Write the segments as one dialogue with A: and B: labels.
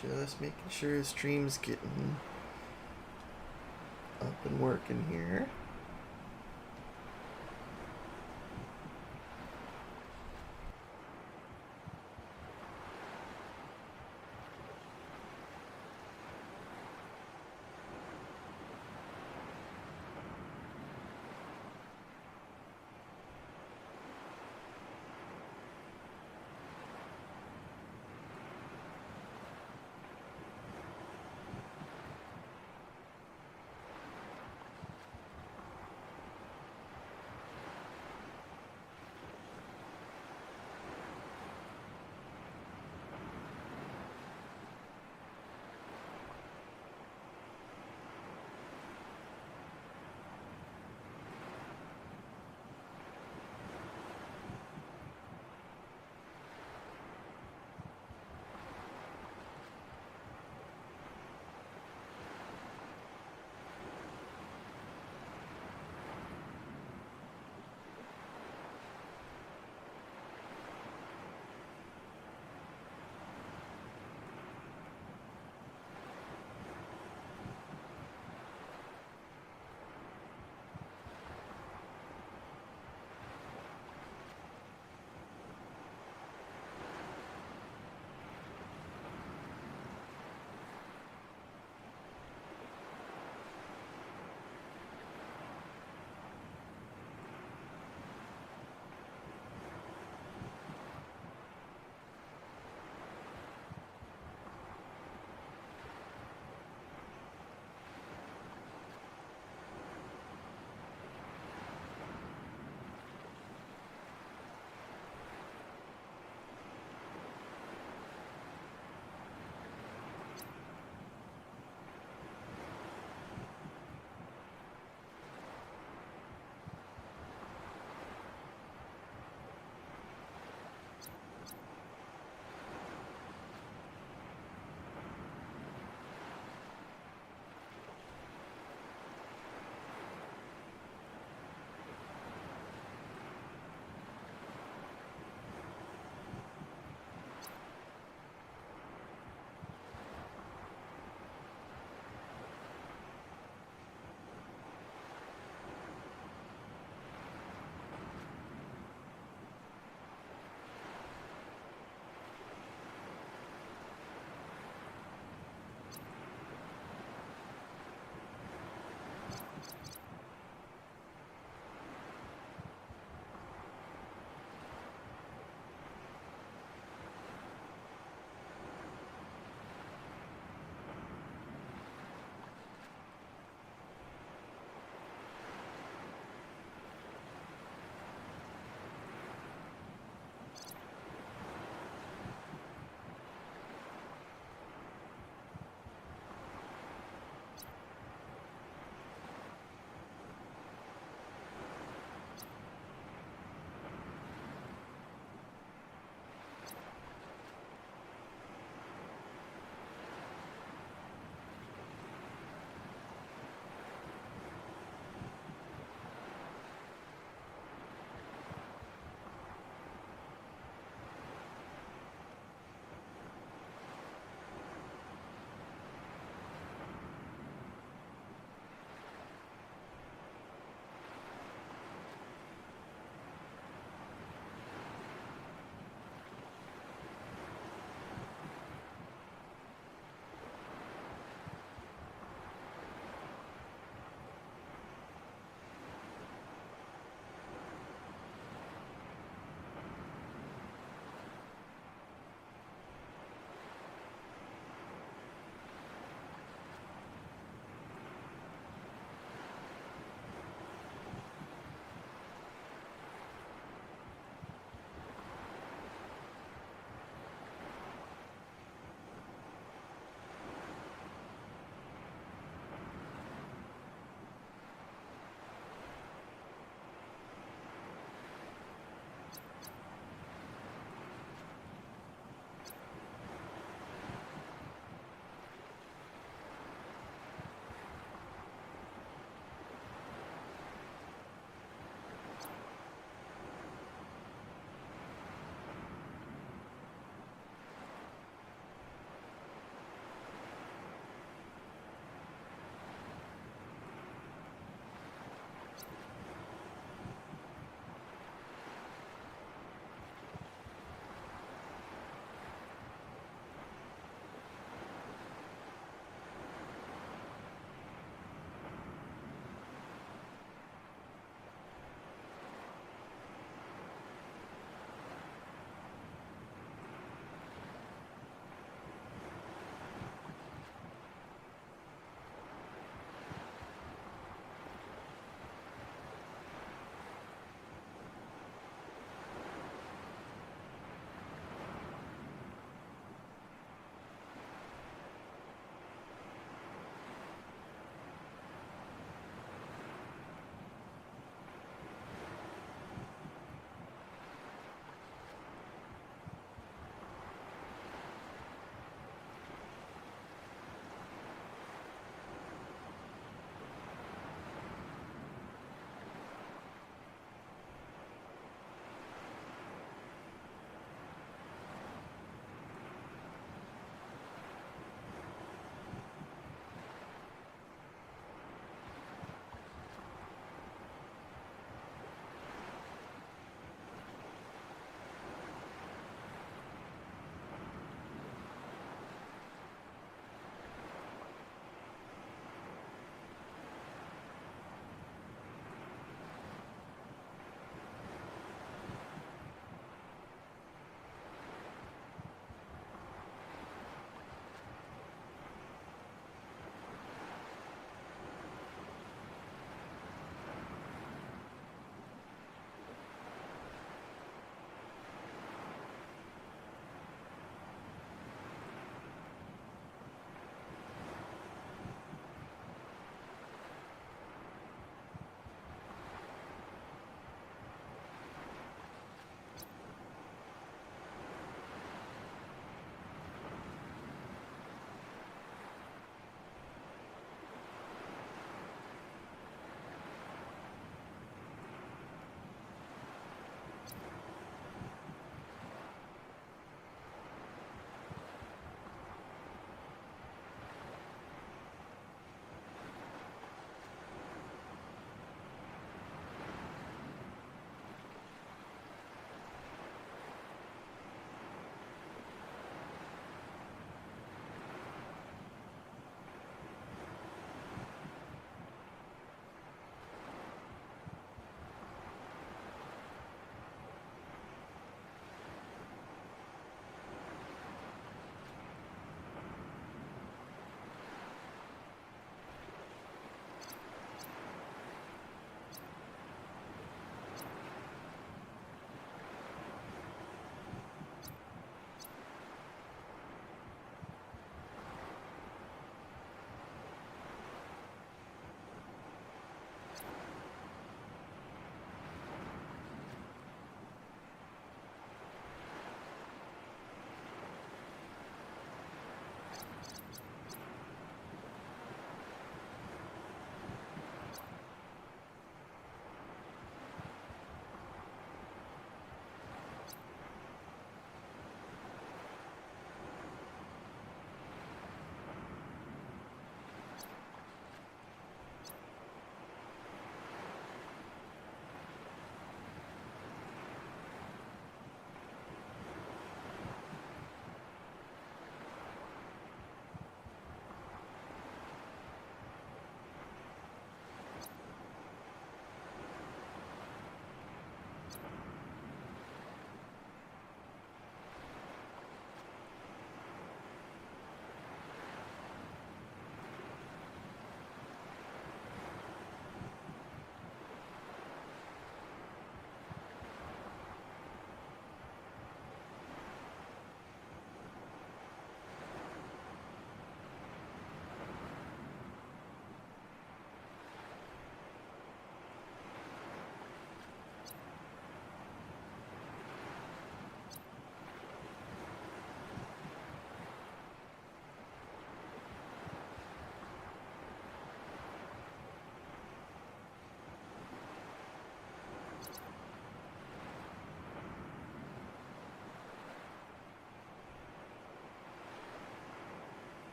A: Just making sure his stream's getting up and working here.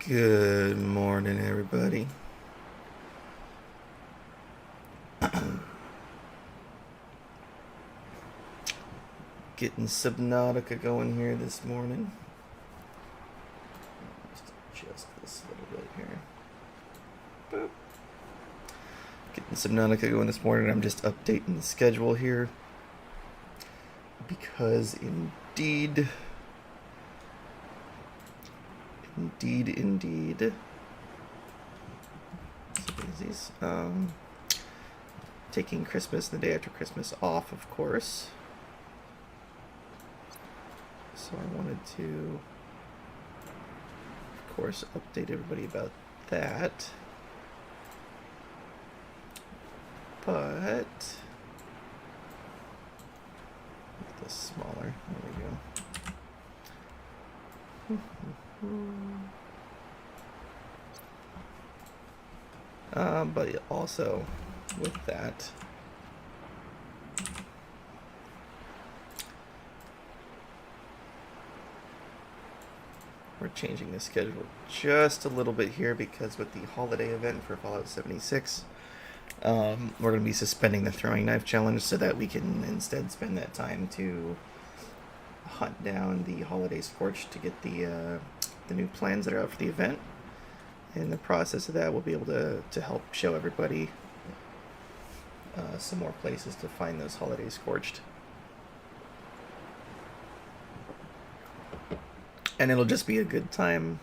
A: Good morning, everybody. Getting Subnautica going here this morning. Just adjust this a little bit here. Boop. Getting Subnautica going this morning. I'm just updating the schedule here because indeed. Taking Christmas and the day after Christmas off, of course. So I wanted to, of course, update everybody about that. But make this smaller. There we go. But also with that, we're changing the schedule just a little bit here because with the holiday event for Fallout 76, we're going to be suspending the throwing knife challenge so that we can instead spend that time to hunt down the holiday scorch to get the new plans that are out for the event. In the process of that, we'll be able to help show everybody some more places to find those holiday scorched. And it'll just be a good time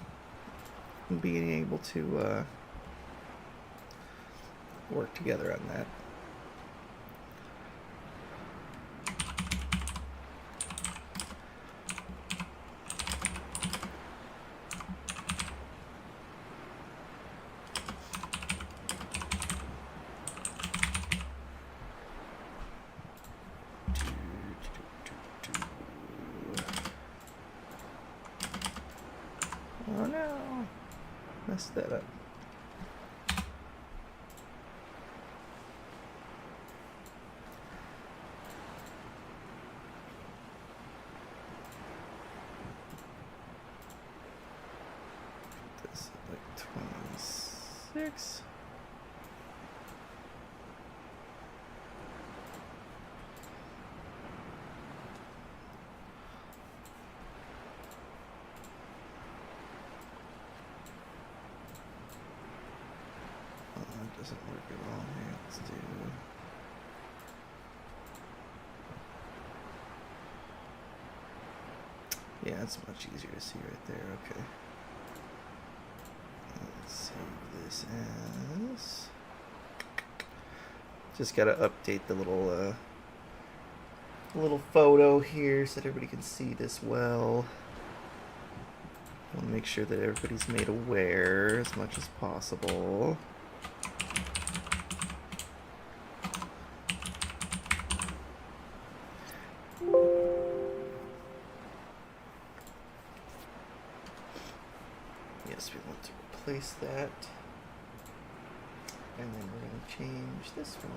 A: being able to work together on that. Oh no, messed that up. This is like 26. Doesn't work at all here. Let's do. Yeah, it's much easier to see right there. Okay. Let's save this as. Just gotta update the little photo here so that everybody can see this well. I want to make sure that everybody's made aware as much as possible. Yes, we want to replace that. And then we're going to change this one.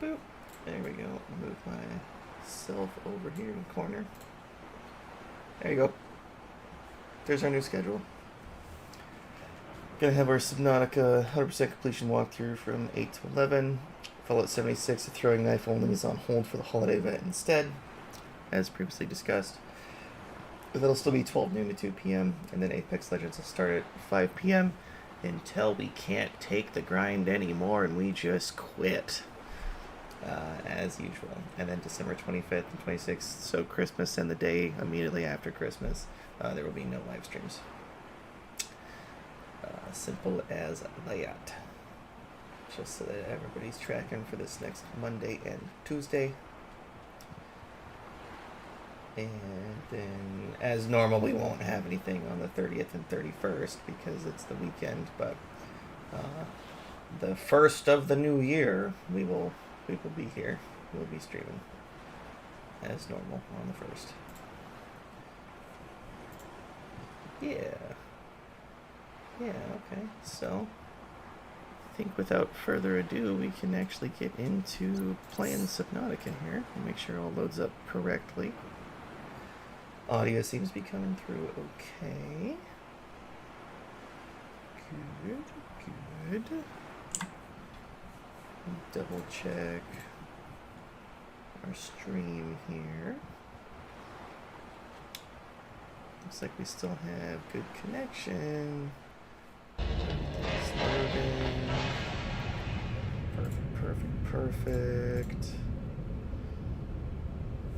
A: Boop. There we go. Move myself over here in the corner. There you go. There's our new schedule. Gonna have our Subnautica 100% completion walkthrough from 8 to 11. Fallout 76, the throwing knife only is on hold for the holiday event instead, as previously discussed. But that'll still be 12 noon to 2 p.m. And then Apex Legends will start at 5 p.m. until we can't take the grind anymore and we just quit. As usual. And then December 25th and 26th, so Christmas and the day immediately after Christmas, there will be no live streams. Simple as that. Just so that everybody's tracking for this next Monday and Tuesday. And then, as normal, we won't have anything on the 30th and 31st because it's the weekend, but the first of the new year, we will be here. We'll be streaming as normal on the 1st. Yeah. Yeah, okay. So, I think without further ado, we can actually get into playing Subnautica here and make sure it all loads up correctly. Audio seems to be coming through okay. Good. Double check our stream here. Looks like we still have good connection. Everything's loading. Perfect.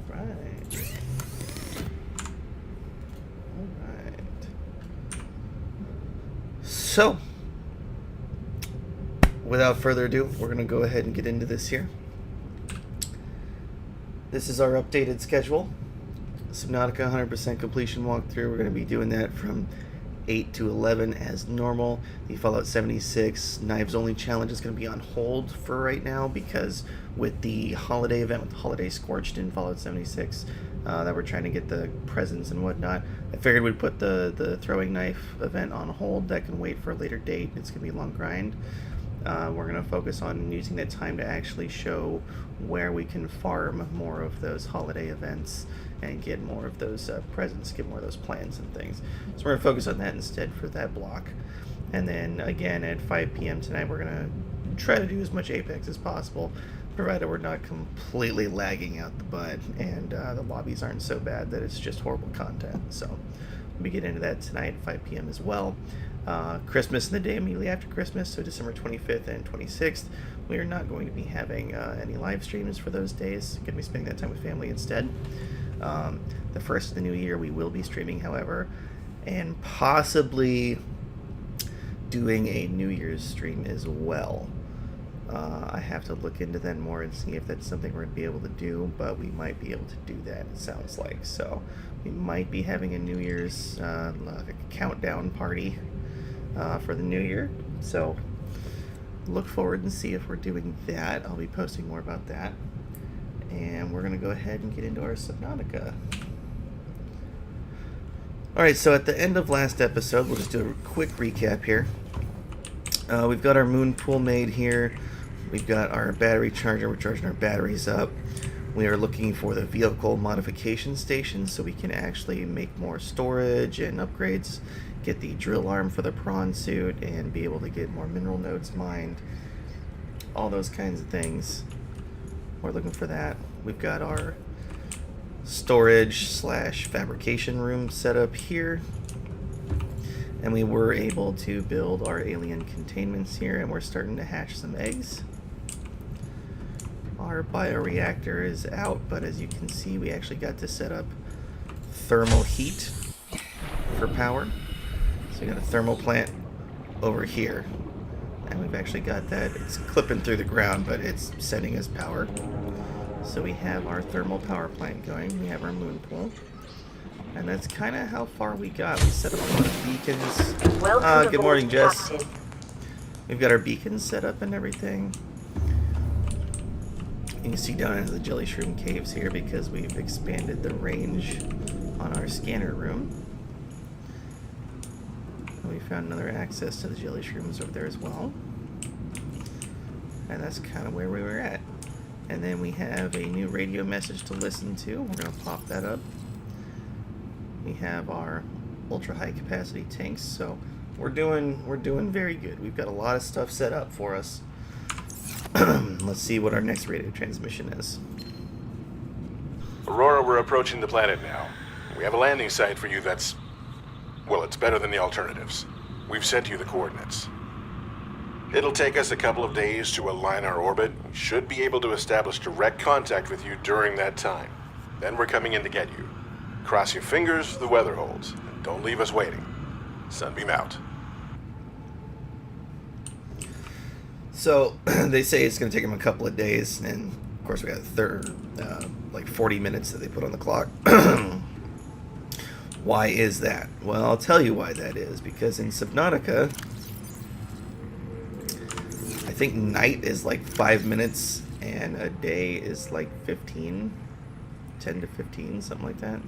A: Right. Alright. So, without further ado, we're going to go ahead and get into this here. This is our updated schedule. Subnautica 100% completion walkthrough. We're going to be doing that from 8 to 11 as normal. The Fallout 76 Knives Only challenge is going to be on hold for right now because with the holiday event with the Holiday Scorched in Fallout 76 that we're trying to get the presents and whatnot, I figured we'd put the throwing knife event on hold. That can wait for a later date. It's going to be a long grind. We're going to focus on using that time to actually show where we can farm more of those holiday events and get more of those presents, get more of those plans and things. So we're going to focus on that instead for that block. And then again at 5 p.m. tonight, we're going to try to do as much Apex as possible, provided we're not completely lagging out the butt and the lobbies aren't so bad that it's just horrible content. So we get into that tonight at 5 p.m. as well. Christmas and the day immediately after Christmas, so December 25th and 26th, we are not going to be having any live streams for those days. Going to be spending that time with family instead. The first of the new year we will be streaming, however, and possibly doing a New Year's stream as well. I have to look into that more and see if that's something we're going to be able to do, but we might be able to do that, it sounds like. So we might be having a New Year's like a countdown party for the new year. So look forward and see if we're doing that. I'll be posting more about that. And we're going to go ahead and get into our Subnautica. Alright, so at the end of last episode, we'll just do a quick recap here. We've got our moon pool made here. We've got our battery charger. We're charging our batteries up. We are looking for the vehicle modification station so we can actually make more storage and upgrades, get the drill arm for the prawn suit, and be able to get more mineral nodes mined, all those kinds of things. We're looking for that. We've got our storage / fabrication room set up here, and we were able to build our alien containments here, and we're starting to hatch some eggs. Our bioreactor is out, but as you can see, we actually got to set up thermal heat for power. So we got a thermal plant over here, and we've actually got that. It's clipping through the ground, but it's sending us power. So we have our thermal power plant going. We have our moon pool, and that's kind of how far we got. We set up a lot of beacons. Good morning, Jess. We've got our beacons set up and everything. You can see down into the jelly shroom caves here because we've expanded the range on our scanner room. And we found another access to the jelly shrooms over there as well. And that's kind of where we were at. And then we have a new radio message to listen to. We're going to pop that up. We have our ultra high capacity tanks, so we're doing very good. We've got a lot of stuff set up for us. Let's see what our next radio transmission is.
B: Aurora, we're approaching the planet now. We have a landing site for you that's... well, it's better than the alternatives. We've sent you the coordinates. It'll take us a couple of days to align our orbit. We should be able to establish direct contact with you during that time. Then we're coming in to get you. Cross your fingers the weather holds, and don't leave us waiting. Sunbeam out.
A: So they say it's going to take them a couple of days, and of course we got like 40 minutes that they put on the clock. Why is that? Well, I'll tell you why that is. Because in Subnautica, I think night is like 5 minutes, and a day is like 10 to 15, something like that.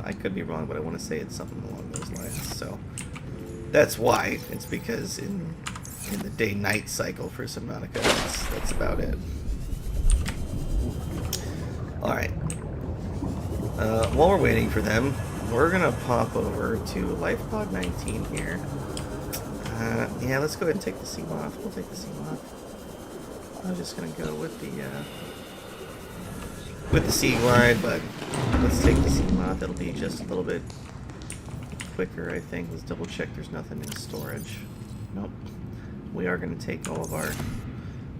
A: I could be wrong, but I want to say it's something along those lines. So that's why. It's because in the day-night cycle for Subnautica, that's about it. Alright. While we're waiting for them, we're gonna pop over to Life Pod 19 here. Yeah, let's go ahead and take the Seamoth. We'll take the Seamoth. I'm just gonna go with the Sea Glide, but let's take the Seamoth. It'll be just a little bit quicker, I think. Let's double check there's nothing in storage. Nope. We are gonna take all of our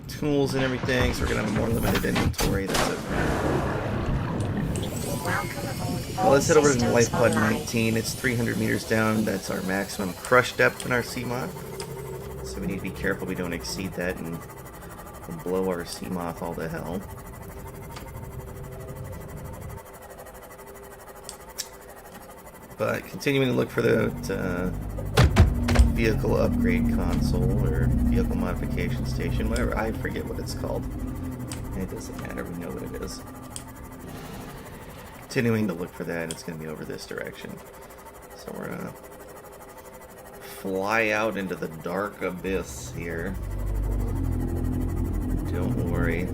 A: tools and everything, so we're gonna have a more limited inventory. That's okay. Well, let's head over to Life Pod 19. It's 300 meters down. That's our maximum crush depth in our Seamoth. So we need to be careful we don't exceed that and blow our Seamoth all to hell. But continuing to look for the vehicle upgrade console or vehicle modification station, whatever. I forget what it's called. It doesn't matter. We know what it is. Continuing to look for that, and it's going to be over this direction. So we're going to fly out into the dark abyss here. Don't worry.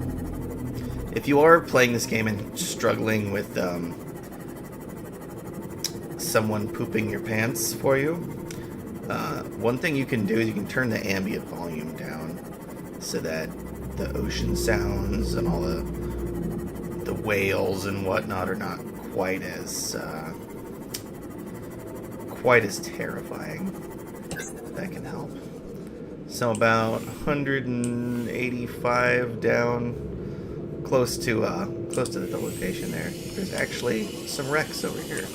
A: If you are playing this game and struggling with someone pooping your pants for you, one thing you can do is you can turn the ambient volume down so that the ocean sounds and all the whales and whatnot are not quite as terrifying. That can help. So about 185 down, close to the location there. There's actually some wrecks over here,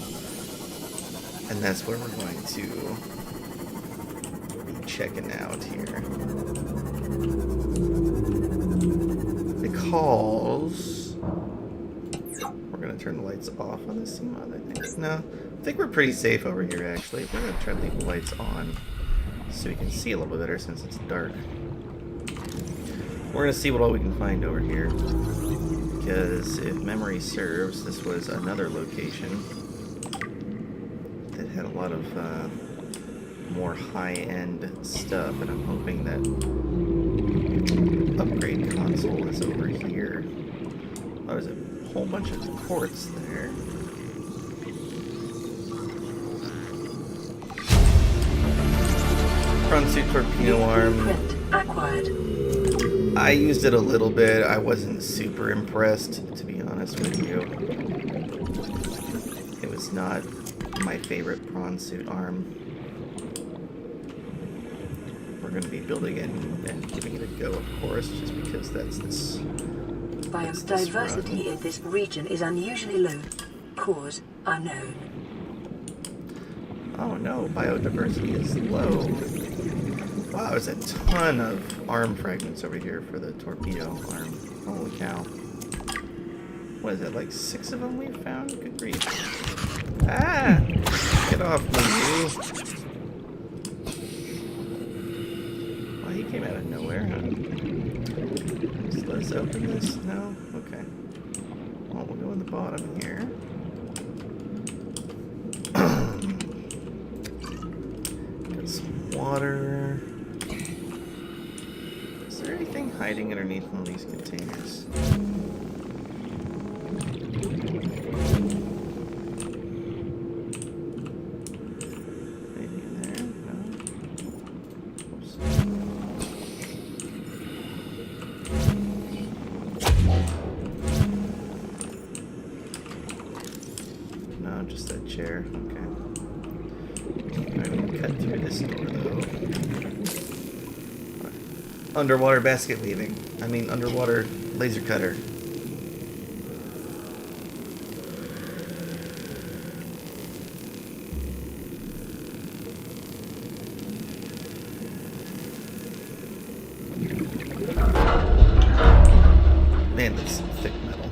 A: and that's where we're going to be checking out here. Because we're going to turn the lights off on this Seamoth, I think. No, I think we're pretty safe over here, actually. We're going to try to leave the lights on so we can see a little bit better since it's dark. We're going to see what all we can find over here. Because if memory serves, this was another location that had a lot of more high-end stuff, and I'm hoping that upgrade console is over here. Oh, there's a whole bunch of quartz there. Front suit torpedo arm. I used it a little bit. I wasn't super impressed, to be honest with you. It was not my favorite prawn suit arm. We're going to be building it and giving it a go, of course, just because that's this.
C: Biodiversity in this region is unusually low. Cause unknown.
A: Oh no, biodiversity is low. Wow, there's a ton of arm fragments over here for the torpedo arm. Holy cow. What is it, like 6 of them we've found? Good grief. Ah! Get off me, dude. Well, he came out of nowhere, huh? Just let's open this. No? Okay. Well, we'll go in the bottom here. Got some water. Is there anything hiding underneath one of these containers? Anything in there? No? Oops. No, just that chair. Okay. Alright, we can cut through this door, though. Underwater basket weaving. I mean, underwater laser cutter. Man, that's some thick metal.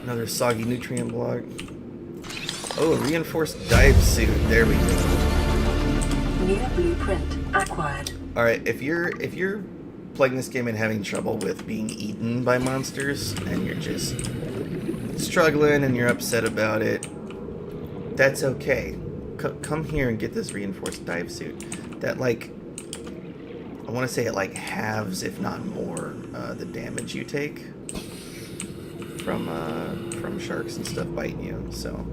A: Another soggy nutrient block. Oh, a reinforced dive suit. There we go.
C: New blueprint acquired.
A: Alright, if you're playing this game and having trouble with being eaten by monsters, and you're just struggling and you're upset about it, that's okay. Come here and get this reinforced dive suit. That, like, I want to say it, like, halves, if not more, the damage you take from sharks and stuff biting you. So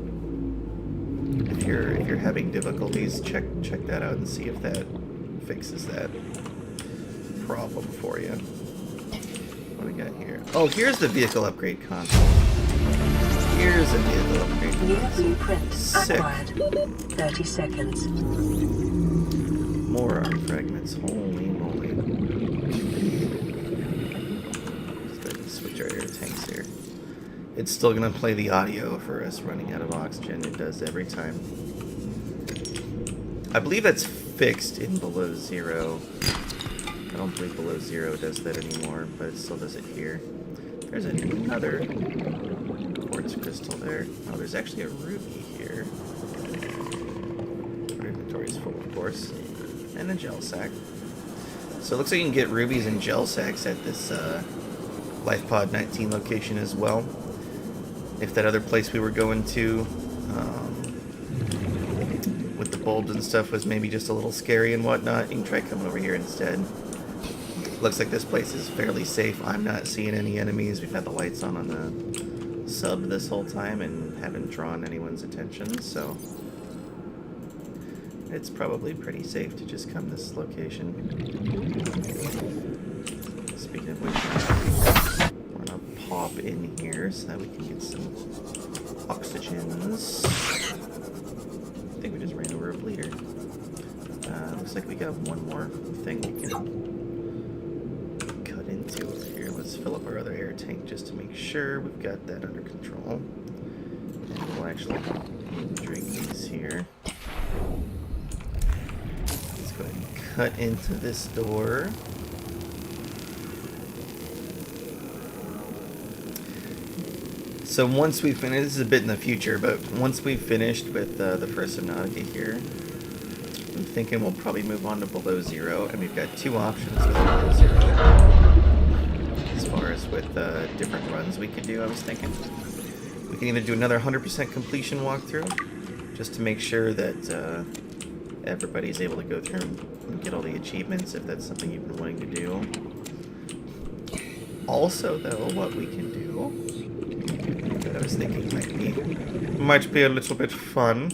A: if you're having difficulties, check that out and see if that fixes that problem for you. What do we got here? Oh, here's the vehicle upgrade console. Here's a vehicle upgrade
C: New
A: console.
C: blueprint
A: Sick.
C: acquired. 30 seconds.
A: More arm fragments. Holy moly. Just go ahead and switch our air tanks here. It's still going to play the audio for us running out of oxygen. It does every time. I believe that's fixed in below zero. I don't believe below zero does that anymore, but it still does it here. There's another quartz crystal there. Oh, there's actually a ruby here. Our inventory's full, of course. And a gel sack. So it looks like you can get rubies and gel sacks at this LifePod 19 location as well. If that other place we were going to with the bulbs and stuff was maybe just a little scary and whatnot, you can try coming over here instead. Looks like this place is fairly safe. I'm not seeing any enemies. We've had the lights on the sub this whole time and haven't drawn anyone's attention, so it's probably pretty safe to just come this location. Speaking of which, we're gonna pop in here so that we can get some oxygens. I think we just ran over a bleeder. Looks like we got one more thing we can cut into over here. Let's fill up our other air tank just to make sure we've got that under control. And we'll actually drink these here. Let's go ahead and cut into this door. So once we finish, this is a bit in the future, but once we've finished with the first Subnautica here, I'm thinking we'll probably move on to below zero, and we've got two options with below zero. As far as with different runs we could do, I was thinking. We can either do another 100% completion walkthrough, just to make sure that everybody's able to go through and get all the achievements, if that's something you've been wanting to do. Also, though, what we can do, that I was thinking might be a little bit fun.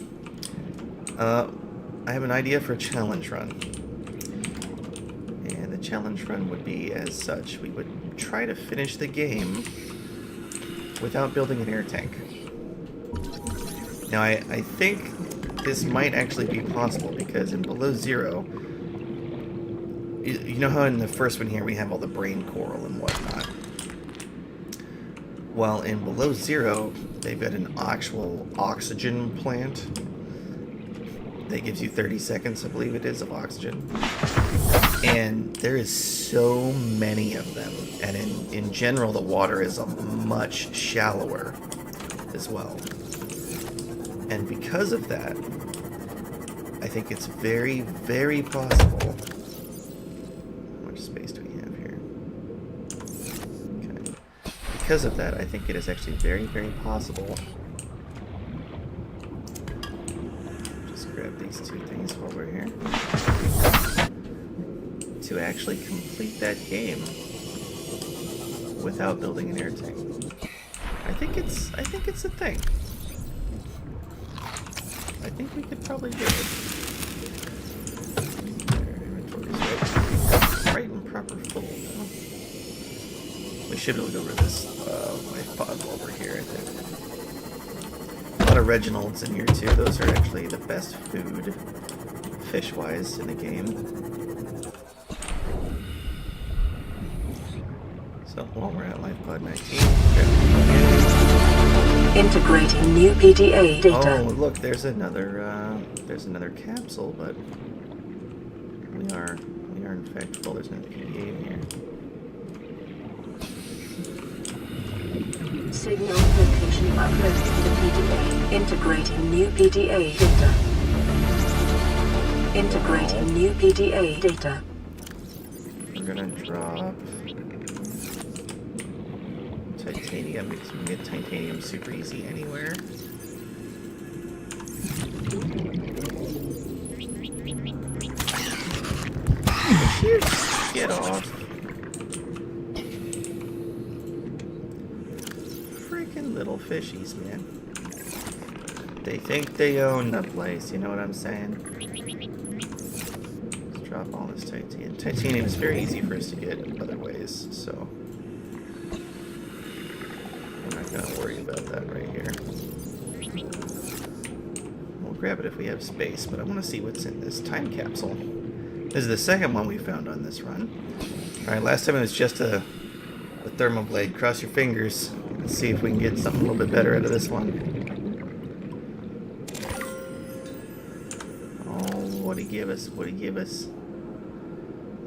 A: I have an idea for a challenge run. And the challenge run would be as such. We would try to finish the game without building an air tank. Now, I think this might actually be possible, because in below zero, you know how in the first one here we have all the brain coral and whatnot? Well, in below zero, they've got an actual oxygen plant that gives you 30 seconds, I believe it is, of oxygen. And there is so many of them. And in general, the water is much shallower as well. And because of that, I think it's very, very possible. How much space do we have here? Okay. Because of that, I think it is actually very, very possible. Just grab these two things while we're here. To actually complete that game without building an air tank. I think it's a thing. I think we could probably do it. Our inventory's right in proper full now. We should be able to go over this life pod while we're here, I think. A lot of Reginalds in here too. Those are actually the best food, fish-wise, in the game. So while we're at LifePod 19,
C: integrating new PDA data.
A: oh look, there's another capsule, but we are in fact full. There's no PDA in here.
C: Signal location uploaded to the PDA. Integrating new PDA data. Integrating new PDA data.
A: We're gonna drop titanium, because we can get titanium super easy anywhere. Get off. little fishies, man. They think they own the place, you know what I'm saying? Let's drop all this titanium. Titanium is very easy for us to get other ways, so I'm not gonna worry about that right here. We'll grab it if we have space, but I want to see what's in this time capsule. This is the second one we found on this run. Alright, last time it was just a thermal blade. Cross your fingers. Let's see if we can get something a little bit better out of this one. What'd he give us? What'd he give us?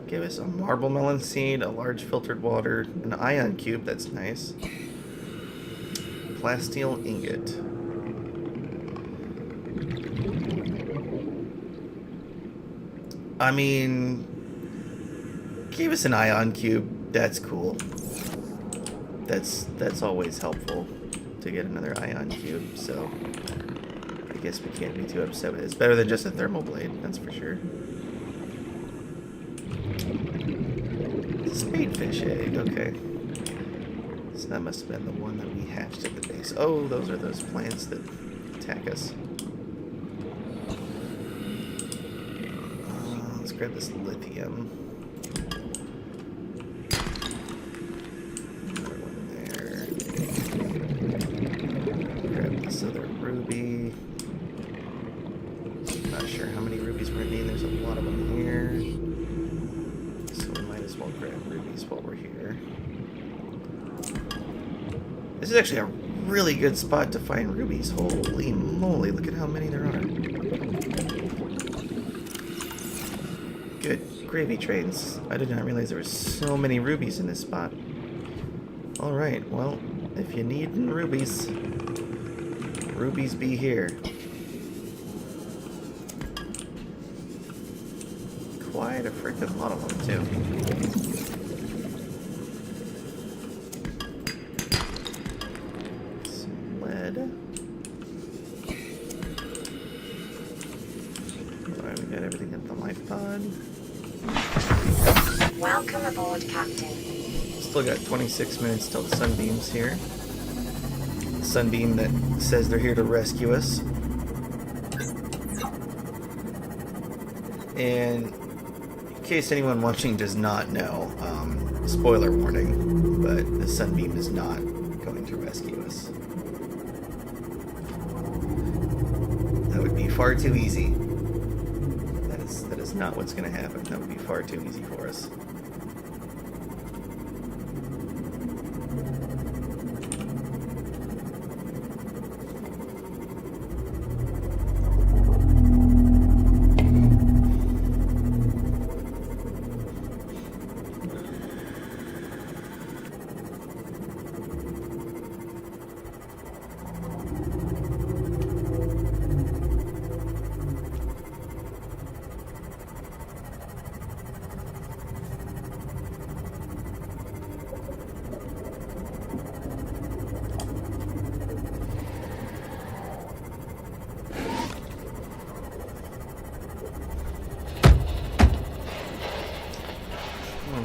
A: Give us a marble melon seed, a large filtered water, an ion cube, that's nice. Plasteel ingot. I mean, give us an ion cube, that's cool. That's always helpful to get another ion cube, so I guess we can't be too upset with it. It's better than just a thermal blade, that's for sure. Spadefish egg, okay. So that must have been the one that we hatched at the base. Oh, those are those plants that attack us. Let's grab this lithium. Another one there. Grab this other ruby. Not sure how many rubies we're gonna need. There's a lot of them here. So we might as well grab rubies while we're here. This is actually a really good spot to find rubies. Holy moly, look at how many there are. Good gravy trains. I did not realize there were so many rubies in this spot. Alright, well, if you need rubies, rubies be here. Quite a freaking lot of them, too. Some lead. Alright, we got everything at the life pod.
C: Welcome aboard, Captain.
A: Still got 26 minutes till the Sunbeam's here. Sunbeam that says they're here to rescue us. And in case anyone watching does not know, spoiler warning, but the Sunbeam is not going to rescue us. That would be far too easy. That is not what's going to happen. That would be far too easy for us.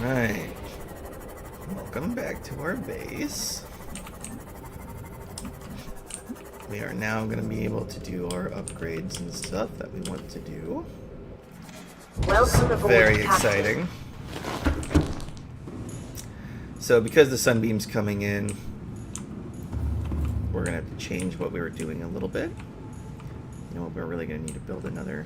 A: Alright, welcome back to our base. We are now going to be able to do our upgrades and stuff that we want to do.
C: Welcome aboard,
A: Very
C: Captain.
A: exciting. So because the Sunbeam's coming in, we're going to have to change what we were doing a little bit. You know what, we're really going to need to build another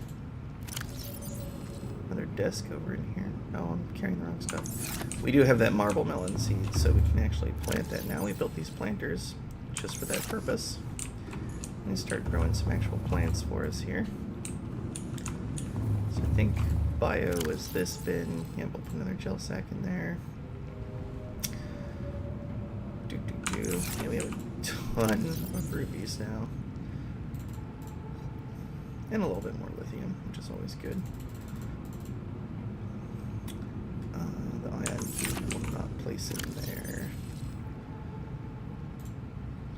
A: desk over in here. Oh, I'm carrying the wrong stuff. We do have that marble melon seed, so we can actually plant that now. We built these planters just for that purpose. And start growing some actual plants for us here. So I think bio was this bin. Yeah, we'll put another gel sack in there. Yeah, we have a ton of rubies now. And a little bit more lithium, which is always good. The ion cube will not place in there.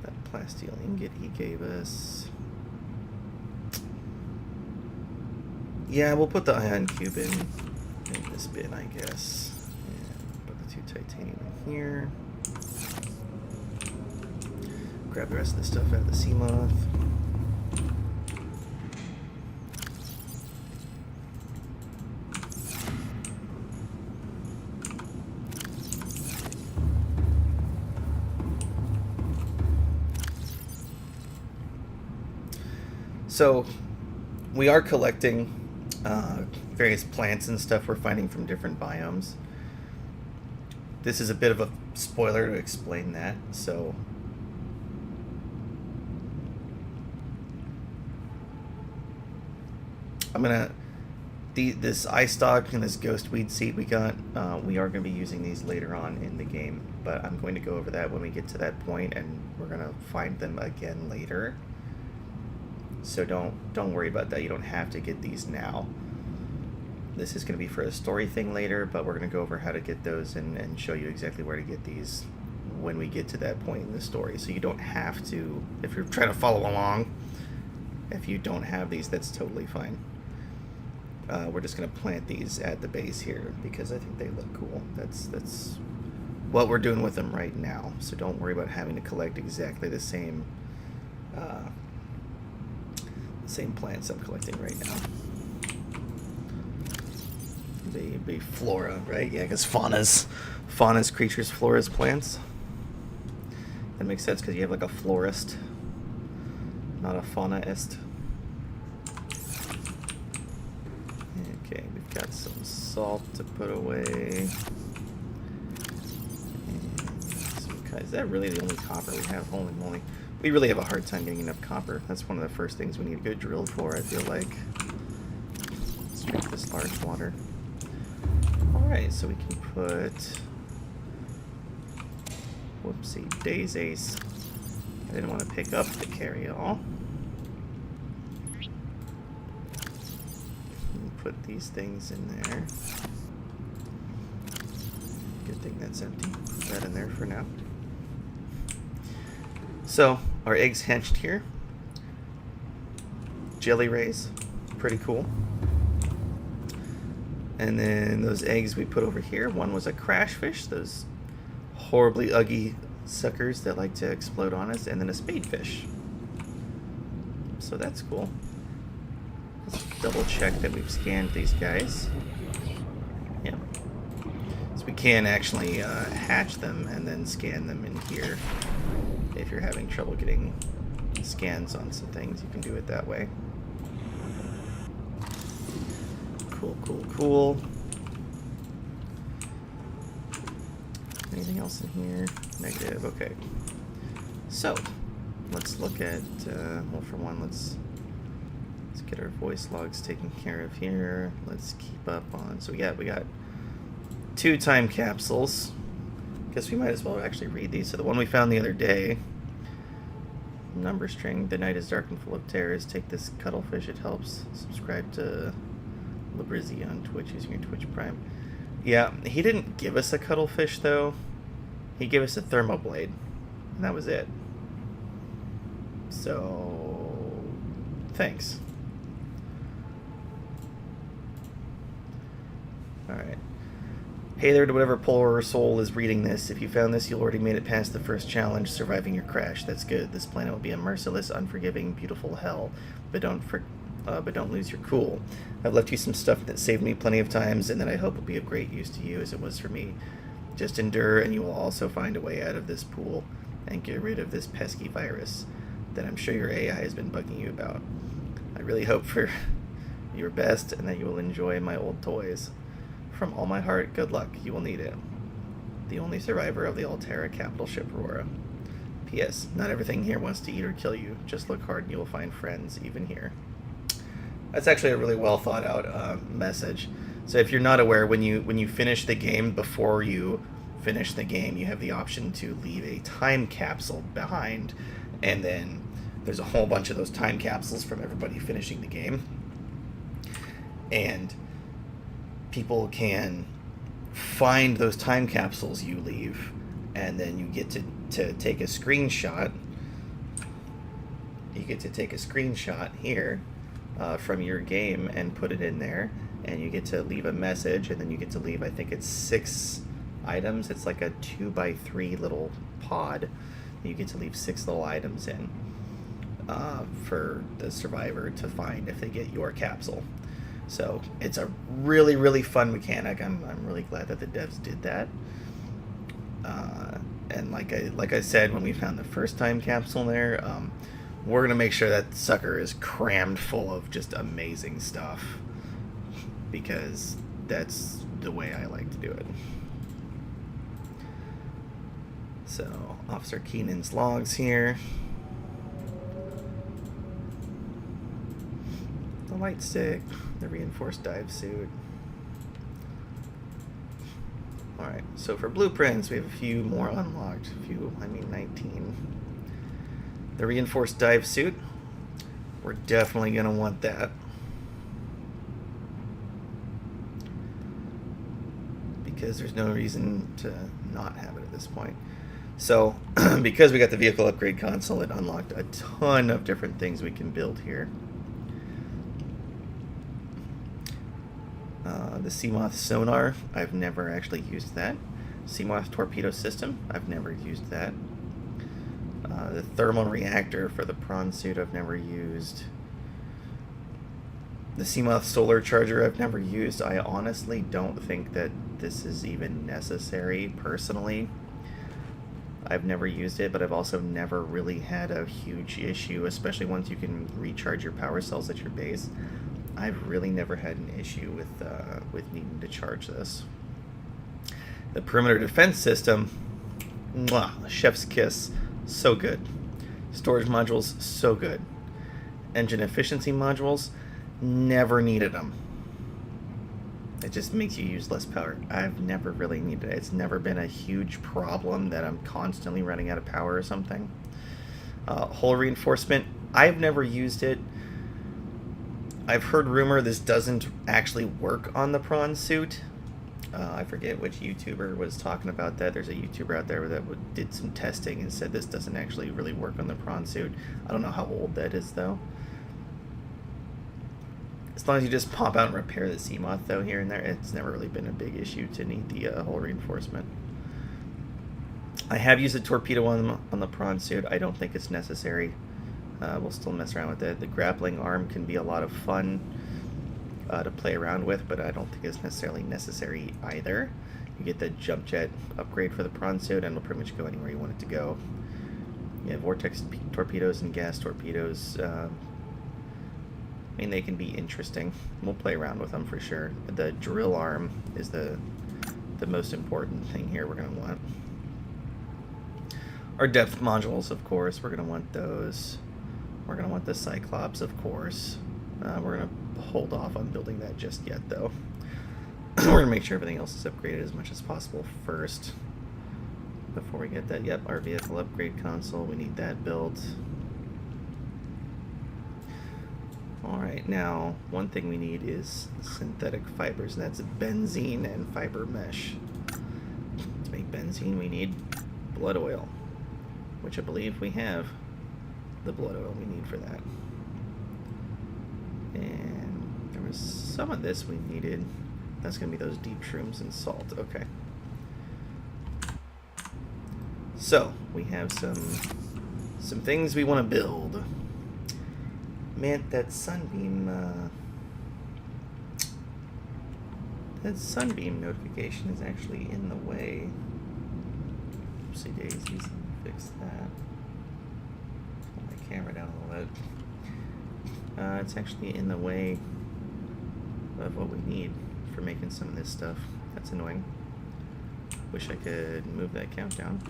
A: That plasteel ingot he gave us. Yeah, we'll put the ion cube in this bin, I guess. And put the 2 titanium in here. grab the rest of the stuff out of the sea moth. So, we are collecting various plants and stuff we're finding from different biomes. This is a bit of a spoiler to explain that, so... I'm gonna... This eye stalk and this ghost weed seed we got, we are going to be using these later on in the game, but I'm going to go over that when we get to that point, and we're going to find them again later. So don't worry about that. You don't have to get these now. This is going to be for a story thing later, but we're going to go over how to get those and show you exactly where to get these when we get to that point in the story. So you don't have to, if you're trying to follow along, if you don't have these, that's totally fine. We're just going to plant these at the base here because I think they look cool. That's what we're doing with them right now. So don't worry about having to collect exactly the same plants I'm collecting right now. Be flora, right? Yeah, because fauna's creatures, flora's plants. That makes sense because you have like a florist, not a faunaist. Okay, we've got some salt to put away. Is that really the only copper we have? Holy moly. We really have a hard time getting enough copper. That's one of the first things we need to go drill for, I feel like. Let's drink this large water. Alright, so we can put... Whoopsie daisies. I didn't want to pick up the carry-all. Put these things in there. Good thing that's empty. Put that in there for now. So, our eggs hatched here. Jelly rays. Pretty cool. And then those eggs we put over here. One was a crash fish, those horribly ugly suckers that like to explode on us, and then a spadefish. So that's cool. Let's double check that we've scanned these guys. Yeah. So we can actually hatch them and then scan them in here. If you're having trouble getting scans on some things, you can do it that way. Cool, cool, cool. Anything else in here? Negative, okay. So, let's look at, well, for one, let's get our voice logs taken care of here. Let's keep up on, so we got 2 time capsules. Guess we might as well actually read these. So the one we found the other day, number string, the night is dark and full of terrors. Take this cuttlefish, it helps. Subscribe to Labrizzi on Twitch using your Twitch Prime. Yeah, he didn't give us a cuttlefish though. He gave us a thermoblade, and that was it. So, thanks. Alright. Hey there to whatever poor soul is reading this. If you found this, you already made it past the first challenge, surviving your crash. That's good. This planet will be a merciless, unforgiving, beautiful hell. But don't lose your cool. I've left you some stuff that saved me plenty of times, and that I hope will be of great use to you as it was for me. Just endure, and you will also find a way out of this pool, and get rid of this pesky virus that I'm sure your AI has been bugging you about. I really hope for your best, and that you will enjoy my old toys. From all my heart, good luck. You will need it. The only survivor of the Altera capital ship, Aurora. P.S. Not everything here wants to eat or kill you. Just look hard and you will find friends, even here. That's actually a really well thought out message. So if you're not aware, when you finish the game, before you finish the game, you have the option to leave a time capsule behind. And then there's a whole bunch of those time capsules from everybody finishing the game. And people can find those time capsules you leave, and then you get to take a screenshot. You get to take a screenshot here from your game and put it in there, and you get to leave a message, and then you get to leave, I think it's 6 items. It's like a 2x3 little pod You get to leave 6 little items in for the survivor to find if they get your capsule. So it's a really, really fun mechanic. I'm really glad that the devs did that. And like I said when we found the first time capsule there, we're gonna make sure that sucker is crammed full of just amazing stuff, because that's the way I like to do it. So Officer Keenan's logs here. The light stick, the reinforced dive suit. Alright, so for blueprints, we have a few more unlocked. 19. The reinforced dive suit, we're definitely going to want that. Because there's no reason to not have it at this point. So, because we got the vehicle upgrade console, it unlocked a ton of different things we can build here. The Seamoth sonar, I've never actually used that. Seamoth torpedo system, I've never used that. The thermal reactor for the prawn suit, I've never used. The Seamoth solar charger, I've never used. I honestly don't think that this is even necessary, personally. I've never used it, but I've also never really had a huge issue, especially once you can recharge your power cells at your base. I've really never had an issue with needing to charge this. The perimeter defense system, mwah, chef's kiss, so good. Storage modules, so good. Engine efficiency modules, never needed them. It just makes you use less power. I've never really needed it. It's never been a huge problem that I'm constantly running out of power or something. Hull reinforcement, I've never used it. I've heard rumor this doesn't actually work on the prawn suit. I forget which YouTuber was talking about that. There's a YouTuber out there that did some testing and said this doesn't actually really work on the prawn suit. I don't know how old that is, though. As long as you just pop out and repair the Seamoth, though, here and there, it's never really been a big issue to need the hull reinforcement. I have used a torpedo on the prawn suit. I don't think it's necessary. We'll still mess around with it. The grappling arm can be a lot of fun to play around with, but I don't think it's necessarily necessary either. You get the jump jet upgrade for the prawn suit, and it'll pretty much go anywhere you want it to go. You have vortex torpedoes and gas torpedoes. I mean, they can be interesting. We'll play around with them for sure. The drill arm is the most important thing here we're going to want. Our depth modules, of course, we're going to want those. We're going to want the Cyclops, of course. We're going to hold off on building that just yet, though. We're going to make sure everything else is upgraded as much as possible first before we get that. Yep, our vehicle upgrade console, we need that built. Alright, now, one thing we need is synthetic fibers, and that's benzene and fiber mesh. To make benzene, we need blood oil, which I believe we have the blood oil we need for that. And there was some of this we needed. That's going to be those deep shrooms and salt. Okay. So, we have some things we want to build. Man, that Sunbeam notification is actually in the way. Oopsie daisies, fix that. Pull my camera down a little bit. It's actually in the way of what we need for making some of this stuff. That's annoying. Wish I could move that countdown.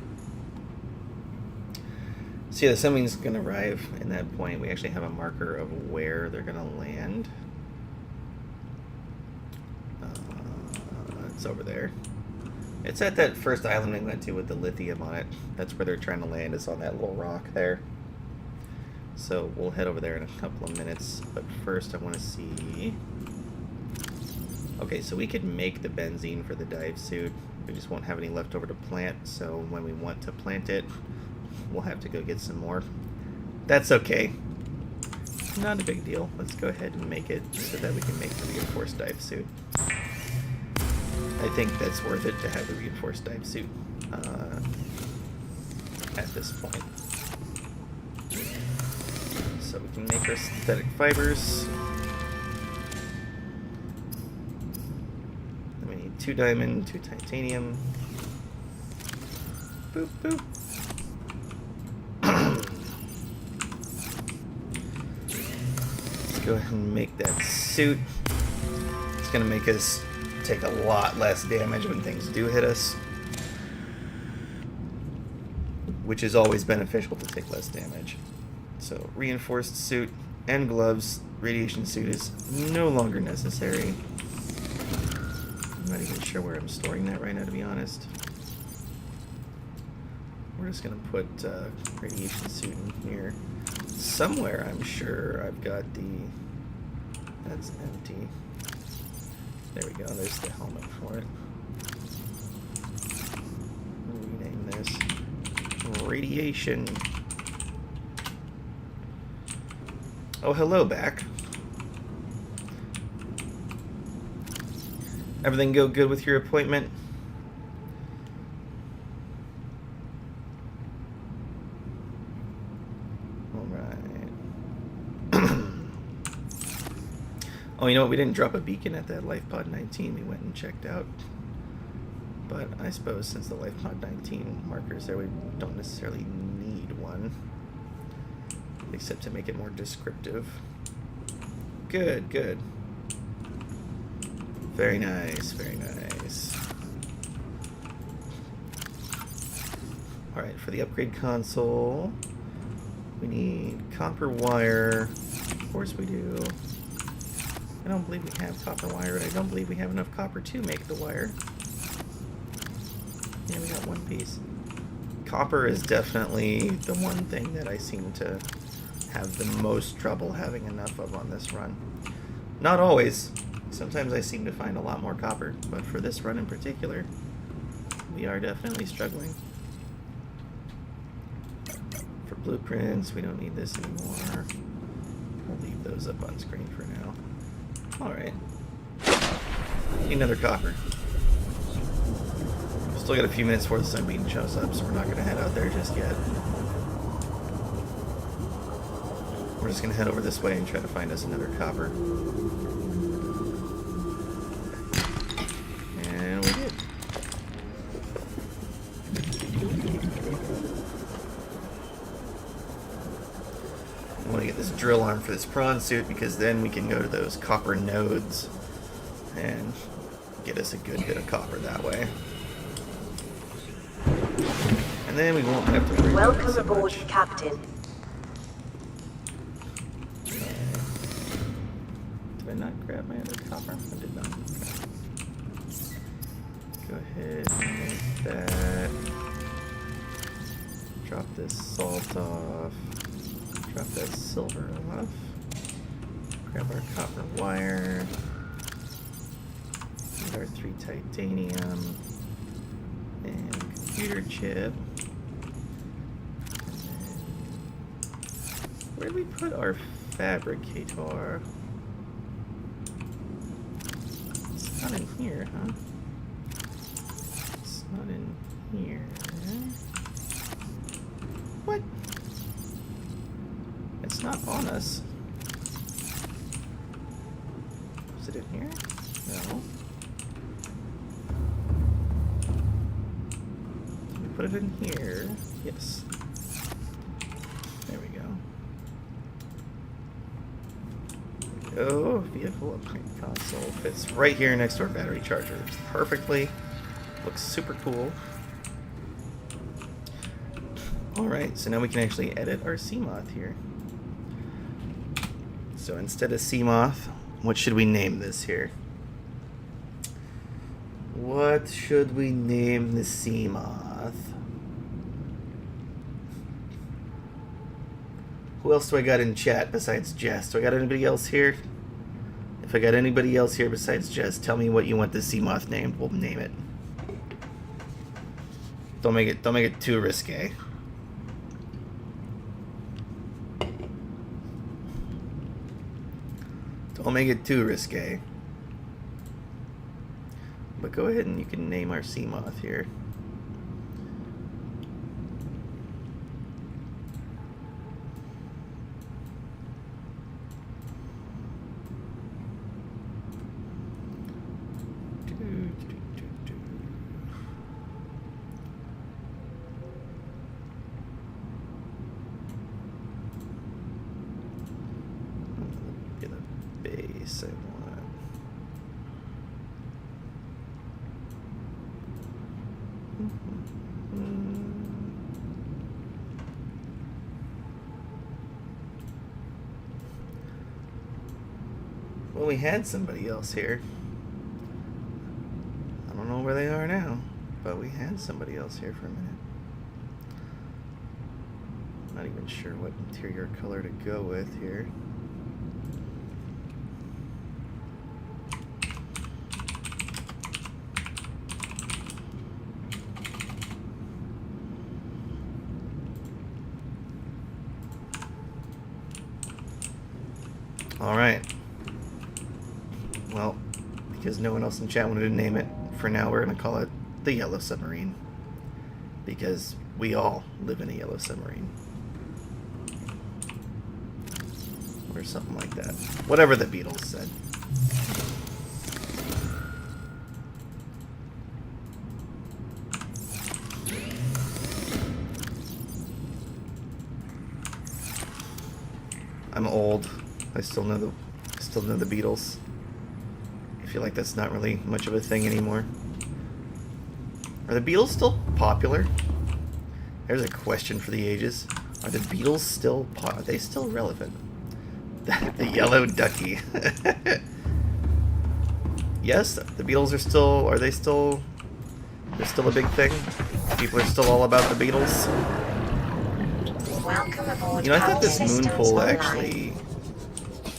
A: So yeah, the Sunbeam's going to arrive in that point. We actually have a marker of where they're going to land. It's over there. It's at that first island we went to with the lithium on it. That's where they're trying to land, is on that little rock there. So we'll head over there in a couple of minutes. But first I want to see... Okay, so we could make the benzene for the dive suit. We just won't have any left over to plant. So when we want to plant it, we'll have to go get some more. That's okay. Not a big deal. Let's go ahead and make it so that we can make the reinforced dive suit. I think that's worth it to have the reinforced dive suit. at this point. So we can make our synthetic fibers. Then we need 2 diamond, 2 titanium. Boop, boop. Let's go ahead and make that suit. It's going to make us take a lot less damage when things do hit us, which is always beneficial to take less damage. So reinforced suit and gloves. Radiation suit is no longer necessary. I'm not even sure where I'm storing that right now, to be honest. We're just going to put radiation suit in here. Somewhere, I'm sure, I've got the... That's empty. There we go, there's the helmet for it. Rename this Radiation. Oh, hello, back. Everything go good with your appointment? Oh, you know what? We didn't drop a beacon at that LifePod 19 we went and checked out. But I suppose since the LifePod 19 marker's there, we don't necessarily need one. Except to make it more descriptive. Good, good. Very nice, very nice. Alright, for the upgrade console, we need copper wire. Of course we do. I don't believe we have copper wire, and I don't believe we have enough copper to make the wire. Yeah, we got 1 piece. Copper is definitely the one thing that I seem to have the most trouble having enough of on this run. Not always. Sometimes I seem to find a lot more copper, but for this run in particular, we are definitely struggling. For blueprints, we don't need this anymore. We'll leave those up on screen for now. Alright. Need another copper. Still got a few minutes before the Sunbeam shows up, so we're not going to head out there just yet. We're just going to head over this way and try to find us another copper. And we did. I want to get this drill arm for this prawn suit, because then we can go to those copper nodes and get us a good bit of copper that way. And then we won't have to worry about it so
C: Welcome aboard,
A: much.
C: Captain.
A: Did I not grab my other copper? I did not. Go ahead and make that. Drop this salt off. Drop that silver off. Grab our copper wire. Get our 3 titanium. And computer chip. And then, where did we put our fabricator? It's not in here, huh? It's not in here. What? It's not on us. Is it in here? No. Did we put it in here? Yes. There we go. Oh, vehicle upgrade console fits right here next to our battery charger perfectly. Looks super cool. Alright, so now we can actually edit our Seamoth here. So instead of Seamoth, what should we name this here? What should we name the Seamoth? Who else do I got in chat besides Jess? Do I got anybody else here? If I got anybody else here besides Jess, tell me what you want the Seamoth named. We'll name it. Don't make it too risque. Don't make it too risque. But go ahead and you can name our Seamoth here. Well, we had somebody else here. I don't know where they are now, but we had somebody else here for a minute. Not even sure what interior color to go with here. All right. Well, because no one else in chat wanted to name it, for now we're going to call it the Yellow Submarine. Because we all live in a yellow submarine. Or something like that. Whatever the Beatles said. I'm old. I still know the Beatles. I feel like that's not really much of a thing anymore. Are the Beatles still popular? There's a question for the ages. Are the Beatles still are they still relevant? The Yellow Ducky. Yes, the Beatles are still. Are they still? They're still a big thing. People are still all about the Beatles.
C: Welcome aboard.
A: You know, I thought this moon
C: Systems
A: pool
C: online.
A: actually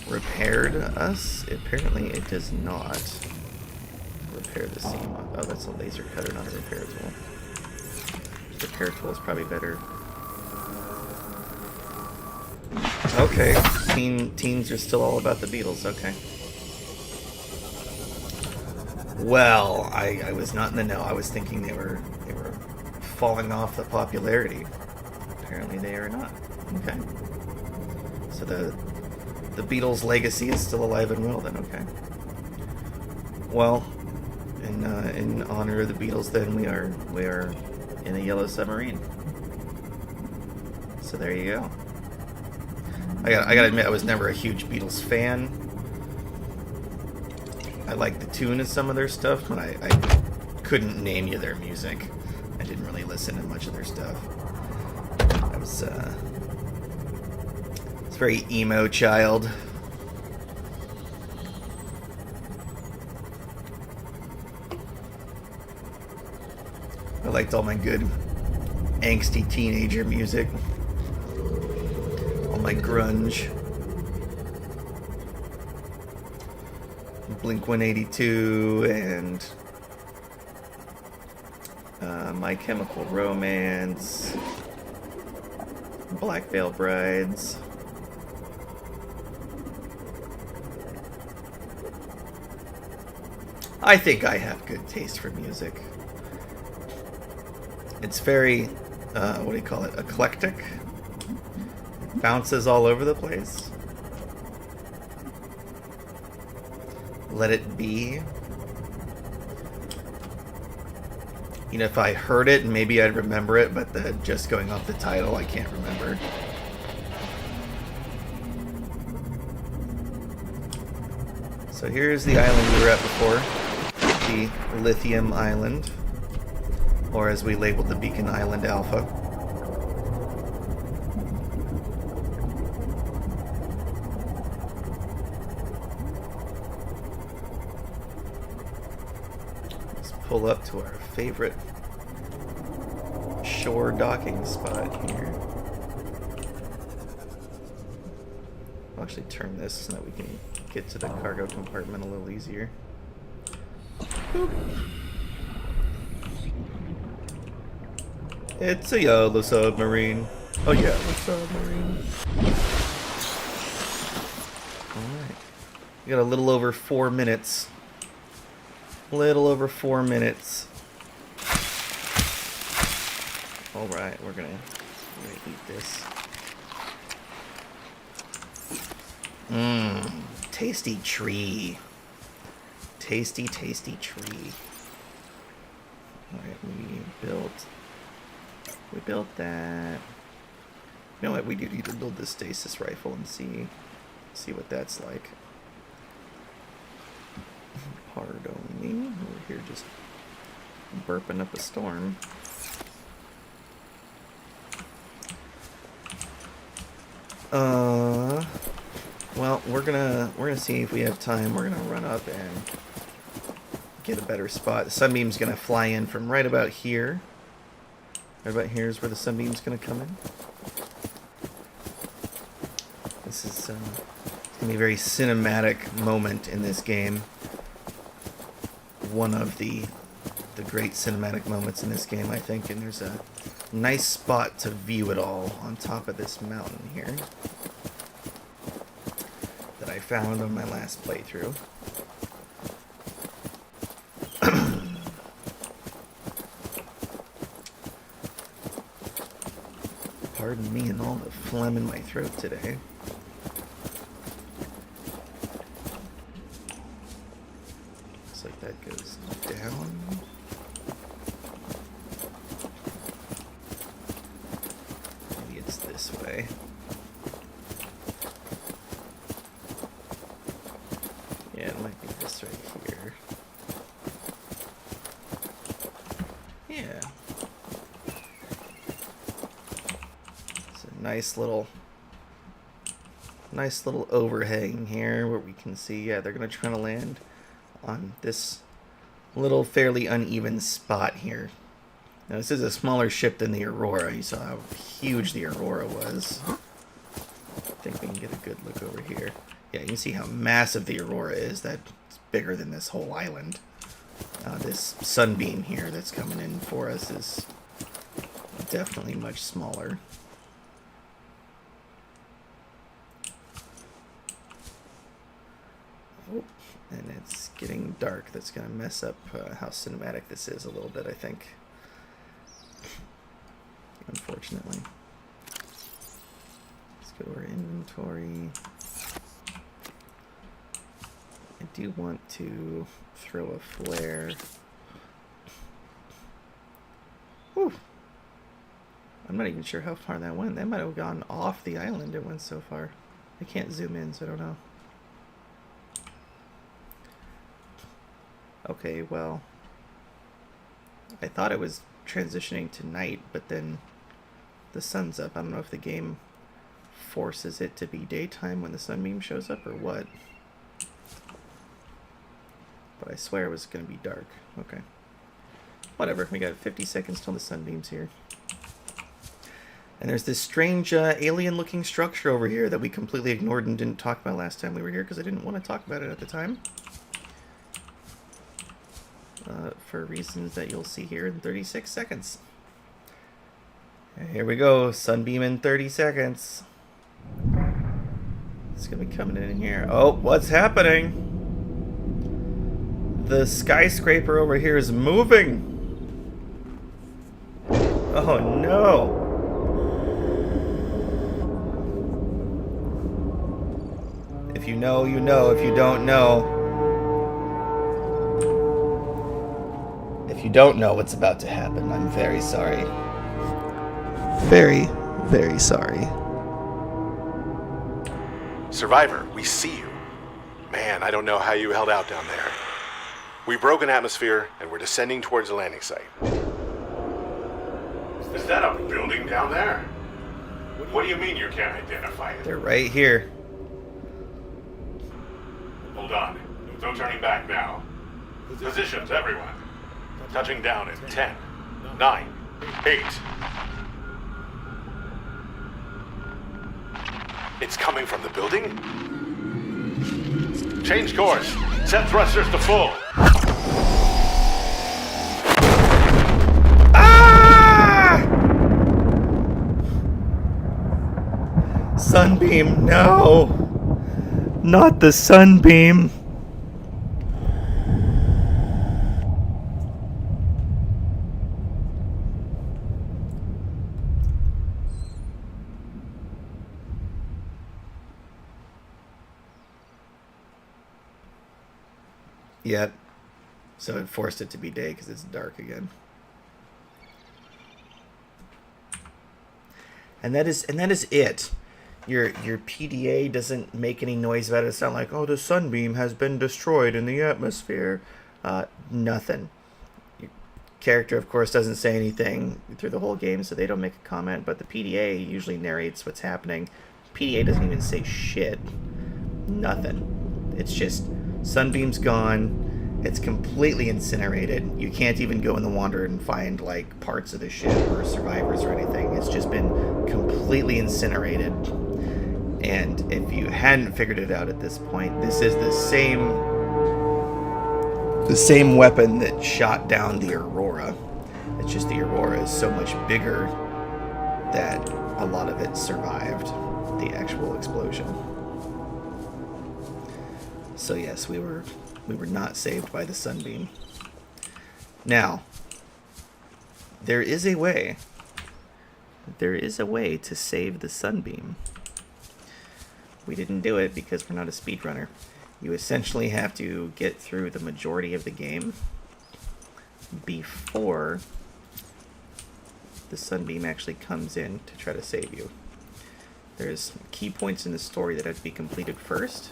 A: repaired us. Apparently, it does not repair the seam. Oh, that's a laser cutter, not a repair tool. The repair tool is probably better. Okay, teens are still all about the Beatles. Okay. Well, I was not in the know. I was thinking they were falling off the popularity. Apparently, they are not. Okay. So the Beatles' legacy is still alive and well. Then, okay. Well, in honor of the Beatles, then we are in a yellow submarine. So there you go. I gotta admit, I was never a huge Beatles fan. I liked the tune of some of their stuff, but I couldn't name you their music. I didn't really listen to much of their stuff. I was very emo child. I liked all my good angsty teenager music. All my grunge. Blink 182 and My Chemical Romance, Black Veil Brides. I think I have good taste for music. It's very, what do you call it, eclectic. Bounces all over the place. Let It Be. You know, if I heard it, maybe I'd remember it, but just going off the title, I can't remember. So here's the island we were at before. The Lithium Island. Or as we labeled the Beacon Island Alpha. Pull up to our favorite shore docking spot here. I'll actually turn this so that we can get to the cargo compartment a little easier. Boop. It's a yellow submarine. Oh yeah, a submarine. Alright. We got a little over 4 minutes. Little over 4 minutes. Alright, we're gonna eat this. Mmm. Tasty tree. Tasty, tasty tree. Alright, we built that. You know what, we do need to build this stasis rifle and see what that's like. Pardon me. Over here, just burping up a storm. Well, we're gonna see if we have time. We're gonna run up and get a better spot. The Sunbeam's gonna fly in from right about here. Right about here is where the Sunbeam's gonna come in. This is gonna be a very cinematic moment in this game. One of the great cinematic moments in this game, I think. And there's a nice spot to view it all on top of this mountain here that I found on my last playthrough. Pardon me and all the phlegm in my throat today. Looks like that goes down. Maybe it's this way. Yeah, it might be this right here. Yeah. It's a nice little overhang here where we can see, yeah, they're gonna try to land on this little fairly uneven spot here. Now this is a smaller ship than the Aurora. You saw how huge the Aurora was. I think we can get a good look over here. Yeah, you can see how massive the Aurora is. That's bigger than this whole island. This Sunbeam here that's coming in for us is definitely much smaller. Oh, and it's getting dark. That's going to mess up how cinematic this is a little bit, I think. Unfortunately. Let's go to our inventory. I do want to throw a flare. Whew. I'm not even sure how far that went. That might have gone off the island it went so far. I can't zoom in, so I don't know. Okay, well, I thought it was transitioning to night, but then the sun's up. I don't know if the game forces it to be daytime when the Sunbeam shows up or what. But I swear it was going to be dark. Okay. Whatever, we got 50 seconds till the Sunbeam's here. And there's this strange alien-looking structure over here that we completely ignored and didn't talk about last time we were here because I didn't want to talk about it at the time. For reasons that you'll see here in 36 seconds. And here we go, Sunbeam in 30 seconds. It's going to be coming in here. Oh, what's happening? The skyscraper over here is moving. Oh no. If you know, you know. If you don't know. If you don't know what's about to happen, I'm very sorry. Very, very sorry.
B: Survivor, we see you. Man, I don't know how you held out down there. We broke an atmosphere, and we're descending towards the landing site. Is that a building down there? What do you mean you can't identify it?
A: They're right here.
B: Hold on. No turning back now. Positions, everyone. Touching down in 10, 9, 8. It's coming from the building? Change course. Set thrusters to full.
A: Ah! Sunbeam, no! Not the Sunbeam. Yep. So it forced it to be day because it's dark again. And that is it. Your PDA doesn't make any noise about it. It's not like, oh, the Sunbeam has been destroyed in the atmosphere. Nothing. You character, of course, doesn't say anything through the whole game, so they don't make a comment, but the PDA usually narrates what's happening. PDA doesn't even say shit. Nothing. It's just Sunbeam's gone. It's completely incinerated. You can't even go in the Wanderer and find like parts of the ship or survivors or anything. It's just been completely incinerated. And if you hadn't figured it out at this point, this is the same weapon that shot down the Aurora. It's just the Aurora is so much bigger that a lot of it survived the actual explosion. So yes, we were not saved by the Sunbeam. Now, there is a way. There is a way to save the Sunbeam. We didn't do it because we're not a speedrunner. You essentially have to get through the majority of the game before the Sunbeam actually comes in to try to save you. There's key points in the story that have to be completed first,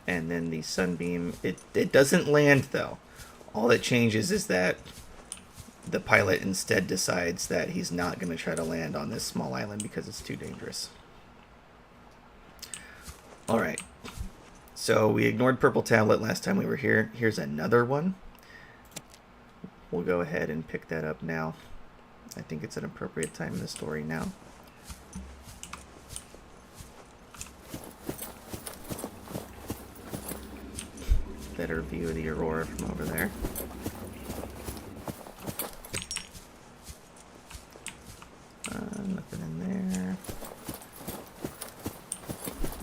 A: and then the Sunbeam, it doesn't land though. All that changes is that the pilot instead decides that he's not going to try to land on this small island because it's too dangerous. Alright, so we ignored Purple Tablet last time we were here. Here's another one. We'll go ahead and pick that up now. I think it's an appropriate time in the story now. Better view of the Aurora from over there. Nothing in there.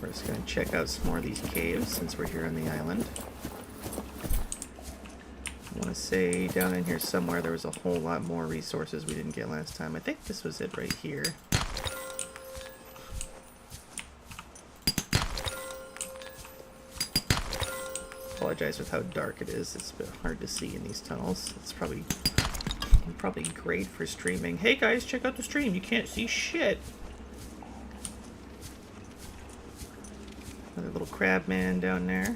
A: We're just going to check out some more of these caves since we're here on the island. I want to say down in here somewhere there was a whole lot more resources we didn't get last time. I think this was it right here. Apologize with how dark it is. It's a bit hard to see in these tunnels. It's probably great for streaming. Hey guys, check out the stream. You can't see shit. Another little crab man down there.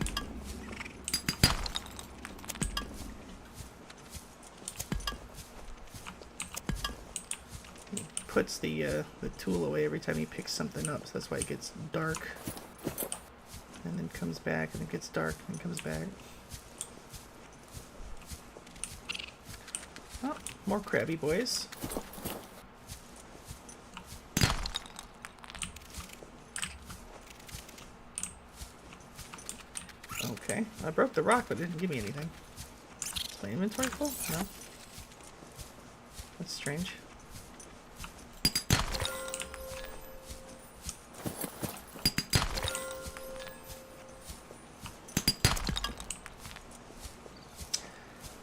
A: He puts the tool away every time he picks something up, so that's why it gets dark. And then comes back, and it gets dark, and then comes back. Oh, more crabby boys. Okay, I broke the rock, but it didn't give me anything. Is my inventory full? No. That's strange.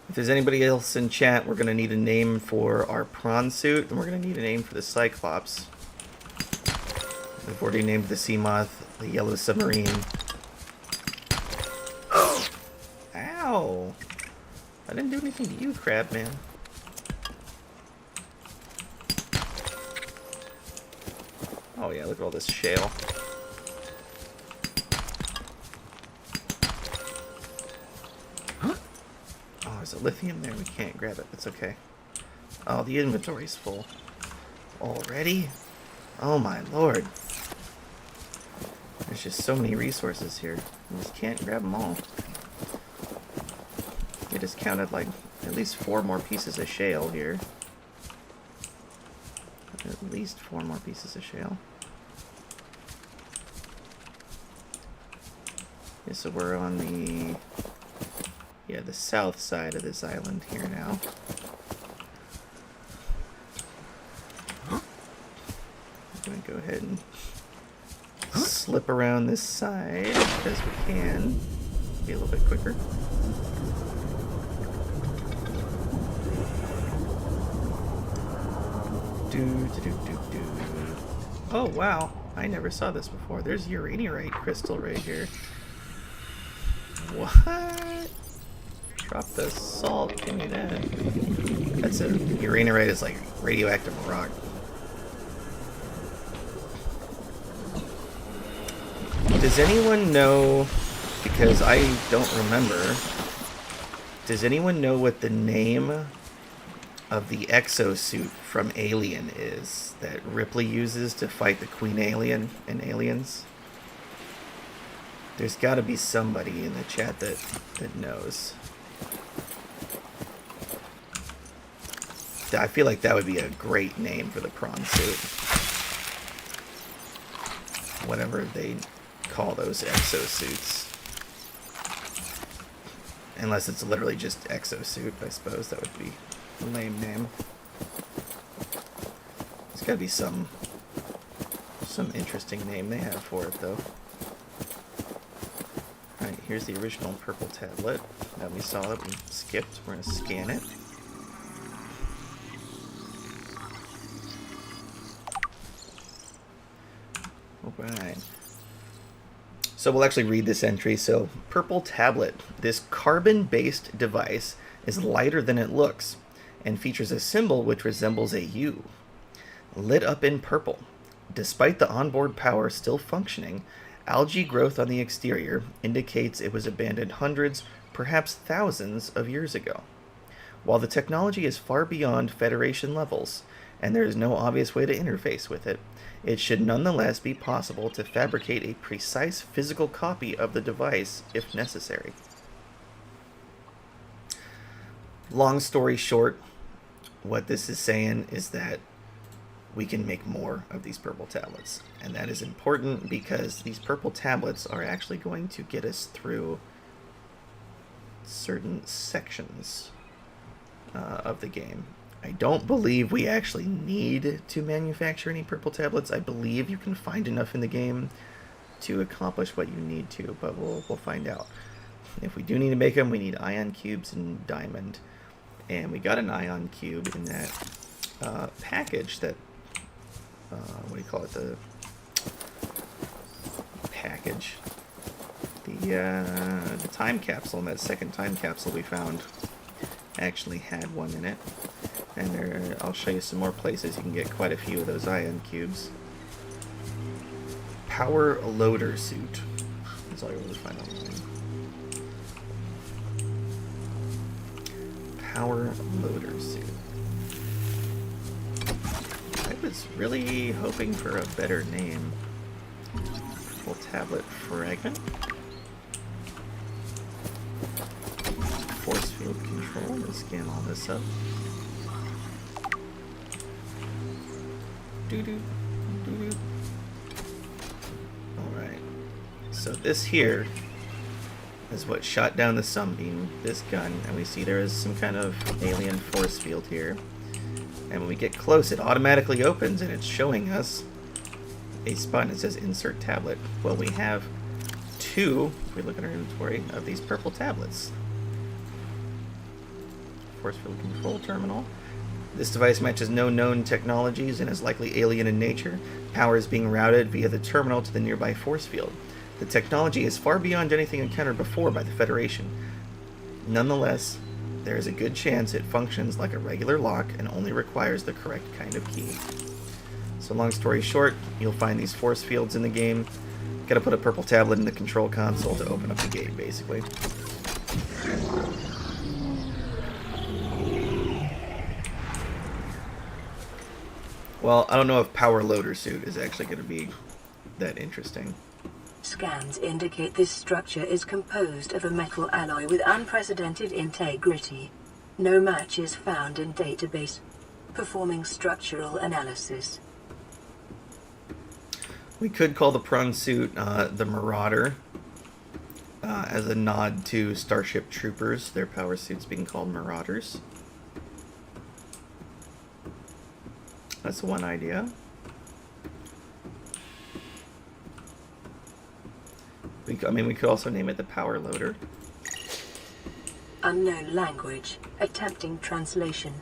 A: If there's anybody else in chat, we're going to need a name for our prawn suit, and we're going to need a name for the Cyclops. We've already named the Sea Moth, the Yellow Submarine. Oh! Ow! I didn't do anything to you, crab man. Oh yeah, look at all this shale. There's a lithium there. We can't grab it. It's okay. Oh, the inventory's full. Already? Oh my lord. There's just so many resources here. We just can't grab them all. We just counted like at least 4 more pieces of shale here. At least 4 more pieces of shale. Okay, so we're on the... yeah, the south side of this island here now. I'm going to go ahead and slip around this side as we can. Be a little bit quicker. Oh, wow. I never saw this before. There's uraninite crystal right here. What? Drop the salt, give me that. That's it. Uraninite is like radioactive rock. Does anyone know, because I don't remember, does anyone know what the name of the exosuit from Alien is that Ripley uses to fight the Queen Alien in Aliens? There's got to be somebody in the chat that knows. I feel like that would be a great name for the prawn suit. Whatever they call those exosuits. Unless it's literally just exosuit, I suppose that would be a lame name. There's got to be some interesting name they have for it, though. Alright, here's the original purple tablet that we saw that we skipped. We're going to scan it. Alright. So we'll actually read this entry. So, purple tablet. This carbon-based device is lighter than it looks and features a symbol which resembles a U, lit up in purple. Despite the onboard power still functioning, algae growth on the exterior indicates it was abandoned hundreds, perhaps thousands of years ago. While the technology is far beyond Federation levels, and there is no obvious way to interface with it, it should nonetheless be possible to fabricate a precise physical copy of the device if necessary. Long story short, what this is saying is that we can make more of these purple tablets. And that is important because these purple tablets are actually going to get us through certain sections of the game. I don't believe we actually need to manufacture any purple tablets. I believe you can find enough in the game to accomplish what you need to, but we'll find out. If we do need to make them, we need ion cubes and diamond. And we got an ion cube in that package that, what do you call it, the package. The time capsule, and that second time capsule we found actually had one in it. And there, I'll show you some more places you can get quite a few of those ion cubes. Power loader suit. That's all you're able to find online. Power loader suit. I was really hoping for a better name. Purple tablet fragment. Force field control. Let's scan all this up. Alright, so this here is what shot down the Sunbeam, this gun, and we see there is some kind of alien force field here. And when we get close, it automatically opens and it's showing us a spot and it says insert tablet. Well, we have two, if we look at our inventory, of these purple tablets. Force field control terminal. This device matches no known technologies and is likely alien in nature. Power is being routed via the terminal to the nearby force field. The technology is far beyond anything encountered before by the Federation. Nonetheless, there is a good chance it functions like a regular lock and only requires the correct kind of key. So long story short, you'll find these force fields in the game. Gotta put a purple tablet in the control console to open up the gate, basically. Well, I don't know if power loader suit is actually going to be that interesting.
C: Scans indicate this structure is composed of a metal alloy with unprecedented integrity. No match is found in database. Performing structural analysis.
A: We could call the prawn suit the Marauder as a nod to Starship Troopers, their power suits being called Marauders. That's one idea. We could also name it the Power Loader.
C: Unknown language. Attempting translation.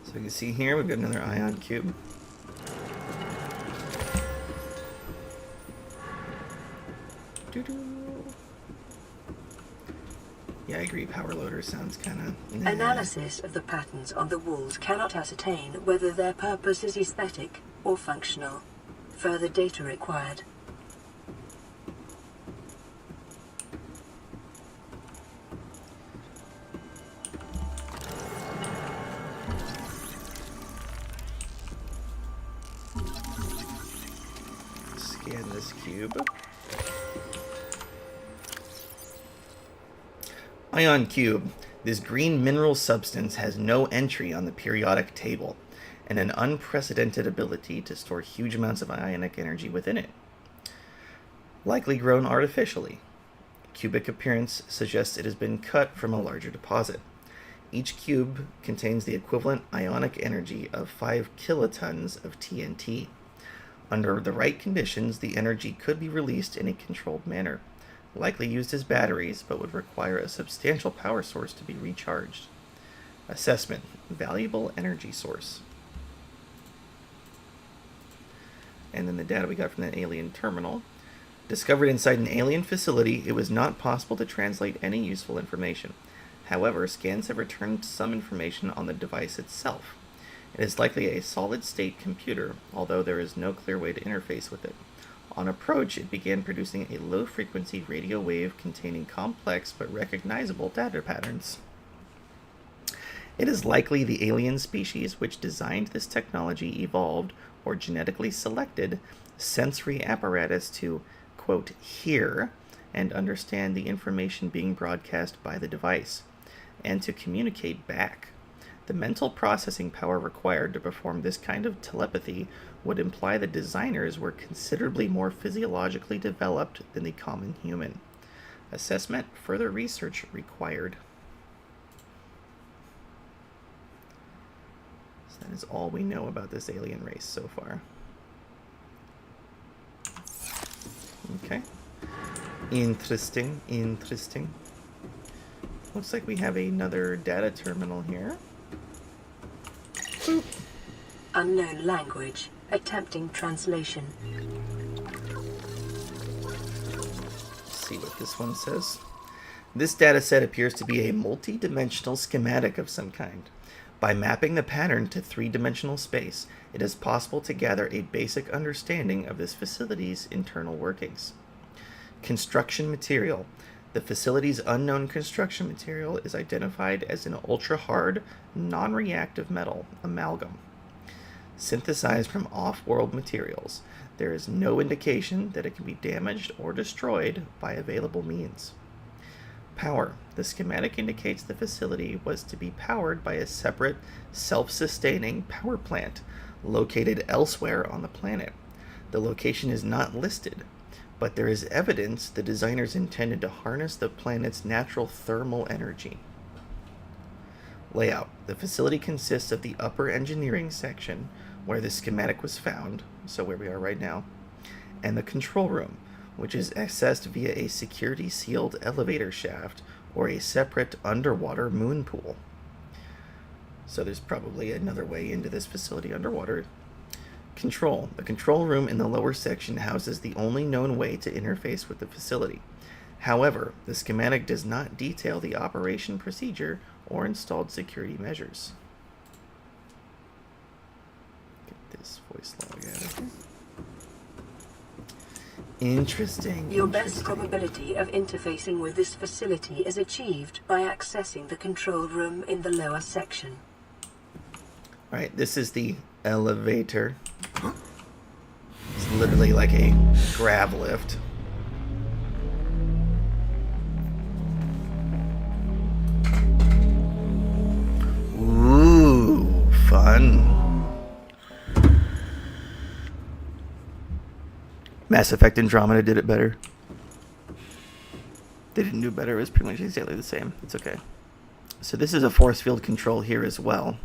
A: So you can see here we've got another ion cube. Yeah, I agree. Power loader sounds kind of...
C: Analysis of the patterns on the walls cannot ascertain whether their purpose is aesthetic, or functional. Further data required.
A: Scan this cube. Ion cube. This green mineral substance has no entry on the periodic table and an unprecedented ability to store huge amounts of ionic energy within it. Likely grown artificially. Cubic appearance suggests it has been cut from a larger deposit. Each cube contains the equivalent ionic energy of 5 kilotons of TNT. Under the right conditions, the energy could be released in a controlled manner, likely used as batteries, but would require a substantial power source to be recharged. Assessment: valuable energy source. And then the data we got from the alien terminal. Discovered inside an alien facility, it was not possible to translate any useful information. However, scans have returned some information on the device itself. It is likely a solid-state computer, although there is no clear way to interface with it. On approach, it began producing a low-frequency radio wave containing complex but recognizable data patterns. It is likely the alien species which designed this technology evolved or genetically selected sensory apparatus to, quote, hear and understand the information being broadcast by the device, and to communicate back. The mental processing power required to perform this kind of telepathy would imply the designers were considerably more physiologically developed than the common human. Assessment: further research required. So that is all we know about this alien race so far. Okay. Interesting, interesting. Looks like we have another data terminal here. Boop.
C: Unknown language. Attempting translation.
A: Let's see what this one says. This data set appears to be a multi-dimensional schematic of some kind. By mapping the pattern to three-dimensional space, it is possible to gather a basic understanding of this facility's internal workings. Construction material. The facility's unknown construction material is identified as an ultra-hard, non-reactive metal, amalgam. Synthesized from off-world materials, there is no indication that it can be damaged or destroyed by available means. Power. The schematic indicates the facility was to be powered by a separate, self-sustaining power plant located elsewhere on the planet. The location is not listed, but there is evidence the designers intended to harness the planet's natural thermal energy. Layout. The facility consists of the upper engineering section, where the schematic was found, so where we are right now, and the control room, which is accessed via a security-sealed elevator shaft or a separate underwater moon pool. So there's probably another way into this facility underwater. Control. The control room in the lower section houses the only known way to interface with the facility. However, the schematic does not detail the operation procedure or installed security measures. Get this voice log out of here. Interesting.
C: Your best probability of interfacing with this facility is achieved by accessing the control room in the lower section.
A: Alright, this is the elevator. It's literally like a grav lift. Ooh, fun. Mass Effect Andromeda did it better. They didn't do better. It was pretty much exactly the same. It's okay. So this is a force field control here as well.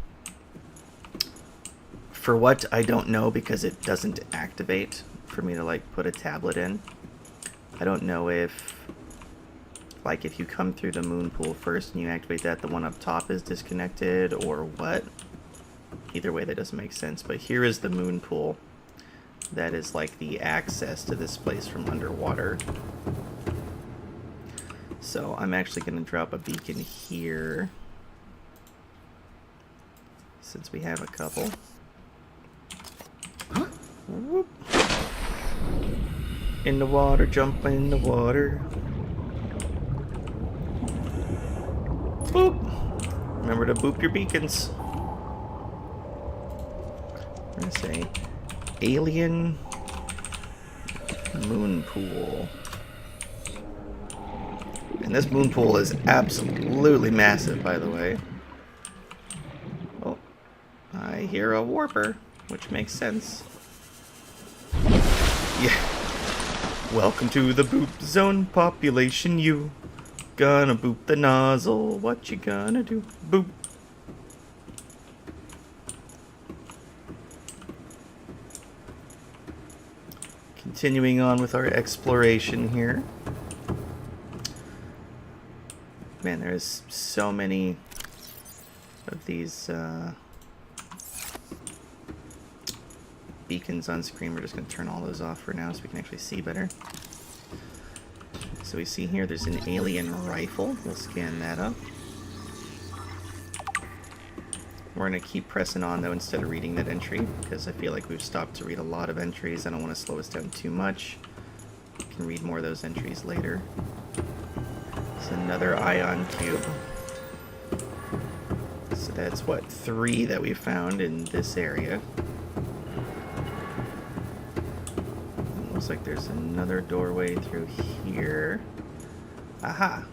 A: For what, I don't know, because it doesn't activate for me to like put a tablet in. I don't know if like if you come through the moon pool first and you activate that, the one up top is disconnected or what. Either way, that doesn't make sense. But here is the moon pool. That is like the access to this place from underwater. So I'm actually going to drop a beacon here, since we have a couple. Whoop. In the water, jump in the water. Boop. Remember to boop your beacons. We're gonna say alien moon pool. And this moon pool is absolutely massive, by the way. Oh, I hear a warper, which makes sense. Yeah. Welcome to the boop zone, population U. Gonna boop the nozzle. What you gonna do? Boop. Continuing on with our exploration here. Man, there's so many of these beacons on screen. We're just going to turn all those off for now so we can actually see better. So we see here there's an alien rifle. We'll scan that up. We're going to keep pressing on, though, instead of reading that entry, because I feel like we've stopped to read a lot of entries. I don't want to slow us down too much. We can read more of those entries later. It's another ion cube. So that's, what, 3 that we found in this area. It looks like there's another doorway through here. Aha!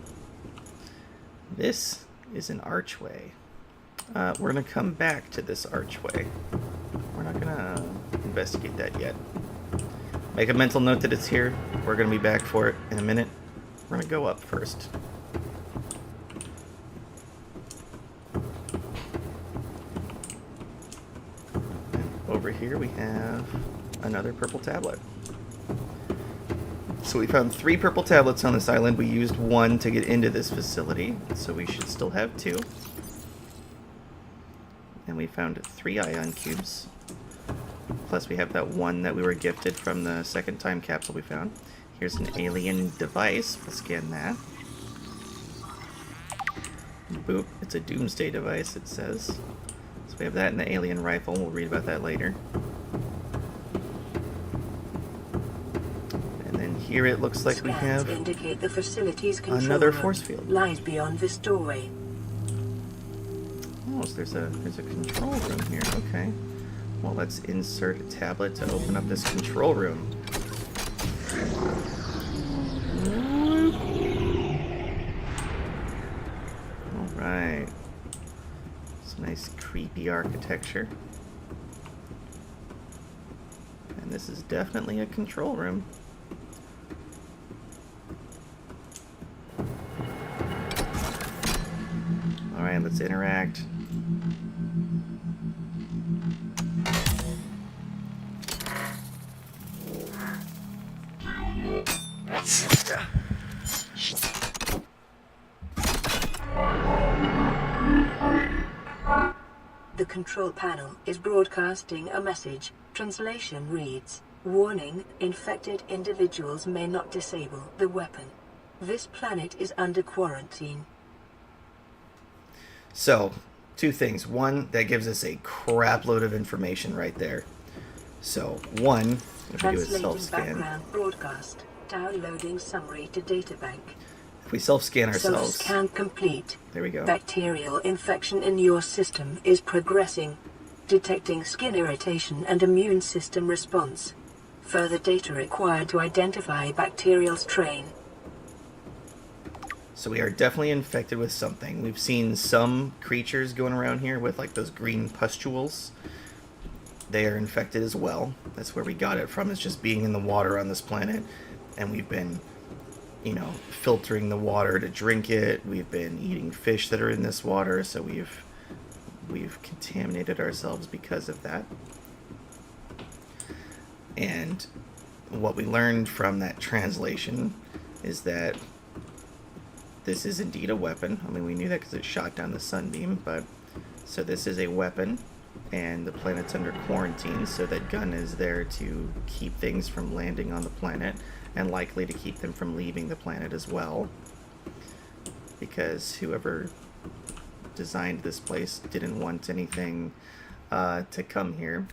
A: This is an archway. We're going to come back to this archway. We're not going to investigate that yet. Make a mental note that it's here. We're going to be back for it in a minute. We're going to go up first. And over here we have another purple tablet. So we found 3 purple tablets on this island. We used 1 to get into this facility, so we should still have 2. And we found 3 ion cubes. Plus we have that 1 that we were gifted from the second time capsule we found. Here's an alien device. We'll scan that. Boop. It's a doomsday device, it says. So we have that in the alien rifle. We'll read about that later. And then here it looks like we have
C: indicate the facility's
A: another force field.
C: Lies beyond this doorway.
A: Oh, so there's a control room here. Okay. Well, let's insert a tablet to open up this control room. Alright. Some nice creepy architecture. And this is definitely a control room. Alright, let's interact.
C: The control panel is broadcasting a message. Translation reads, "Warning, infected individuals may not disable the weapon. This planet is under quarantine."
A: So, 2 things. 1, that gives us a crap load of information right there. So, 1, if we do a
C: Translating
A: self-scan.
C: background broadcast. Downloading summary to databank.
A: If we self-scan ourselves.
C: Self-scan complete.
A: There we go.
C: Bacterial infection in your system is progressing. Detecting skin irritation and immune system response. Further data required to identify bacterial strain.
A: So we are definitely infected with something. We've seen some creatures going around here with like those green pustules. They are infected as well. That's where we got it from. It's just being in the water on this planet. And we've been, you know, filtering the water to drink it. We've been eating fish that are in this water. So we've contaminated ourselves because of that. And what we learned from that translation is that this is indeed a weapon. I mean, we knew that because it shot down the Sunbeam, but so this is a weapon, and the planet's under quarantine, so that gun is there to keep things from landing on the planet, and likely to keep them from leaving the planet as well, because whoever designed this place didn't want anything to come here.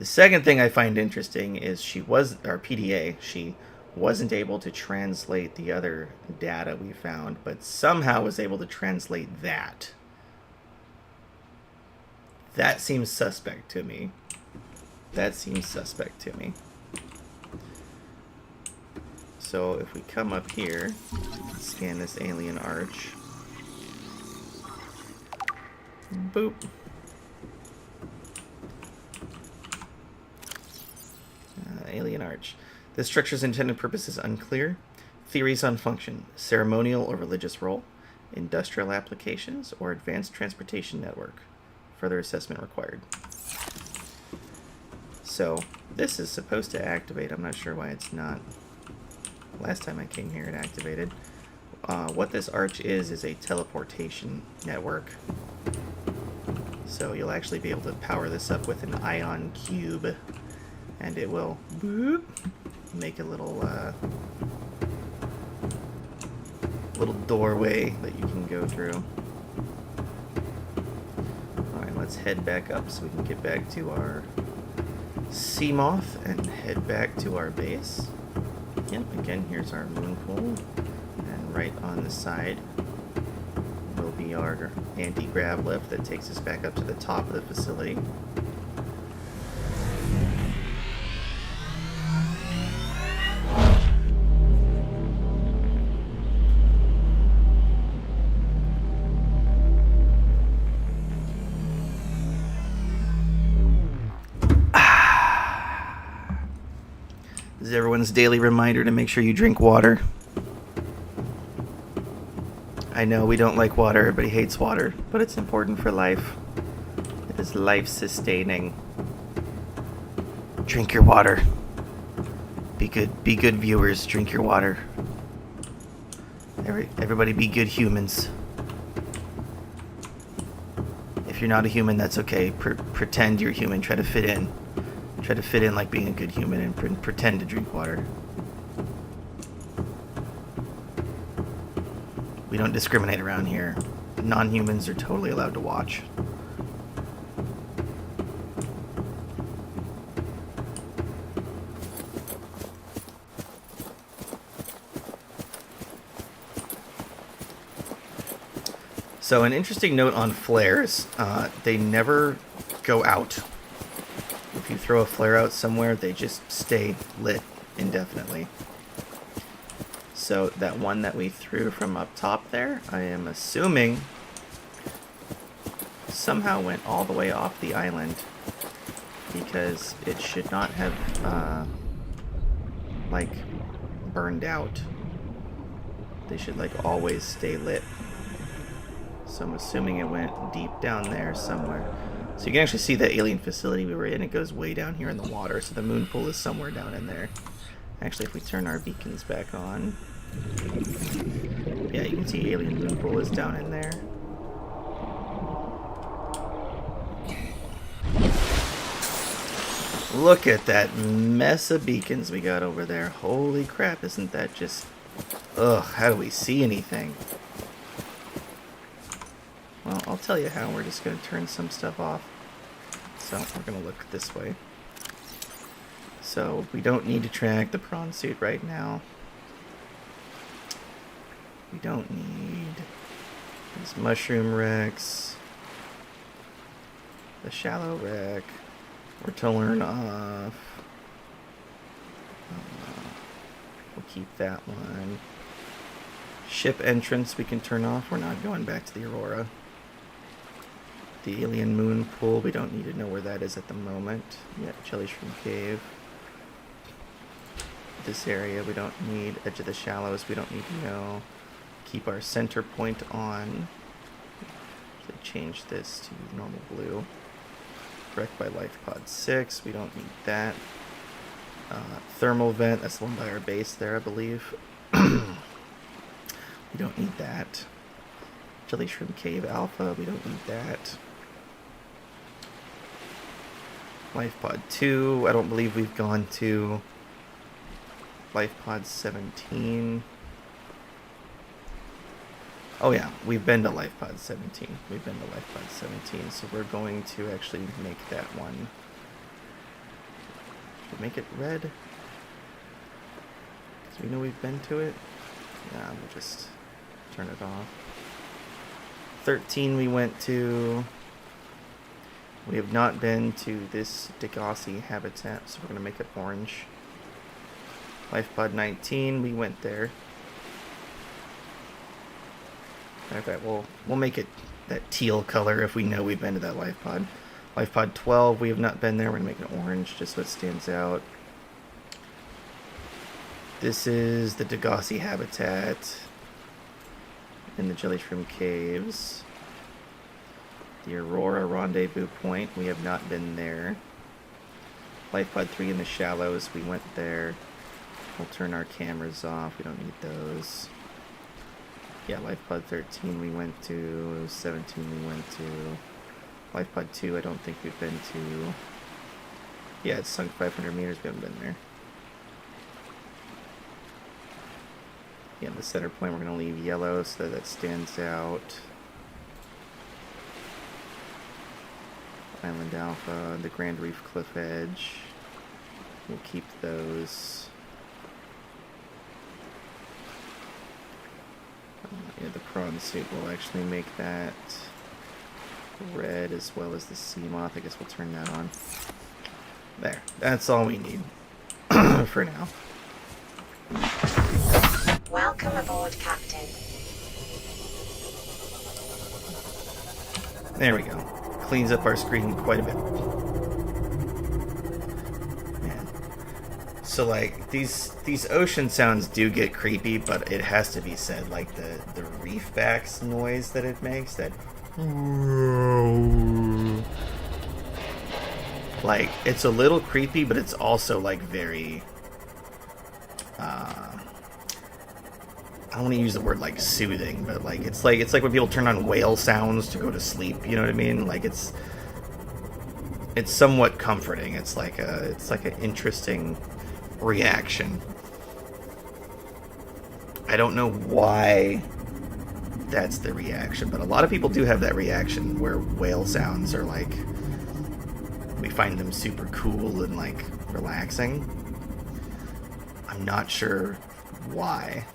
A: The second thing I find interesting is our PDA, she wasn't able to translate the other data we found, but somehow was able to translate that. That seems suspect to me. So if we come up here, scan this alien arch. Boop. Alien arch. This structure's intended purpose is unclear. Theories on function: ceremonial or religious role, industrial applications, or advanced transportation network. Further assessment required. So this is supposed to activate. I'm not sure why it's not. Last time I came here, it activated. What this arch is a teleportation network. So you'll actually be able to power this up with an ion cube, and it will boop, make a little doorway that you can go through. Alright, let's head back up so we can get back to our sea moth and head back to our base. Yep, again, here's our moon pool, and right on the side will be our anti-grav lift that takes us back up to the top of the facility. This is everyone's daily reminder to make sure you drink water. I know we don't like water, everybody hates water, but it's important for life. It is life-sustaining. Drink your water. Be good viewers, drink your water. Everybody be good humans. If you're not a human, that's okay. Pretend you're human, try to fit in. Try to fit in like being a good human and pretend to drink water. We don't discriminate around here. Non-humans are totally allowed to watch. So an interesting note on flares, they never go out. If you throw a flare out somewhere, they just stay lit indefinitely. So that one that we threw from up top there, I am assuming somehow went all the way off the island, because it should not have like burned out. They should like always stay lit. So I'm assuming it went deep down there somewhere. So you can actually see the alien facility we were in. It goes way down here in the water, so the moon pool is somewhere down in there. Actually, if we turn our beacons back on, yeah, you can see alien moon pool is down in there. Look at that mess of beacons we got over there. Holy crap, isn't that just... Ugh, how do we see anything? Well, I'll tell you how. We're just going to turn some stuff off. So, we're going to look this way. So, we don't need to track the prawn suit right now. We don't need these mushroom wrecks. The shallow wreck. We're to learn off. We'll keep that one. Ship entrance we can turn off. We're not going back to the Aurora. The alien moon pool, we don't need to know where that is at the moment. Yeah, Jelly Shrimp Cave. This area we don't need. Edge of the Shallows we don't need to know. Keep our center point on. So change this to normal blue. Wrecked by Life Pod 6, we don't need that. Thermal vent, that's the one by our base there, I believe. We don't need that. Jelly Shrimp Cave Alpha, we don't need that. Life Pod 2, I don't believe we've gone to Life Pod 17. Oh yeah, we've been to Life Pod 17. We've been to Life Pod 17, so we're going to actually make that one. Did we make it red? Because we know we've been to it. Yeah, we'll just turn it off. 13 we went to. We have not been to this Degassi habitat, so we're going to make it orange. Lifepod 19, we went there. Okay, we'll make it that teal color if we know we've been to that Lifepod. Lifepod 12, we have not been there. We're going to make it orange just so it stands out. This is the Degassi habitat in the Jelly Shroom Caves. The Aurora Rendezvous Point, we have not been there. Lifepod 3 in the Shallows, we went there. We'll turn our cameras off, we don't need those. Yeah, Lifepod 13 we went to, 17 we went to. Lifepod 2 I don't think we've been to. Yeah, it's sunk 500 meters, we haven't been there. Yeah, the center point we're going to leave yellow so that stands out. Island Alpha, the Grand Reef Cliff Edge. We'll keep those. Yeah, the prawn suit will actually make that red as well as the sea moth. I guess we'll turn that on. There. That's all we need for now.
D: Welcome aboard, Captain.
A: There we go. Cleans up our screen quite a bit. Man. So like these ocean sounds do get creepy, but it has to be said, like the reef backs noise that it makes, that like it's a little creepy, but it's also like very I don't want to use the word like soothing, but like it's like when people turn on whale sounds to go to sleep. You know what I mean? Like it's somewhat comforting. It's like an interesting reaction. I don't know why that's the reaction, but a lot of people do have that reaction where whale sounds are like, we find them super cool and like relaxing. I'm not sure why.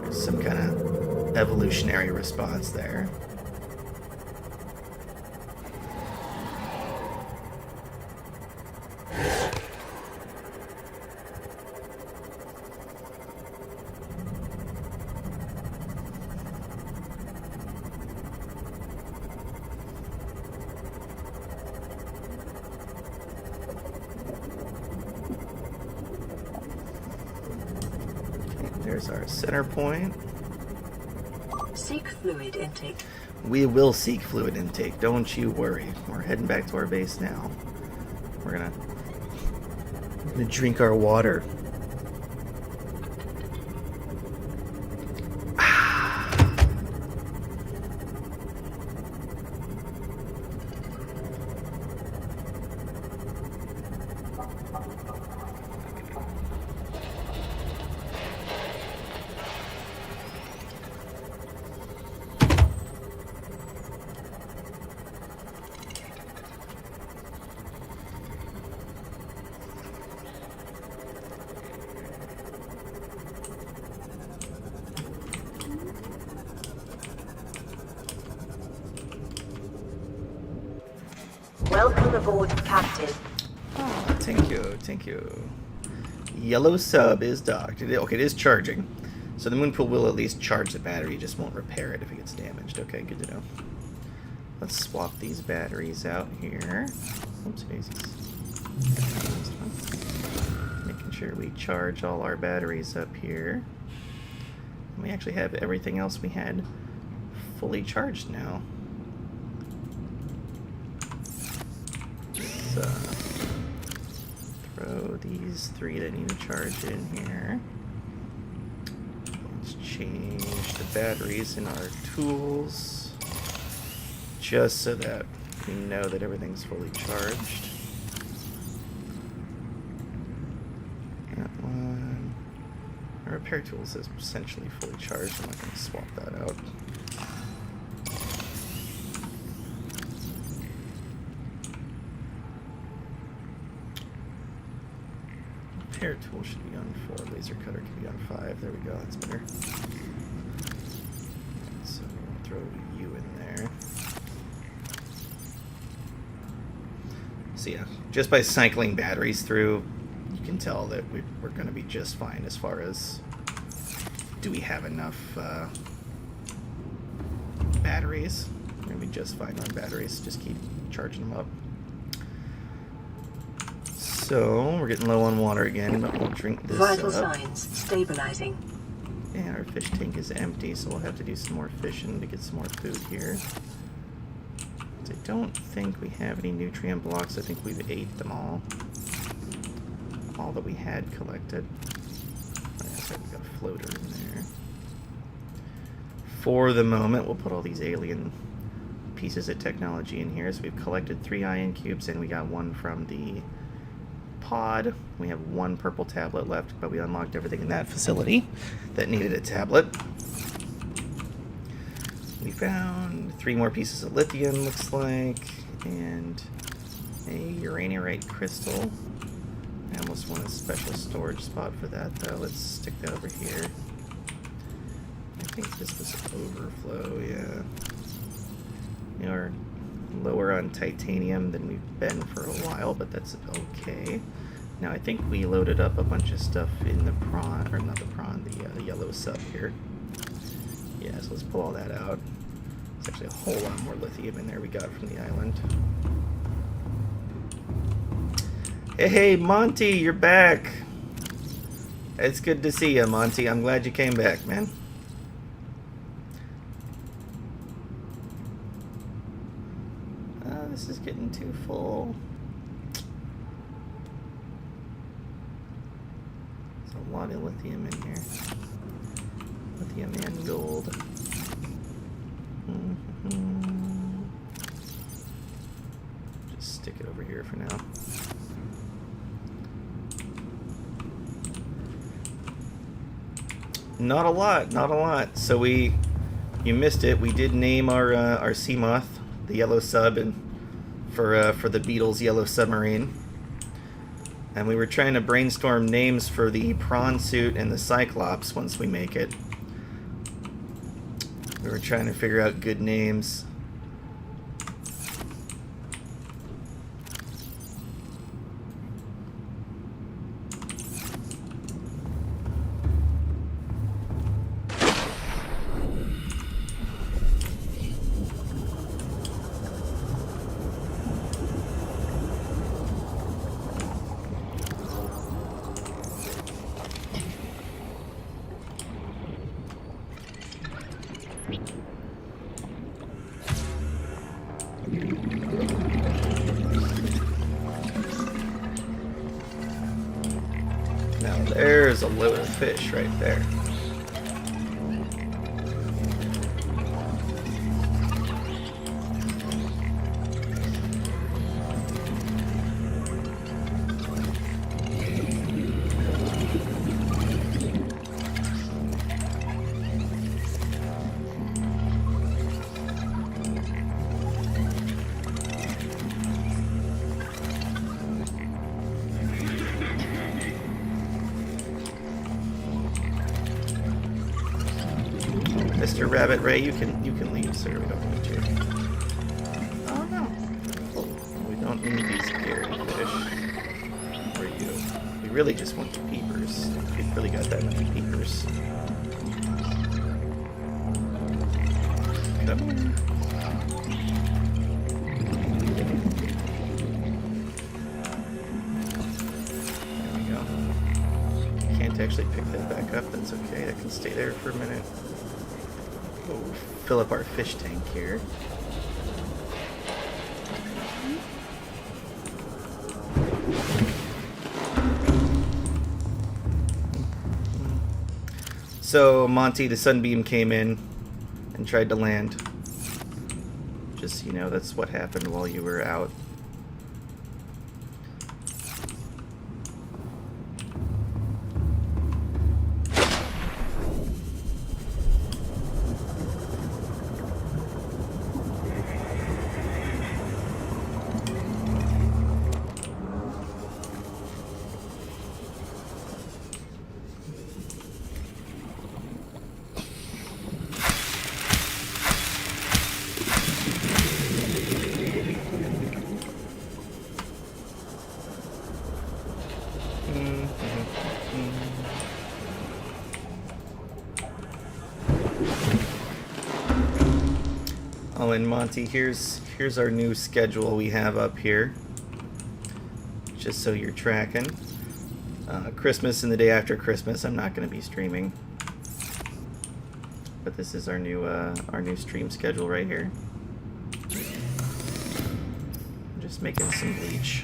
A: There's some kind of evolutionary response there. There's our center point.
C: Seek fluid intake.
A: We will seek fluid intake, don't you worry. We're heading back to our base now. We're gonna drink our water.
D: Welcome aboard, Captain.
A: Oh, thank you. Yellow sub is docked. Okay, it is charging. So the moon pool will at least charge the battery, just won't repair it if it gets damaged. Okay, good to know. Let's swap these batteries out here. Oops, daisies. Making sure we charge all our batteries up here. And we actually have everything else we had fully charged now. Throw these three that need to charge in here. Let's change the batteries in our tools, just so that we know that everything's fully charged. That one. Our repair tools is essentially fully charged. I'm not going to swap that out. Repair tool should be on 4. Laser cutter can be on 5. There we go. That's better. So we'll throw you in there. So yeah, just by cycling batteries through, you can tell that we're going to be just fine as far as do we have enough batteries. We're going to be just fine on batteries. Just keep charging them up. So we're getting low on water again, but we'll drink this
C: Vital
A: up.
C: signs stabilizing.
A: And our fish tank is empty, so we'll have to do some more fishing to get some more food here. I don't think we have any nutrient blocks. I think we've ate them all. All that we had collected. Looks like we got a floater in there. For the moment, we'll put all these alien pieces of technology in here. So we've collected 3 ion cubes, and we got 1 from the pod. We have 1 purple tablet left, but we unlocked everything in that facility that needed a tablet. We found 3 more pieces of lithium, looks like, and a uraninite crystal. I almost want a special storage spot for that, though. Let's stick that over here. I think this was overflow, yeah. We're lower on titanium than we've been for a while, but that's okay. Now, I think we loaded up a bunch of stuff in the prawn, or not the prawn, the yellow sub here. Yeah, so let's pull all that out. There's actually a whole lot more lithium in there we got from the island. Hey, Monty, you're back. It's good to see you, Monty. I'm glad you came back, man. This is getting too full. There's a lot of lithium in here. Lithium and gold. Just stick it over here for now. Not a lot, not a lot. So you missed it. We did name our sea moth, the yellow sub, and for the Beatles' Yellow Submarine. And we were trying to brainstorm names for the prawn suit and the Cyclops once we make it. We were trying to figure out good names. Now there's a load of fish right there. Mr. Rabbit Ray, you can leave, sir. We don't need you. Oh no. We don't need these scary fish. Or you. We really just want the peepers. We've really got that many peepers. Come here. There we go. Can't actually pick that back up. That's okay. That can stay there for a minute. We'll fill up our fish tank here. So Monty, the Sunbeam, came in and tried to land. Just so you know, that's what happened while you were out. Oh, and Monty, here's our new schedule we have up here. Just so you're tracking. Christmas and the day after Christmas, I'm not going to be streaming. But this is our new stream schedule right here. I'm just making some bleach.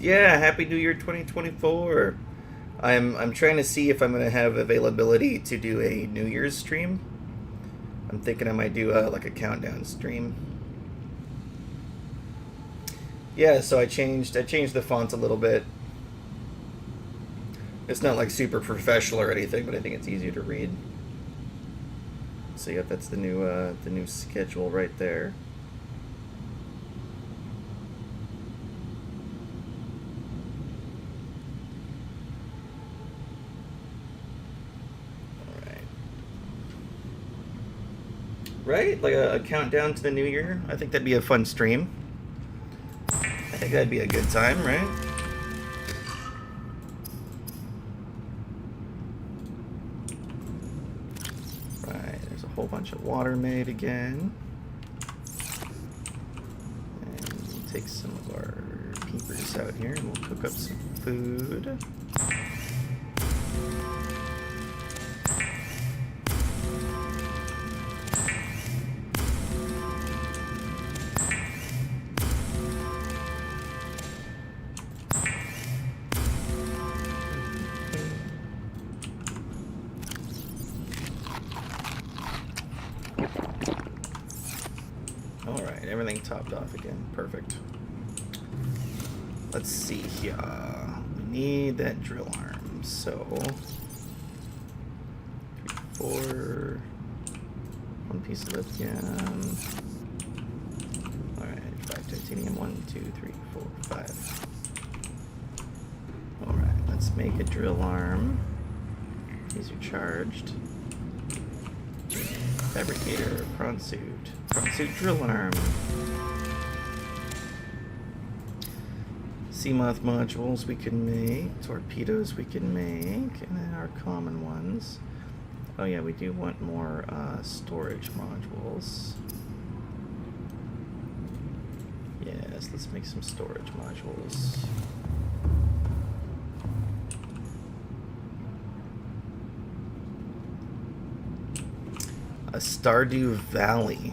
A: Yeah, Happy New Year 2024. I'm trying to see if I'm gonna have availability to do a New Year's stream. I'm thinking I might do like a countdown stream. Yeah, so I changed the font a little bit. It's not like super professional or anything, but I think it's easier to read. So yeah, that's the new schedule right there. Right? Like a countdown to the new year? I think that'd be a fun stream. I think that'd be a good time, right? Right, there's a whole bunch of water made again. And we'll take some of our peepers out here and we'll cook up some food. Everything topped off again. Perfect. Let's see here. We need that drill arm. So 3, 4. 1 piece of lithium. Alright, 5 titanium. 1, 2, 3, 4, 5. Alright, let's make a drill arm. These are charged. Fabricator, prawn suit. Prawn suit drill arm. Sea moth modules we can make. Torpedoes we can make. And then our common ones. Oh yeah, we do want more storage modules. Yes, let's make some storage modules. A Stardew Valley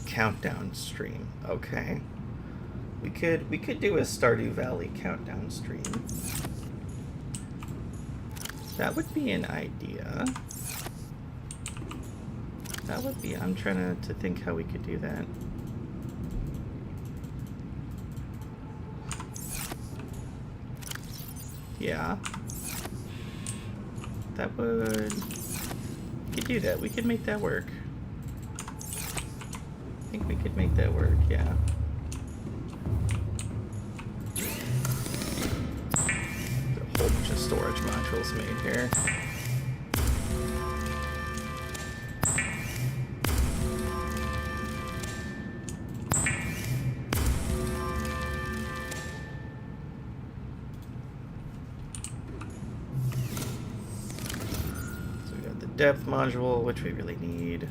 A: countdown stream. Okay. We could do a Stardew Valley countdown stream. That would be an idea. That would be, I'm trying to think how we could do that. Yeah. That would... We could do that. We could make that work. I think we could make that work, yeah. There's a whole bunch of storage modules made here. Depth module, which we really need.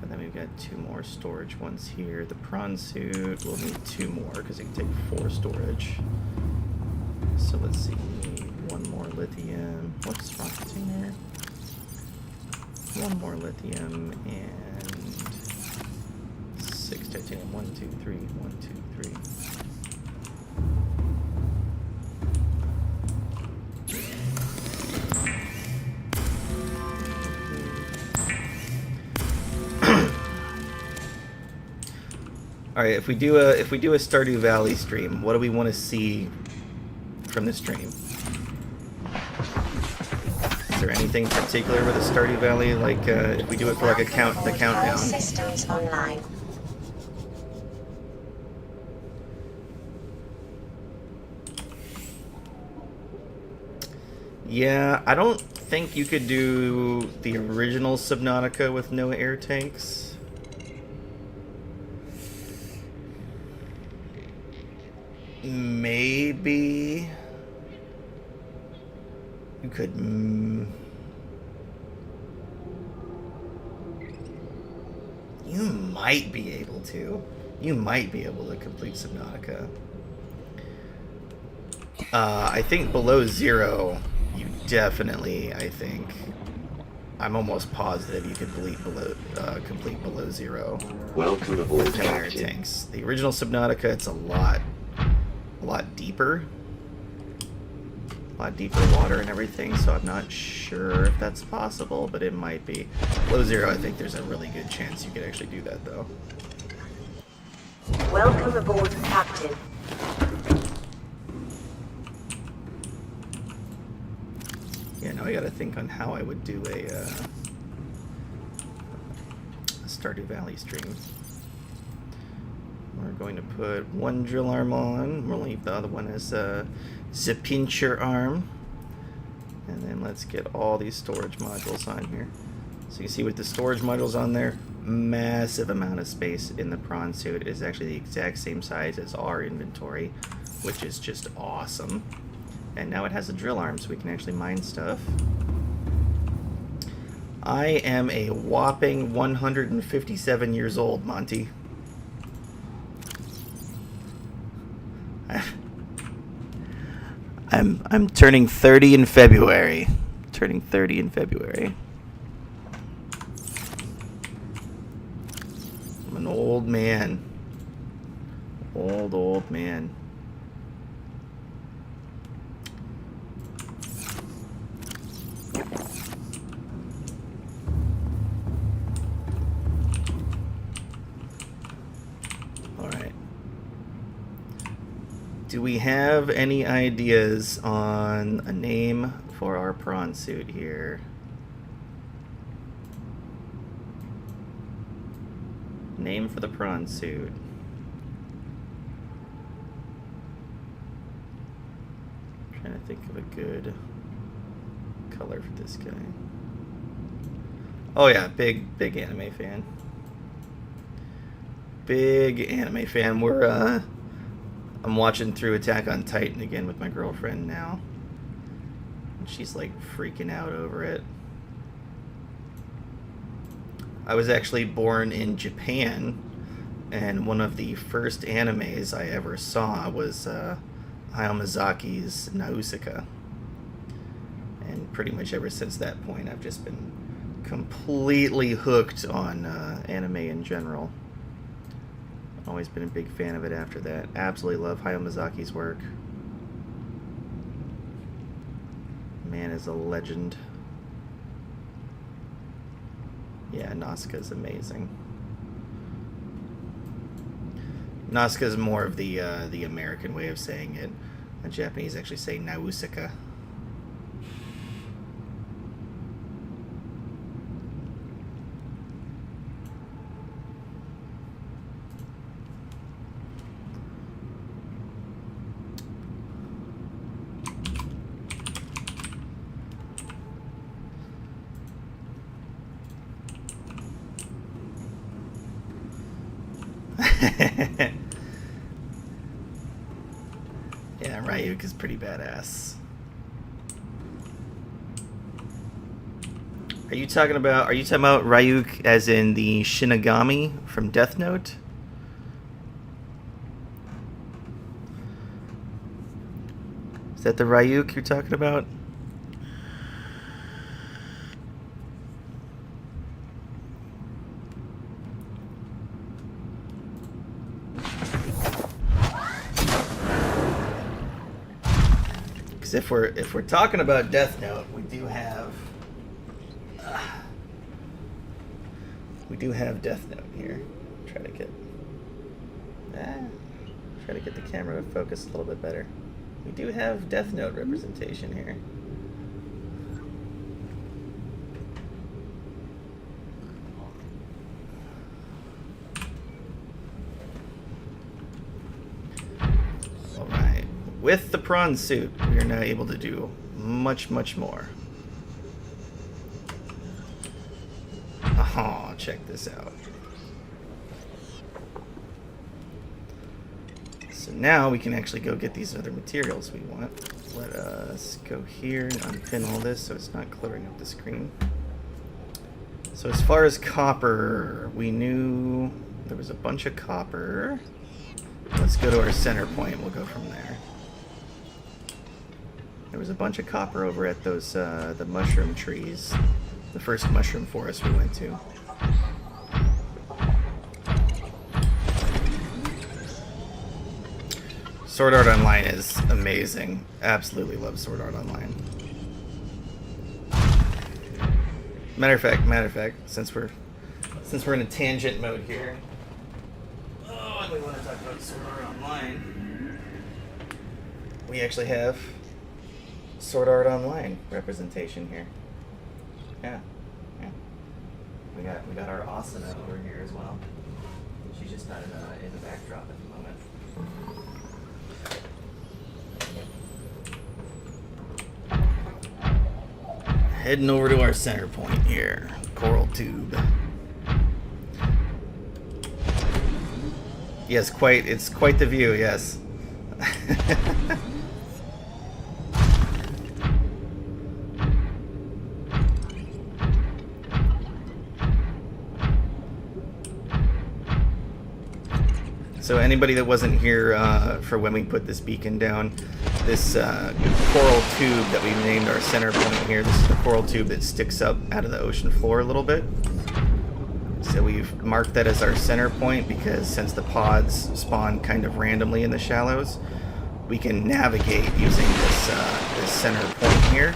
A: And then we've got 2 more storage ones here. The prawn suit, we'll need 2 more because it can take 4 storage. So let's see, we need 1 more lithium. What's wrong container? 1 more lithium and 6 titanium. 1, 2, 3, 1, 2, 3. All right, if we do a Stardew Valley stream, what do we want to see from the stream? Is there anything particular with the Stardew Valley? Like if we do it for like the countdown.
D: All systems online.
A: Yeah, I don't think you could do the original Subnautica with no air tanks. Maybe you could. You might be able to. You might be able to complete Subnautica. I think below 0, you definitely. I think. I'm almost positive you could complete below 0.
E: Welcome aboard,
A: With no air
E: Captain.
A: tanks. The original Subnautica, it's a lot deeper. A lot deeper water and everything, so I'm not sure if that's possible, but it might be. Below 0, I think there's a really good chance you could actually do that, though.
D: Welcome aboard, Captain.
A: Yeah, now I gotta think on how I would do a Stardew Valley stream. We're going to put one drill arm on. We'll leave the other one as the pincher arm. And then let's get all these storage modules on here. So you can see with the storage modules on there, massive amount of space in the prawn suit. Is actually the exact same size as our inventory, which is just awesome. And now it has a drill arm, so we can actually mine stuff. I am a whopping 157 years old, Monty. I'm turning 30 in February. Turning 30 in February. I'm an old man. Old man. Do we have any ideas on a name for our prawn suit here? Name for the prawn suit. I'm trying to think of a good color for this guy. Oh yeah, big anime fan. Big anime fan. I'm watching through Attack on Titan again with my girlfriend now. And she's like freaking out over it. I was actually born in Japan, and one of the first animes I ever saw was Hayao Miyazaki's Nausicaa. And pretty much ever since that point, I've just been completely hooked on anime in general. Always been a big fan of it after that. Absolutely love Hayao Miyazaki's work. Man is a legend. Yeah, Nausicaa is amazing. Nausicaa is more of the American way of saying it. The Japanese actually say Nausicaa. Yeah, Ryuk is pretty badass. Are you talking about Ryuk as in the Shinigami from Death Note? Is that the Ryuk you're talking about? Because if we're talking about Death Note, we do have Death Note here. Try to get Try to get the camera to focus a little bit better. We do have Death Note representation here. Alright. With the prawn suit, we are now able to do much, much more. Oh, check this out. So now we can actually go get these other materials we want. Let us go here and unpin all this so it's not cluttering up the screen. So as far as copper, we knew there was a bunch of copper. Let's go to our center point. We'll go from there. There was a bunch of copper over at those the mushroom trees. The first mushroom forest we went to. Sword Art Online is amazing. Absolutely love Sword Art Online. Matter of fact, since we're in a tangent mode here, and we want to talk about Sword Art Online, we actually have Sword Art Online representation here. Yeah. We got our Asuna over here as well. She's just not in the backdrop at the moment. Heading over to our center point here, Coral Tube. Yes, it's quite the view, yes. So anybody that wasn't here for when we put this beacon down, this coral tube that we named our center point here, this is the coral tube that sticks up out of the ocean floor a little bit. So we've marked that as our center point because since the pods spawn kind of randomly in the shallows, we can navigate using this center point here.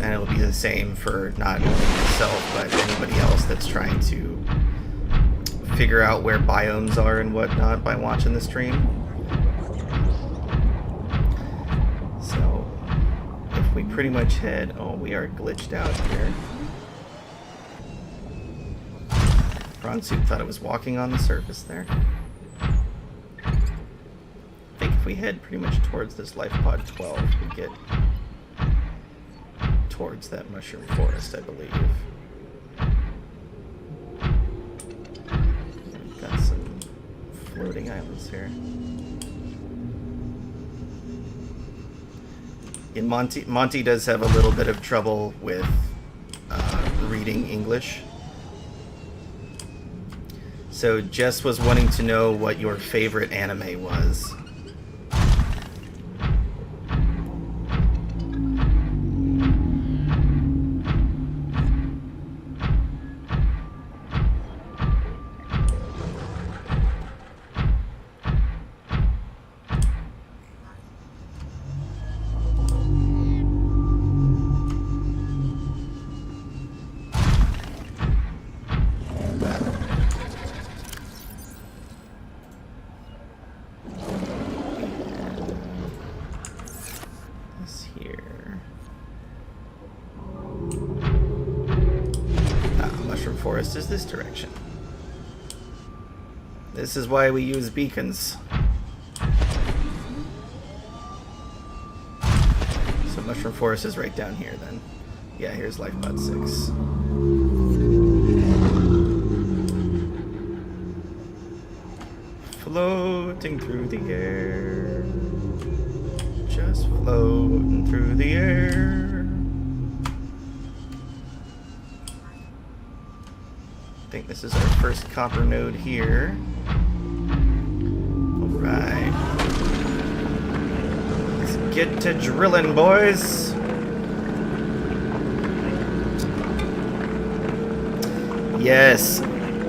A: And it'll be the same for not only myself, but anybody else that's trying to figure out where biomes are and whatnot by watching the stream. So if we pretty much head, we are glitched out here. Prawn suit thought it was walking on the surface there. I think if we head pretty much towards this life pod 12, we get towards that mushroom forest, I believe. Got some floating islands here. And Monty does have a little bit of trouble with reading English. So Jess was wanting to know what your favorite anime was. Forest is this direction. This is why we use beacons. So Mushroom Forest is right down here then. Yeah, here's Life Pod 6. Floating through the air. Just floating through the air. I think this is our first copper node here. Alright. Let's get to drilling, boys. Yes.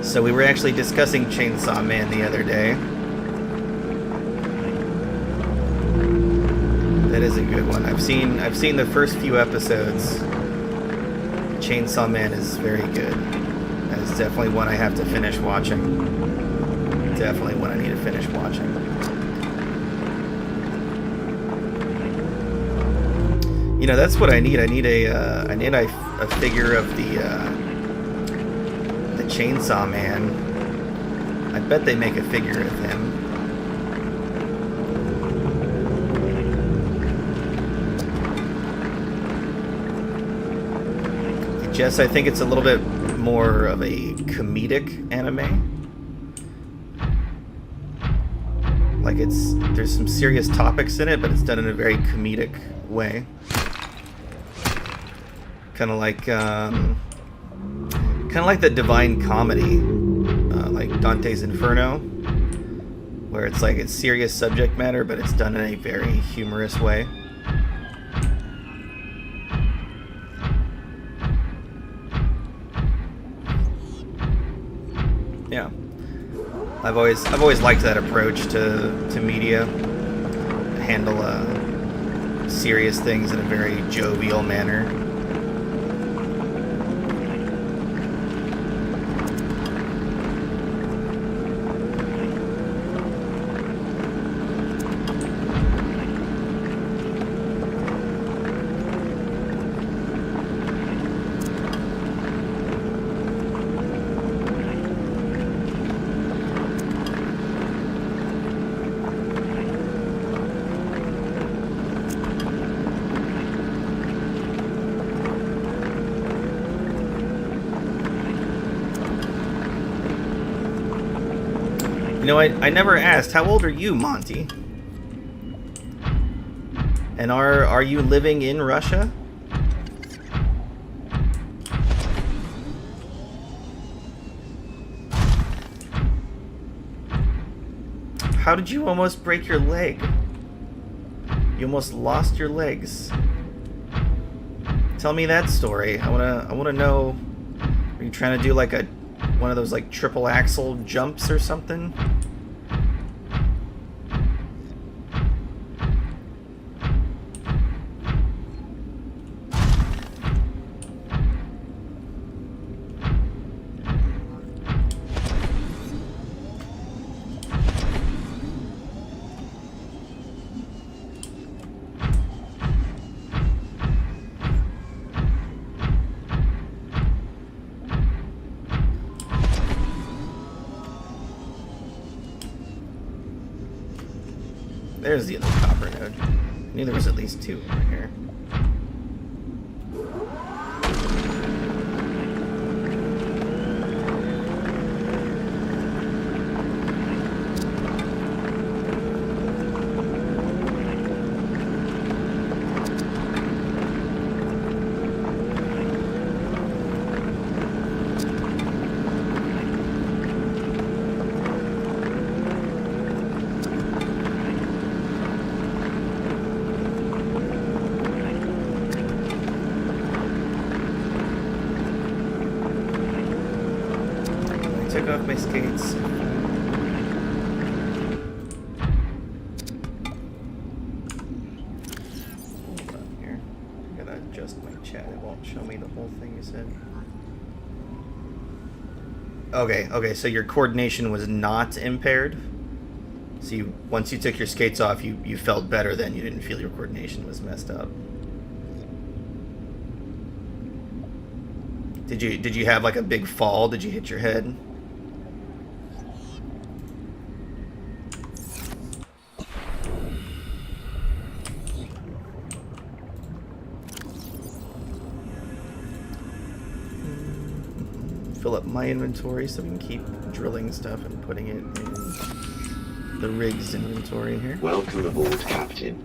A: So we were actually discussing Chainsaw Man the other day. That is a good one. I've seen the first few episodes. Chainsaw Man is very good. That is definitely one I have to finish watching. definitely one I need to finish watching. You know, that's what I need. I need a figure of the Chainsaw Man. I bet they make a figure of him. Jess, I think it's a little bit more of a comedic anime. Like there's some serious topics in it, but it's done in a very comedic way. Kind of like the Divine Comedy, like Dante's Inferno, where it's like it's serious subject matter, but it's done in a very humorous way. Yeah, I've always liked that approach to media. Handle serious things in a very jovial manner. You know, I never asked, how old are you, Monty? And are you living in Russia? How did you almost break your leg? You almost lost your legs. Tell me that story. I wanna know. Are you trying to do like one of those like triple axle jumps or something? There's the other copper node. I knew there was at least two over here. Took off my skates. Hold on here. I gotta adjust my chat. It won't show me the whole thing you said. Okay, so your coordination was not impaired? So once you took your skates off, you felt better then? You didn't feel your coordination was messed up? Did you have like a big fall? Did you hit your head? Fill up my inventory so we can keep drilling stuff and putting it in the rig's inventory here.
E: Welcome aboard, Captain.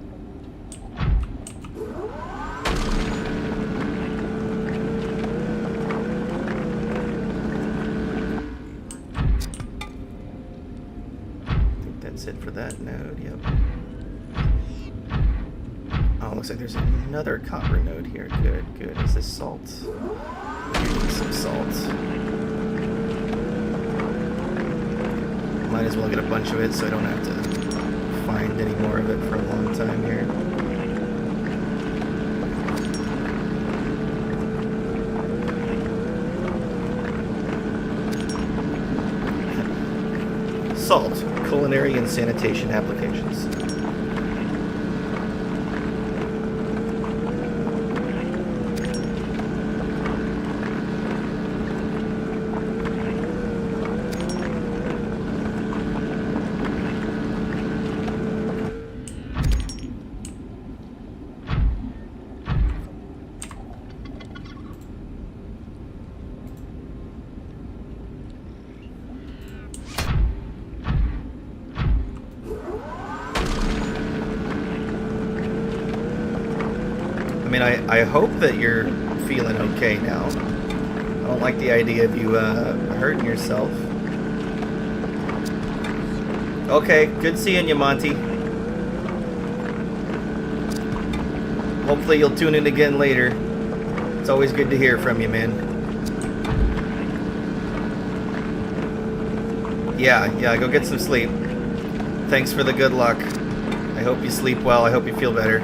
A: I think that's it for that node, yep. Oh, looks like there's another copper node here. Good. Is this salt? We need some salt. Might as well get a bunch of it so I don't have to find any more of it for a long time here. salt, culinary and sanitation applications. I mean, I hope that you're feeling okay now. I don't like the idea of you hurting yourself. Okay, good seeing you, Monty. Hopefully you'll tune in again later. It's always good to hear from you, man. Yeah, go get some sleep. Thanks for the good luck. I hope you sleep well. I hope you feel better.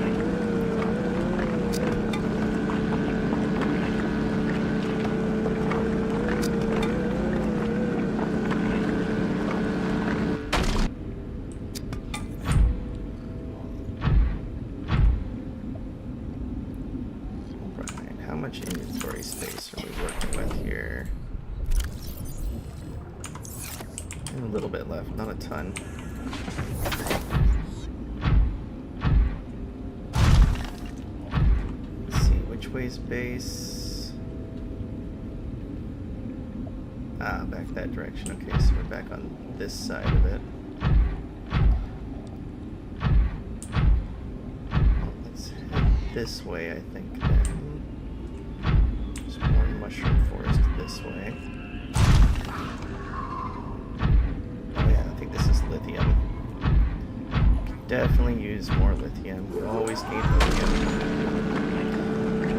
A: Base. Back that direction. Okay, so we're back on this side of it. Well, let's head this way, I think, then. There's more mushroom forest this way. Oh yeah, I think this is lithium. Definitely use more lithium. We always need lithium.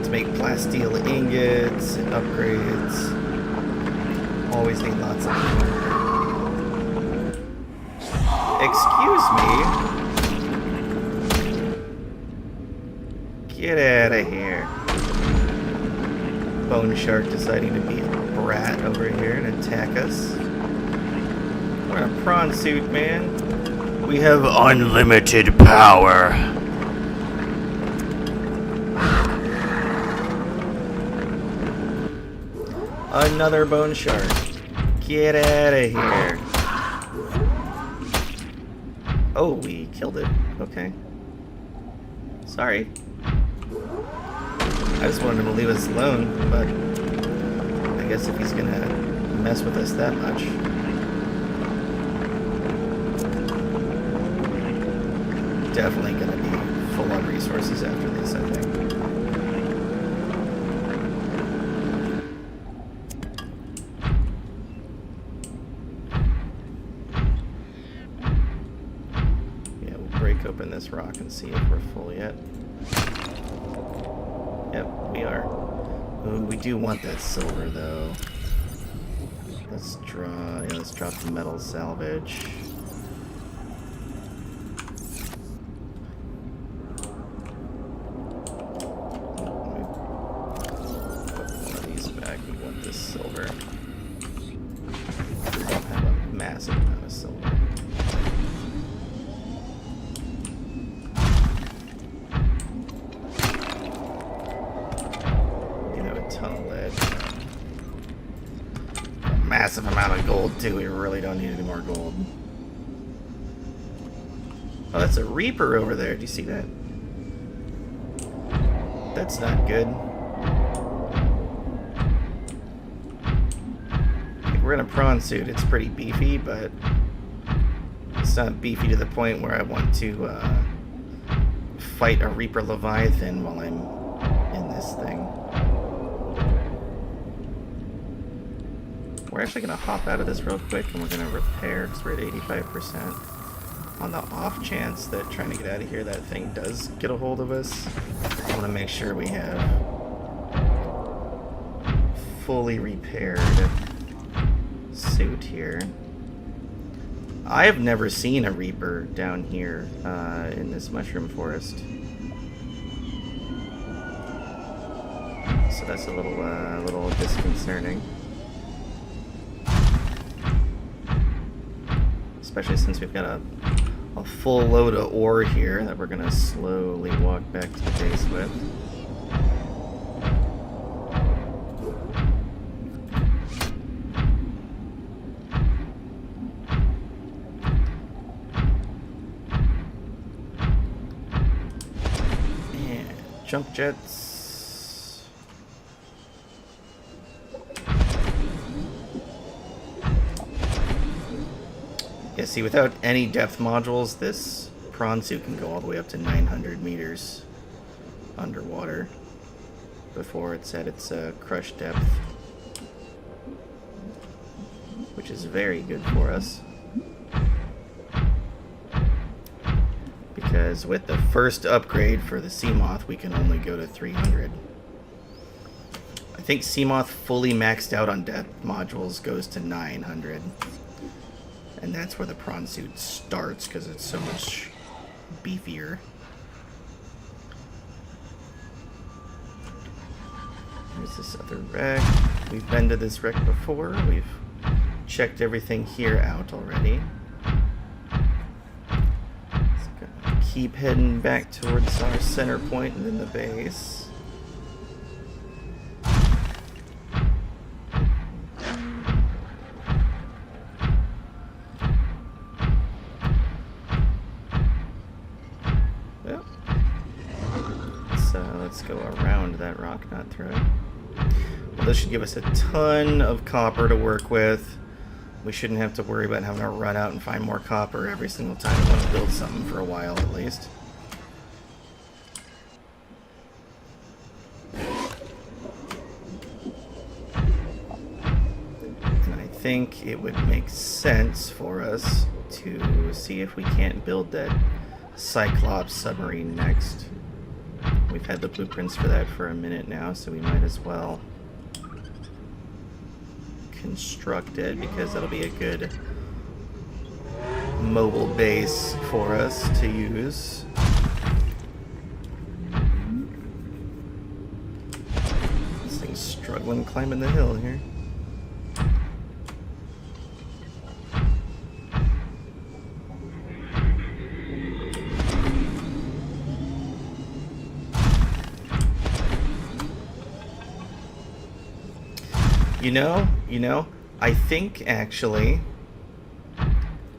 A: Make plasteel ingots and upgrades. Always need lots of them. Excuse me. Get out of here. Bone shark deciding to be a brat over here and attack us. We're in a prawn suit, man. We have unlimited power. Another bone shark. Get out of here. Oh, we killed it. Okay. Sorry. I just wanted him to leave us alone, but I guess if he's gonna mess with us that much. Definitely gonna be full on resources after this, I think. Open this rock and see if we're full yet. Yep, we are. Ooh, we do want that silver though. Let's drop the metal salvage. Put one of these back. We want this silver. We don't have a massive amount of silver. Massive amount of gold too. We really don't need any more gold. Oh, that's a Reaper over there. Do you see that? That's not good. Like, we're in a prawn suit. It's pretty beefy, but it's not beefy to the point where I want to fight a Reaper Leviathan while I'm in this thing. We're actually going to hop out of this real quick and we're going to repair because we're at 85%. On the off chance that trying to get out of here, that thing does get a hold of us, I want to make sure we have fully repaired suit here. I have never seen a Reaper down here in this mushroom forest. So that's a little disconcerting. especially since we've got a full load of ore here that we're going to slowly walk back to the base with. And jump jets. Yeah, see, without any depth modules, this prawn suit can go all the way up to 900 meters underwater before it's at its crush depth, which is very good for us. Because with the first upgrade for the Seamoth, we can only go to 300. I think Seamoth fully maxed out on depth modules goes to 900. And that's where the prawn suit starts, because it's so much beefier. Here's this other wreck. We've been to this wreck before. We've checked everything here out already. Let's keep heading back towards our center point and then the base. Let's go around that rock, not through it. Well, this should give us a ton of copper to work with. We shouldn't have to worry about having to run out and find more copper every single time we want to build something for a while, at least. And I think it would make sense for us to see if we can't build that Cyclops submarine next. We've had the blueprints for that for a minute now, so we might as well construct it, because that'll be a good mobile base for us to use. This thing's struggling climbing the hill here. You know, I think actually,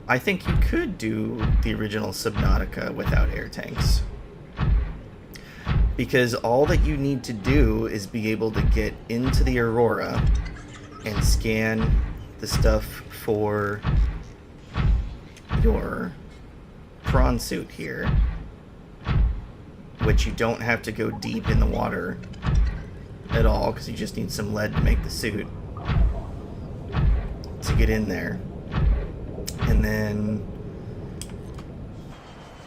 A: I think you could do the original Subnautica without air tanks. Because all that you need to do is be able to get into the Aurora and scan the stuff for your prawn suit here, which you don't have to go deep in the water at all, because you just need some lead to make the suit to get in there. And then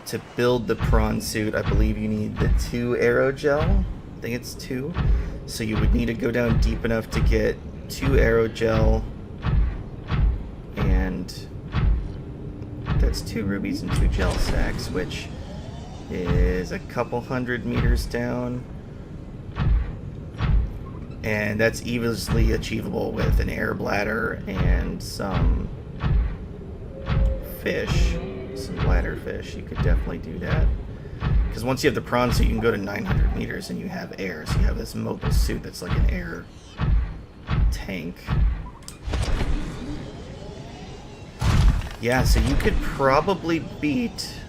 A: to build the prawn suit, I believe you need the 2 aerogel. I think it's 2. So you would need to go down deep enough to get 2 aerogel, and that's 2 rubies and 2 gel sacks, which is a couple 100 meters down. And that's easily achievable with an air bladder and some fish, some bladder fish. You could definitely do that. Because once you have the prawn suit, you can go to 900 meters and you have air. So you have this mobile suit that's like an air tank. Yeah, so you could probably beat...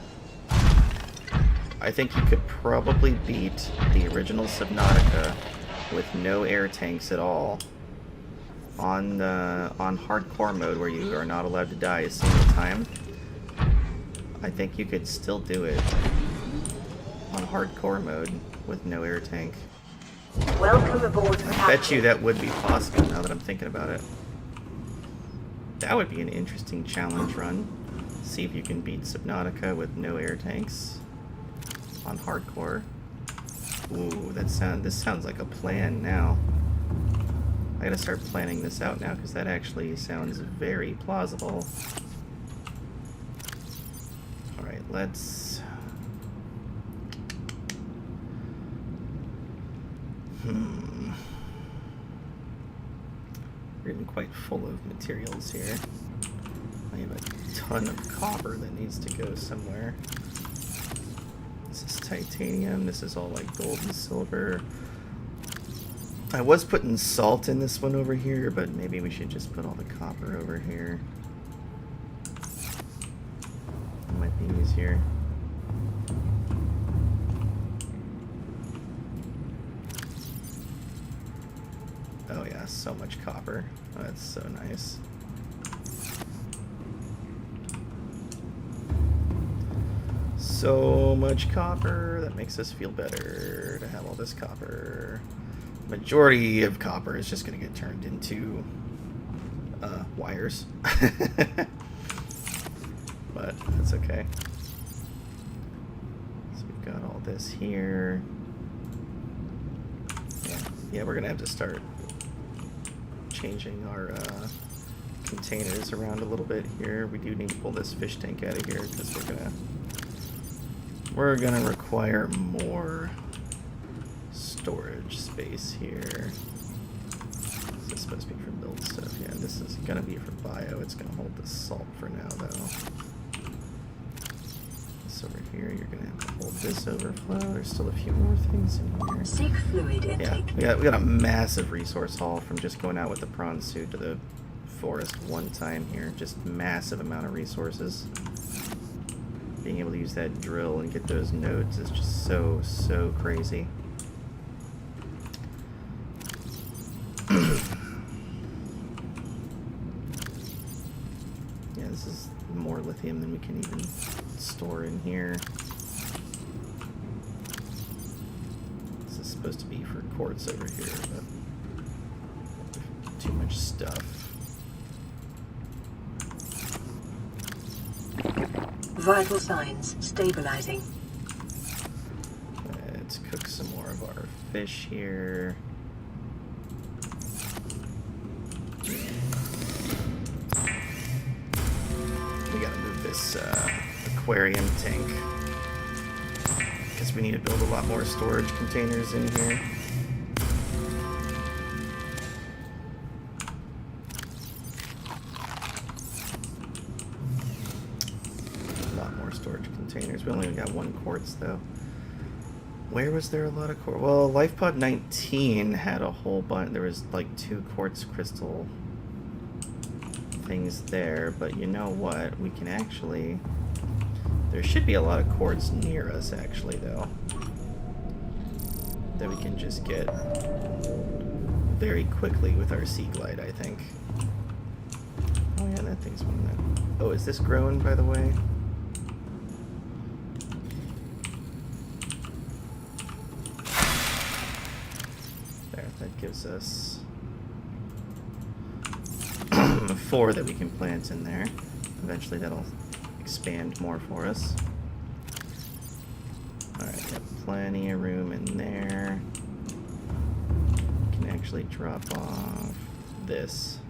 A: I think you could probably beat the original Subnautica with no air tanks at all on hardcore mode, where you are not allowed to die a single time. I think you could still do it on hardcore mode with no air tank.
D: Welcome aboard.
A: I bet you that would be possible now that I'm thinking about it. That would be an interesting challenge run. See if you can beat Subnautica with no air tanks on hardcore. Ooh, this sounds like a plan now. I gotta start planning this out now, because that actually sounds very plausible. Alright, let's... We're getting quite full of materials here. I have a ton of copper that needs to go somewhere. This is titanium. This is all like gold and silver. I was putting salt in this one over here, but maybe we should just put all the copper over here. It might be easier. Oh yeah, so much copper. Oh, that's so nice. So much copper. That makes us feel better to have all this copper. Majority of copper is just going to get turned into wires. But that's okay. So we've got all this here. Yeah, we're going to have to start changing our containers around a little bit here. We do need to pull this fish tank out of here because we're gonna require more storage space here. This is supposed to be for build stuff. Yeah, this is gonna be for bio. It's gonna hold the salt for now though. This over here, you're gonna have to hold this overflow. There's still a few more things in here.
C: Seek fluid intake.
A: Yeah, we got a massive resource haul from just going out with the prawn suit to the forest one time here. Just massive amount of resources. Being able to use that drill and get those nodes is just so crazy. Yeah, this is more lithium than we can even store in here. This is supposed to be for quartz over here, but too much stuff.
C: Vital signs stabilizing.
A: Let's cook some more of our fish here. We gotta move this aquarium tank because we need to build a lot more storage containers in here. We only got one quartz though. Where was there a lot of quartz? Well, LifePod 19 had a whole bunch. There was like 2 quartz crystal things there, but you know what? We can actually... There should be a lot of quartz near us actually though, that we can just get very quickly with our Sea Glide, I think. Oh yeah, that thing's one of that. Oh, is this grown by the way? Gives us 4 that we can plant in there. Eventually that'll expand more for us. Alright, got plenty of room in there. We can actually drop off this.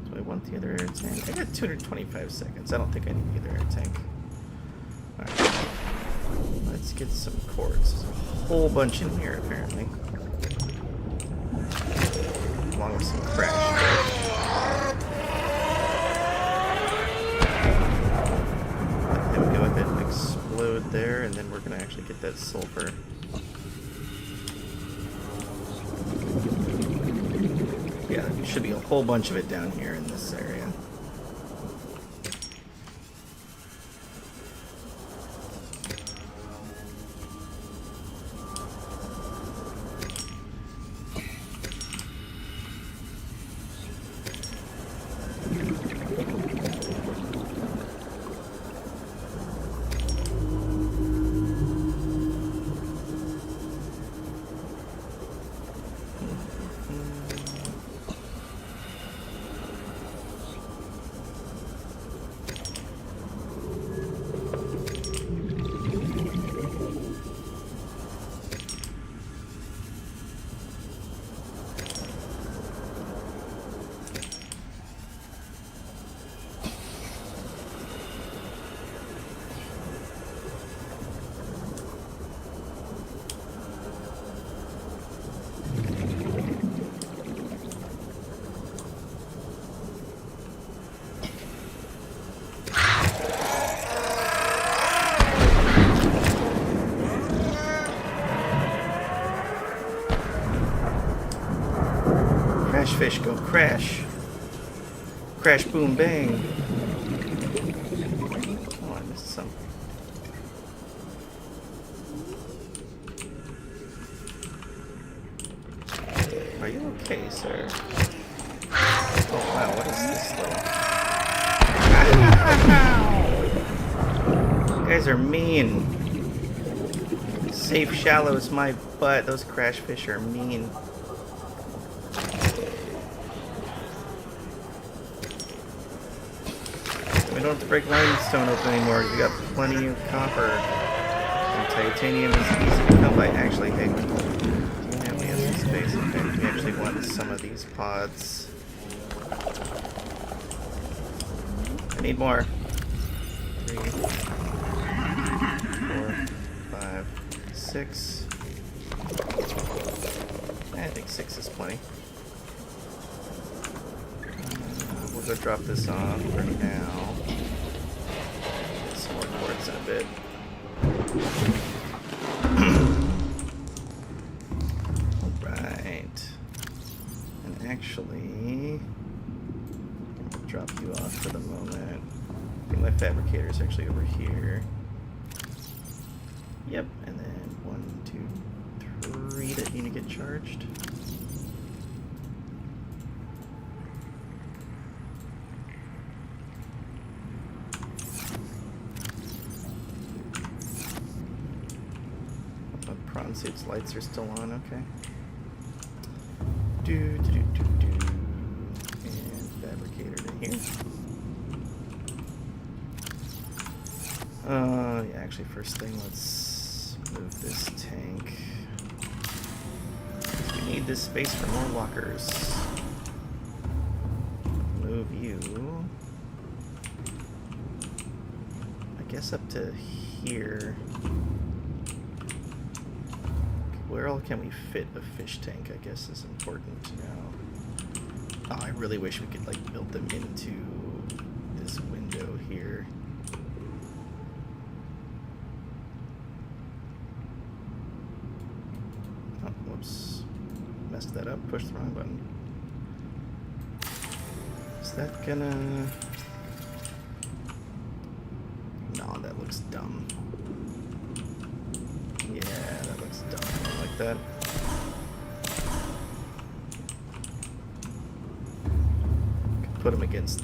A: Do I want the other air tank? I got 225 seconds. I don't think I need the other air tank. Alright. Let's get some quartz. There's a whole bunch in here, apparently. Along with some crash. Let him go ahead and explode there, and then we're going to actually get that sulfur. Yeah, there should be a whole bunch of it down here in this area. fish go crash. Crash, boom, bang. Oh, I missed some. Are you okay, sir? Oh wow, what is this though? You guys are mean. Safe shallows my butt. Those crash fish are mean. We don't have to break limestone open anymore. We got plenty of copper. And titanium is easy to come by. Actually, hey, we have some space. Okay, we actually want some of these pods. I need more. 3, 4, 5, 6. I think 6 is plenty. We'll go drop this off for now. Get some more quartz in a bit. Alright. And actually, I'll drop you off for the moment. I think my fabricator's actually over here. Yep, and then 1, 2, 3 that need to get charged. Prawn suit's lights are still on, okay. And fabricator to here. Yeah, actually, first thing, let's move this tank. We need this space for more lockers. Move you. I guess up to here. Where all can we fit a fish tank, I guess, is important to know. Oh, I really wish we could, like, build them into this window here. Oh, whoops. Messed that up. Pushed the wrong button. Is that gonna... No, that looks dumb. Yeah, that looks dumb. I don't like that. Could put them against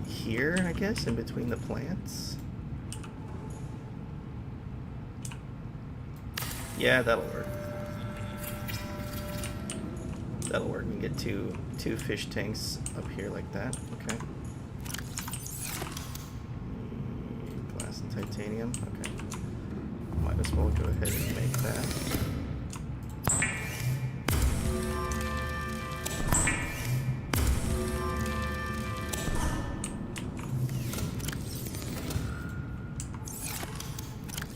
A: here, I guess, in between the plants. Yeah, that'll work. That'll work. We can get two fish tanks up here like that. Okay. Glass and titanium. Okay. Might as well go ahead and make that.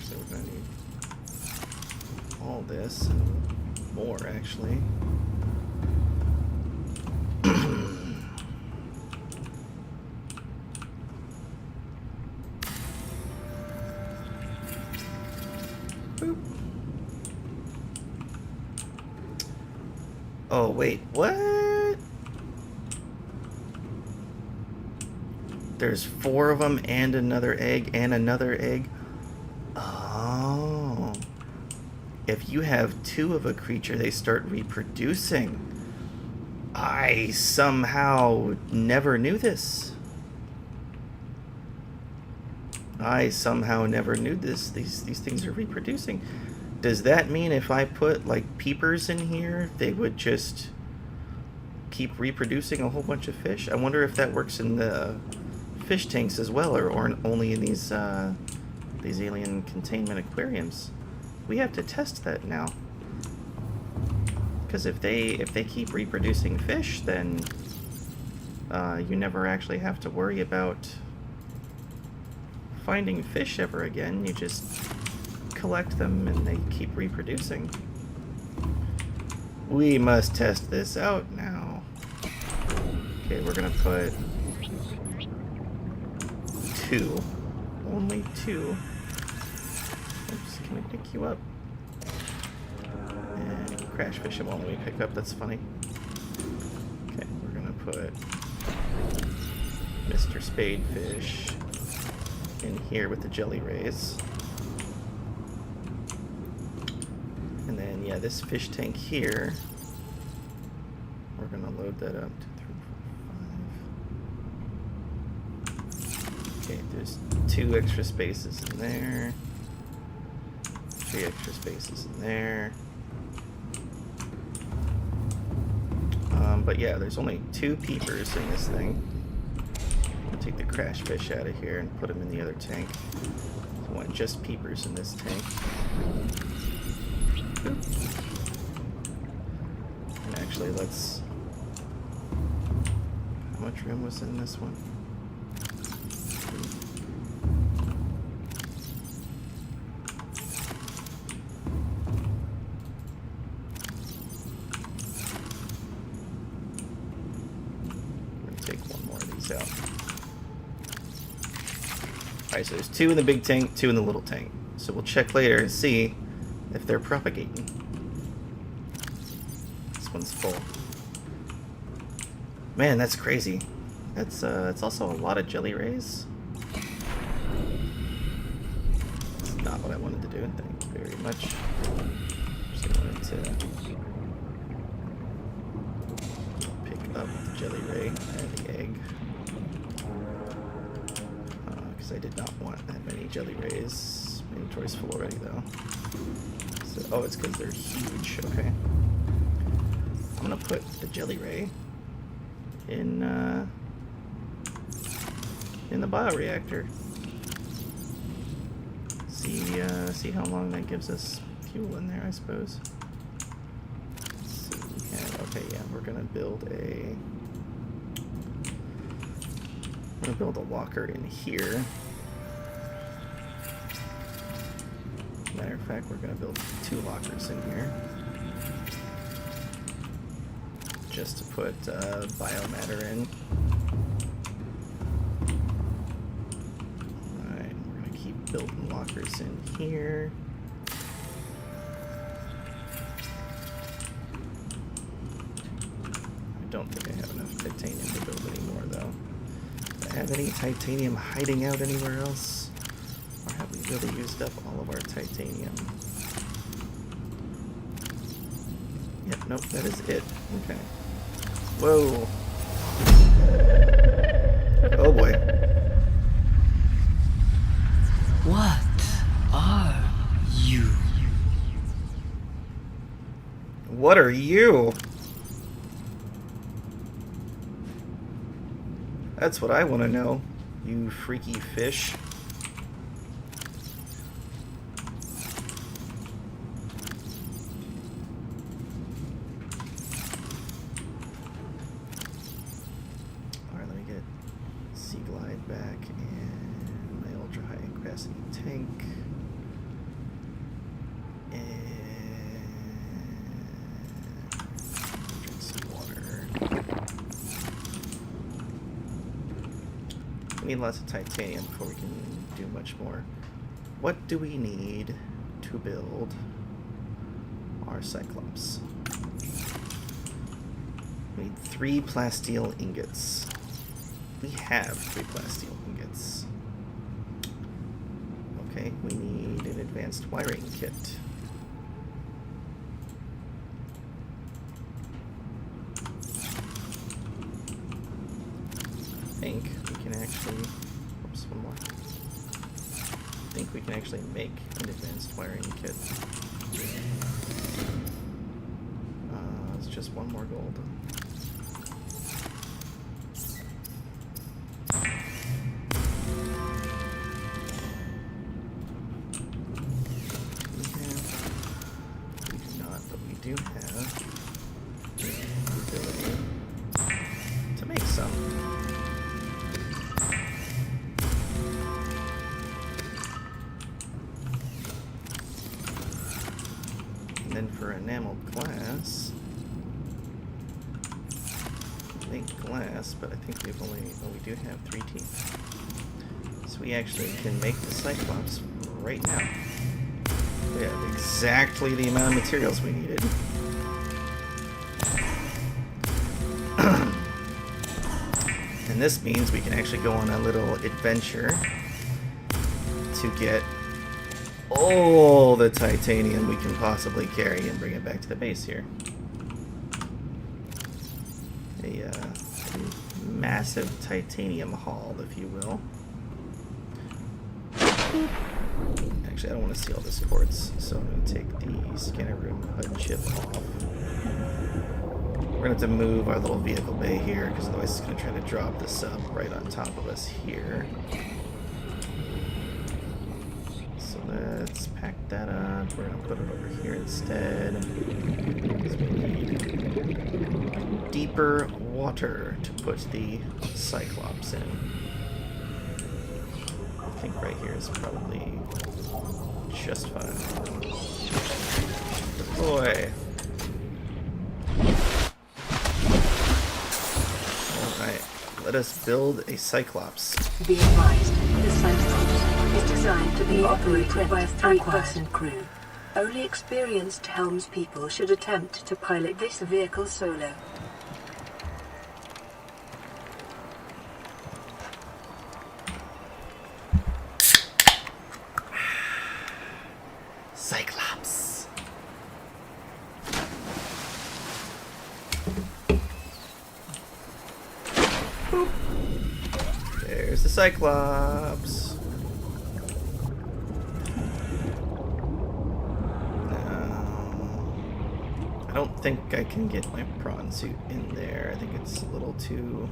A: So we're gonna need all this and more, actually. Boop. Oh, wait, what? There's 4 of them and another egg and another egg. Oh. If you have 2 of a creature, they start reproducing. I somehow never knew this. I somehow never knew this. These things are reproducing. Does that mean if I put, like, peepers in here, they would just keep reproducing a whole bunch of fish? I wonder if that works in the fish tanks as well, or only in these alien containment aquariums. We have to test that now. Because if they keep reproducing fish, then you never actually have to worry about finding fish ever again. You just collect them and they keep reproducing. We must test this out now. Okay, we're gonna put 2. Only 2. Oops, can we pick you up? And crash fish them all we pick up, that's funny. Okay. put Mr. Spadefish in here with the jelly rays. And then, yeah, this fish tank here, we're gonna load that up. 2, 3, 4, 5. Okay, there's 2 extra spaces in there. 3 extra spaces in there. But yeah, there's only 2 peepers in this thing. I'll take the crash fish out of here and put them in the other tank. I want just peepers in this tank. Oop. And actually, let's... How much room was in this one? Out. Alright, so there's 2 in the big tank, 2 in the little tank. So we'll check later and see if they're propagating. This one's full. Man, that's crazy. That's it's also a lot of jelly rays. That's not what I wanted to do. Thank you very much. Just wanted to pick up the jelly ray and the egg. I did not want that many jelly rays. My inventory's full already, though. So, oh, it's because they're huge. Okay. I'm gonna put the jelly ray in the bioreactor. See how long that gives us fuel in there, I suppose. Let's see. Okay, yeah, we're gonna build a. I'm gonna build a locker in here. Matter of fact, we're gonna build 2 lockers in here. Just to put biomatter in. Alright, we're gonna keep building lockers in here. I don't think I have enough titanium to build any more, though. Have any titanium hiding out anywhere else? Or have we really used up all of our titanium? Yep, nope, that is it. Okay. Whoa. Oh boy.
E: What are you?
A: What are you? That's what I want to know, you freaky fish. Alright, let me get Sea Glide back and my ultra high capacity tank. And drink some water. We need lots of titanium before we can do much more. What do we need to build our Cyclops? We need 3 plasteel ingots. We have 3 plasteel ingots. Okay, we need an advanced wiring kit. I think we can actually, oops, one more. I think we can actually make an advanced wiring kit. It's just 1 more gold. We do not, but we do have the ability to make some. And then for enamel glass, make glass, but I think we've only, oh, we do have 3 teeth. So we actually can make the Cyclops right now. We have exactly the amount of materials we needed. And this means we can actually go on a little adventure to get all the titanium we can possibly carry and bring it back to the base here. A massive titanium haul, if you will. Actually, I don't want to see all the ports, so I'm going to take the scanner room HUD chip off. We're going to have to move our little vehicle bay here, because otherwise it's going to try to drop the sub right on top of us here. So let's pack that up. We're going to put it over here instead. Because we need deeper water to put the Cyclops in. I think right here is probably just fine. Deploy. Alright, let us build a Cyclops.
C: Be advised, the Cyclops is designed to be operated by a 3-person crew. Only experienced helmspeople should attempt to pilot this vehicle solo.
A: Cyclops. Boop. There's the Cyclops. I don't think I can get my prawn suit in there. I think it's a little too...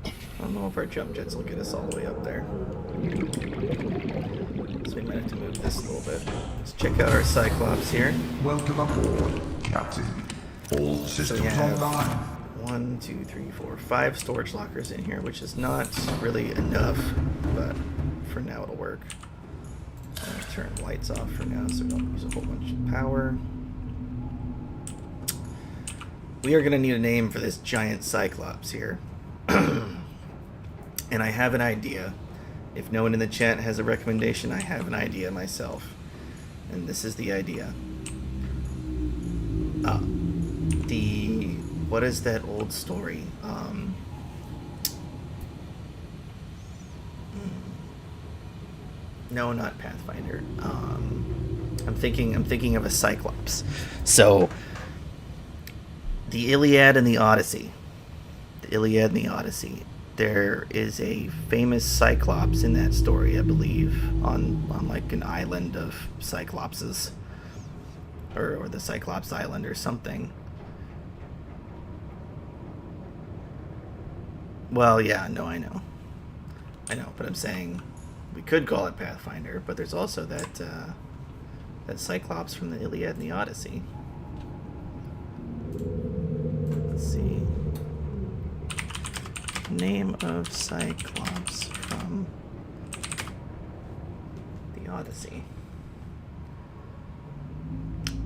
A: I don't know if our jump jets will get us all the way up there. So we might have to move this a little bit. Let's check out our Cyclops here.
F: Welcome aboard, Captain. All systems online.
A: 1, 2, 3, 4, 5 storage lockers in here, which is not really enough, but for now it'll work. I'm going to turn lights off for now so we don't use a whole bunch of power. We are going to need a name for this giant Cyclops here. And I have an idea. If no one in the chat has a recommendation, I have an idea myself. And this is the idea. What is that old story? No, not Pathfinder. I'm thinking of a Cyclops. So, the Iliad and the Odyssey. The Iliad and the Odyssey. There is a famous Cyclops in that story, I believe, on like an island of Cyclopses, or the Cyclops Island or something. Well, yeah, no, I know, but I'm saying we could call it Pathfinder, but there's also that Cyclops from the Iliad and the Odyssey. Let's see. Name of Cyclops from the Odyssey.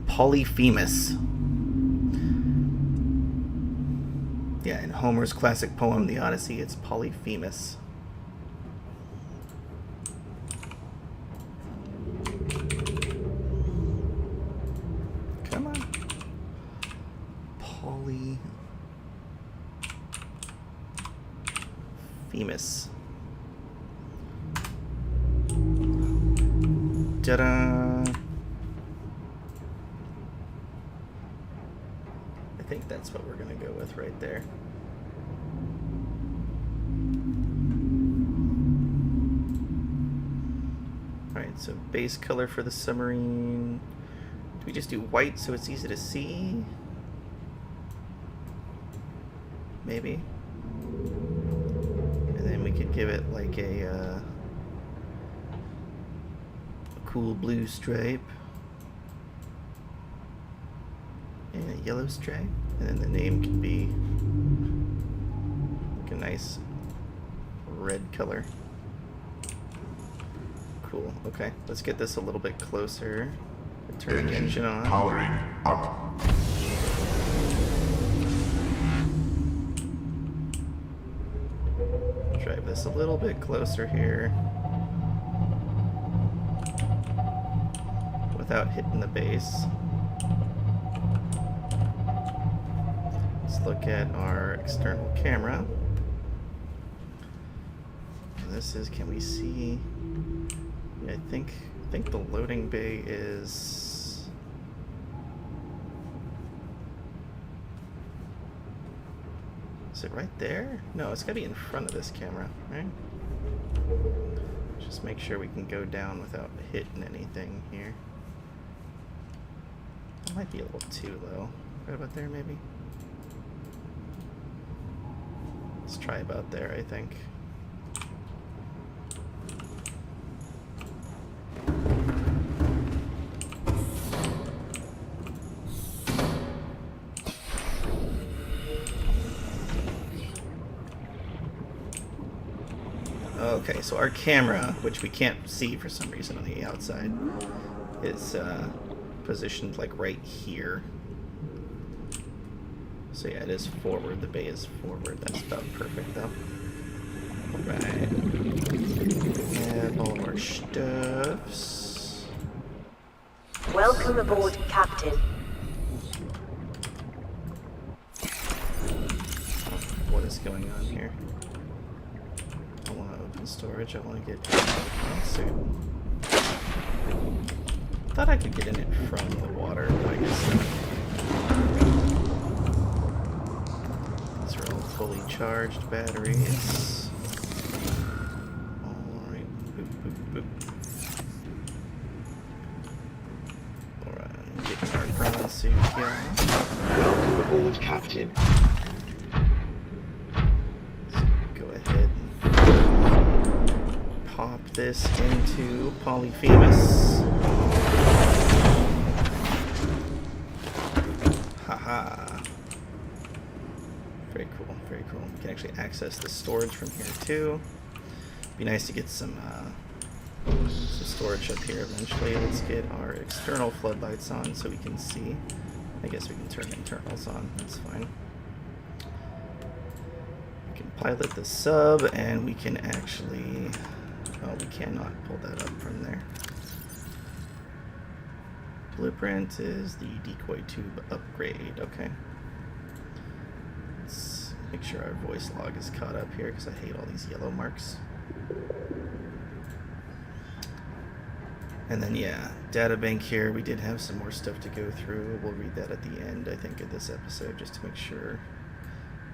A: Polyphemus. Yeah, in Homer's classic poem, The Odyssey, it's Polyphemus. Come on. Polyphemus. Ta-da! I think that's what we're going to go with right there. Alright, so base color for the submarine. Do we just do white so it's easy to see? Maybe. And then we could give it like a cool blue stripe. And a yellow stripe. And then the name can be like a nice red color. Cool. Okay, let's get this a little bit closer. Turn the engine on.
F: Powering up.
A: Drive this a little bit closer here. Without hitting the base. let's look at our external camera. This is, can we see? Yeah, I think the loading bay is. Is it right there? No, it's gotta be in front of this camera, right? Just make sure we can go down without hitting anything here. It might be a little too low. Right about there, maybe? Let's try about there, I think. Okay, so our camera, which we can't see for some reason on the outside, is positioned like right here. So yeah, it is forward. The bay is forward. That's about perfect though. Right. And all of our stuffs.
D: Welcome aboard, Captain.
A: What is going on here? I want to open storage. I want to get suit. Thought I could get in it from the water, but I guess not. These are all fully charged batteries. Alright, boop, boop, boop. Alright, getting our ground suit here.
G: Welcome aboard, Captain.
A: Go ahead and pop this into Polyphemus. Haha. Very cool, very cool. We can actually access the storage from here too. Be nice to get some storage up here eventually. Let's get our external floodlights on so we can see. I guess we can turn internals on, that's fine. We can pilot the sub and we can actually, oh, we cannot pull that up from there. Blueprint is the decoy tube upgrade, okay. Let's make sure our voice log is caught up here because I hate all these yellow marks. And then yeah, data bank here, we did have some more stuff to go through. We'll read that at the end, I think, of this episode just to make sure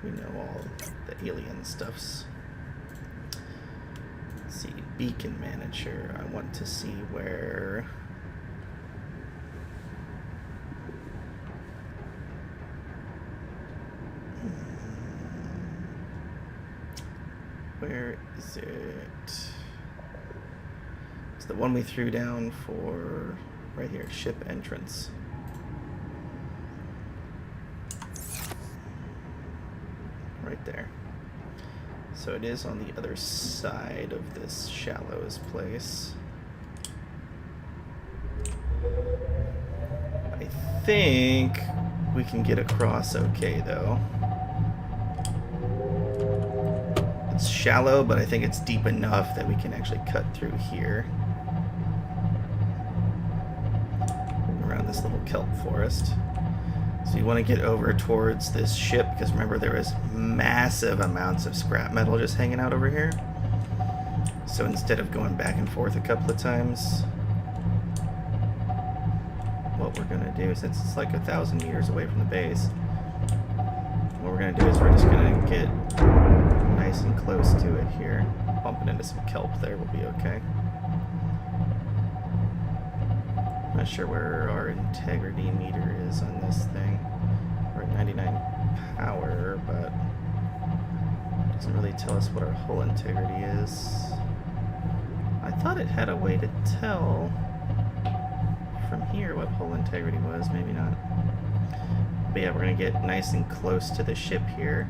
A: we know all the alien stuffs. Let's see, beacon manager. I want to see where... Where is it? It's the one we threw down for right here, ship entrance. Right there. So it is on the other side of this shallows place. I think we can get across okay though. It's shallow, but I think it's deep enough that we can actually cut through here. Around this little kelp forest. So you want to get over towards this ship, because remember there is massive amounts of scrap metal just hanging out over here. So instead of going back and forth a couple of times, what we're going to do, since it's like 1,000 meters away from the base, what we're going to do is we're just going to get nice and close to it here. Bumping into some kelp there will be okay. Not sure where our integrity meter is on this thing. We're at 99 power, but it doesn't really tell us what our hull integrity is. I thought it had a way to tell from here what hull integrity was, maybe not. But yeah, we're gonna get nice and close to the ship here,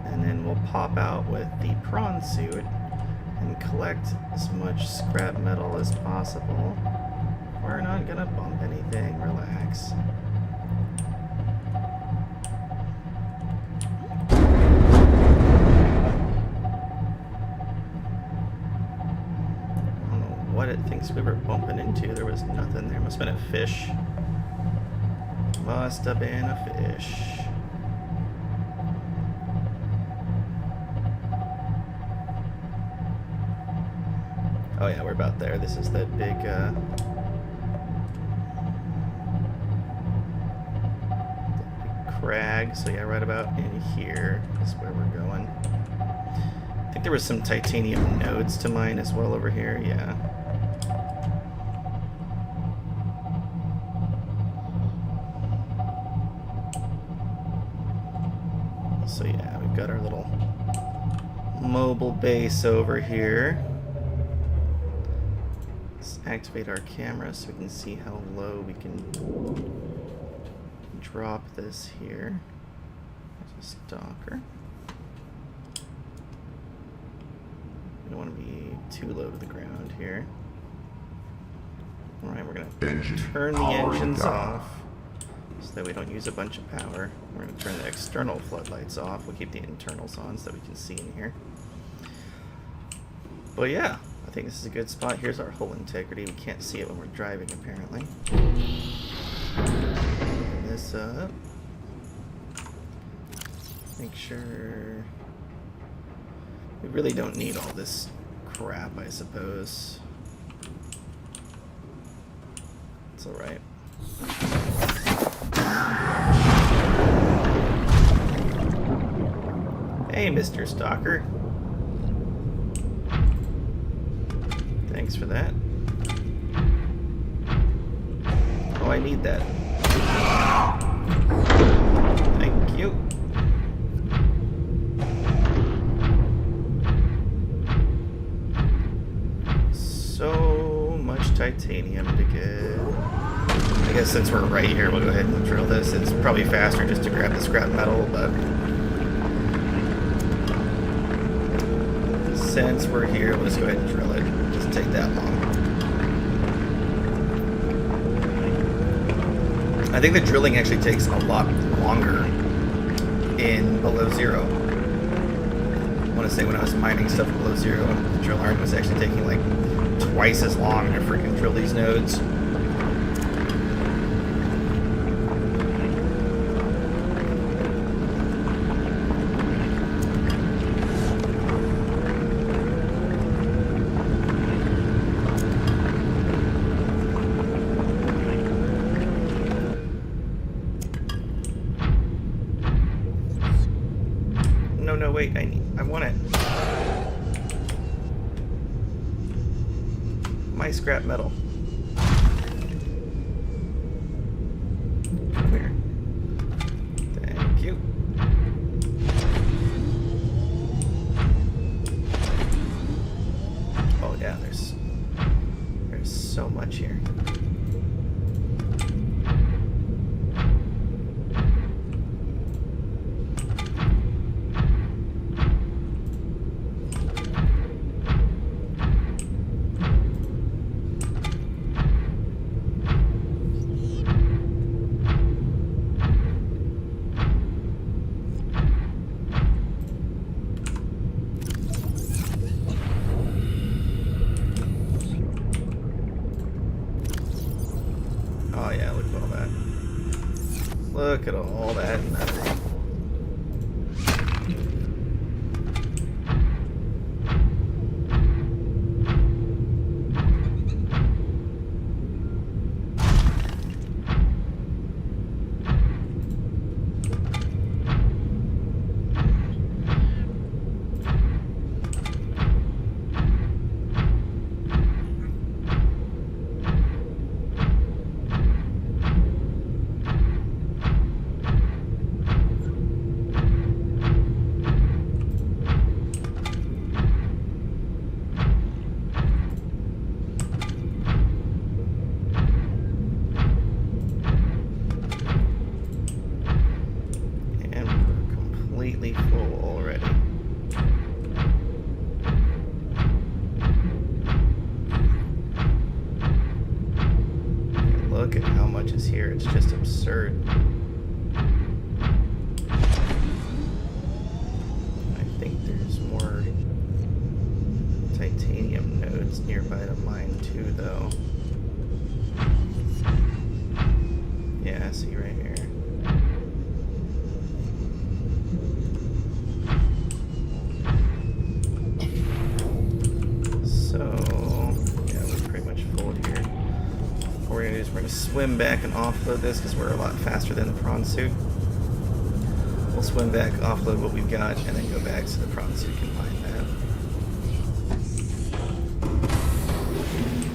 A: and then we'll pop out with the prawn suit and collect as much scrap metal as possible. We're not gonna bump anything, relax. I don't know what it thinks we were bumping into. There was nothing there. Must have been a fish. Must have been a fish. Oh yeah, we're about there. This is that big, crag. So yeah, right about in here is where we're going. I think there was some titanium nodes to mine as well over here. Yeah. So yeah, we've got our little mobile base over here. Let's activate our camera so we can see how low we can drop this here. There's a stalker. We don't want to be too low to the ground here. Alright, we're going to turn the engines off so that we don't use a bunch of power. We're going to turn the external floodlights off. We'll keep the internals on so that we can see in here. But yeah, I think this is a good spot. Here's our hull integrity. We can't see it when we're driving, apparently. Open this up. Make sure... We really don't need all this crap, I suppose. It's alright. Hey, Mr. Stalker. Thanks for that. Oh, I need that. Thank you. So much titanium to get. I guess since we're right here, we'll go ahead and drill this. It's probably faster just to grab the scrap metal, but since we're here, we'll just go ahead and drill it. It doesn't take that long. I think the drilling actually takes a lot longer in below zero. I want to say when I was mining stuff below zero, the drill arm was actually taking like twice as long to freaking drill these nodes. No, wait, I want it. My scrap metal. Come here. Thank you. Oh yeah, there's so much here. Oh yeah, look at all that. Look at all that nothing. Full already. Look at how much is here. It's just absurd. I think there's more titanium nodes nearby to mine too, though. Yeah, I see right here. So We're going to swim back and offload this because we're a lot faster than the prawn suit. We'll swim back, offload what we've got, and then go back so the prawn suit can mine that.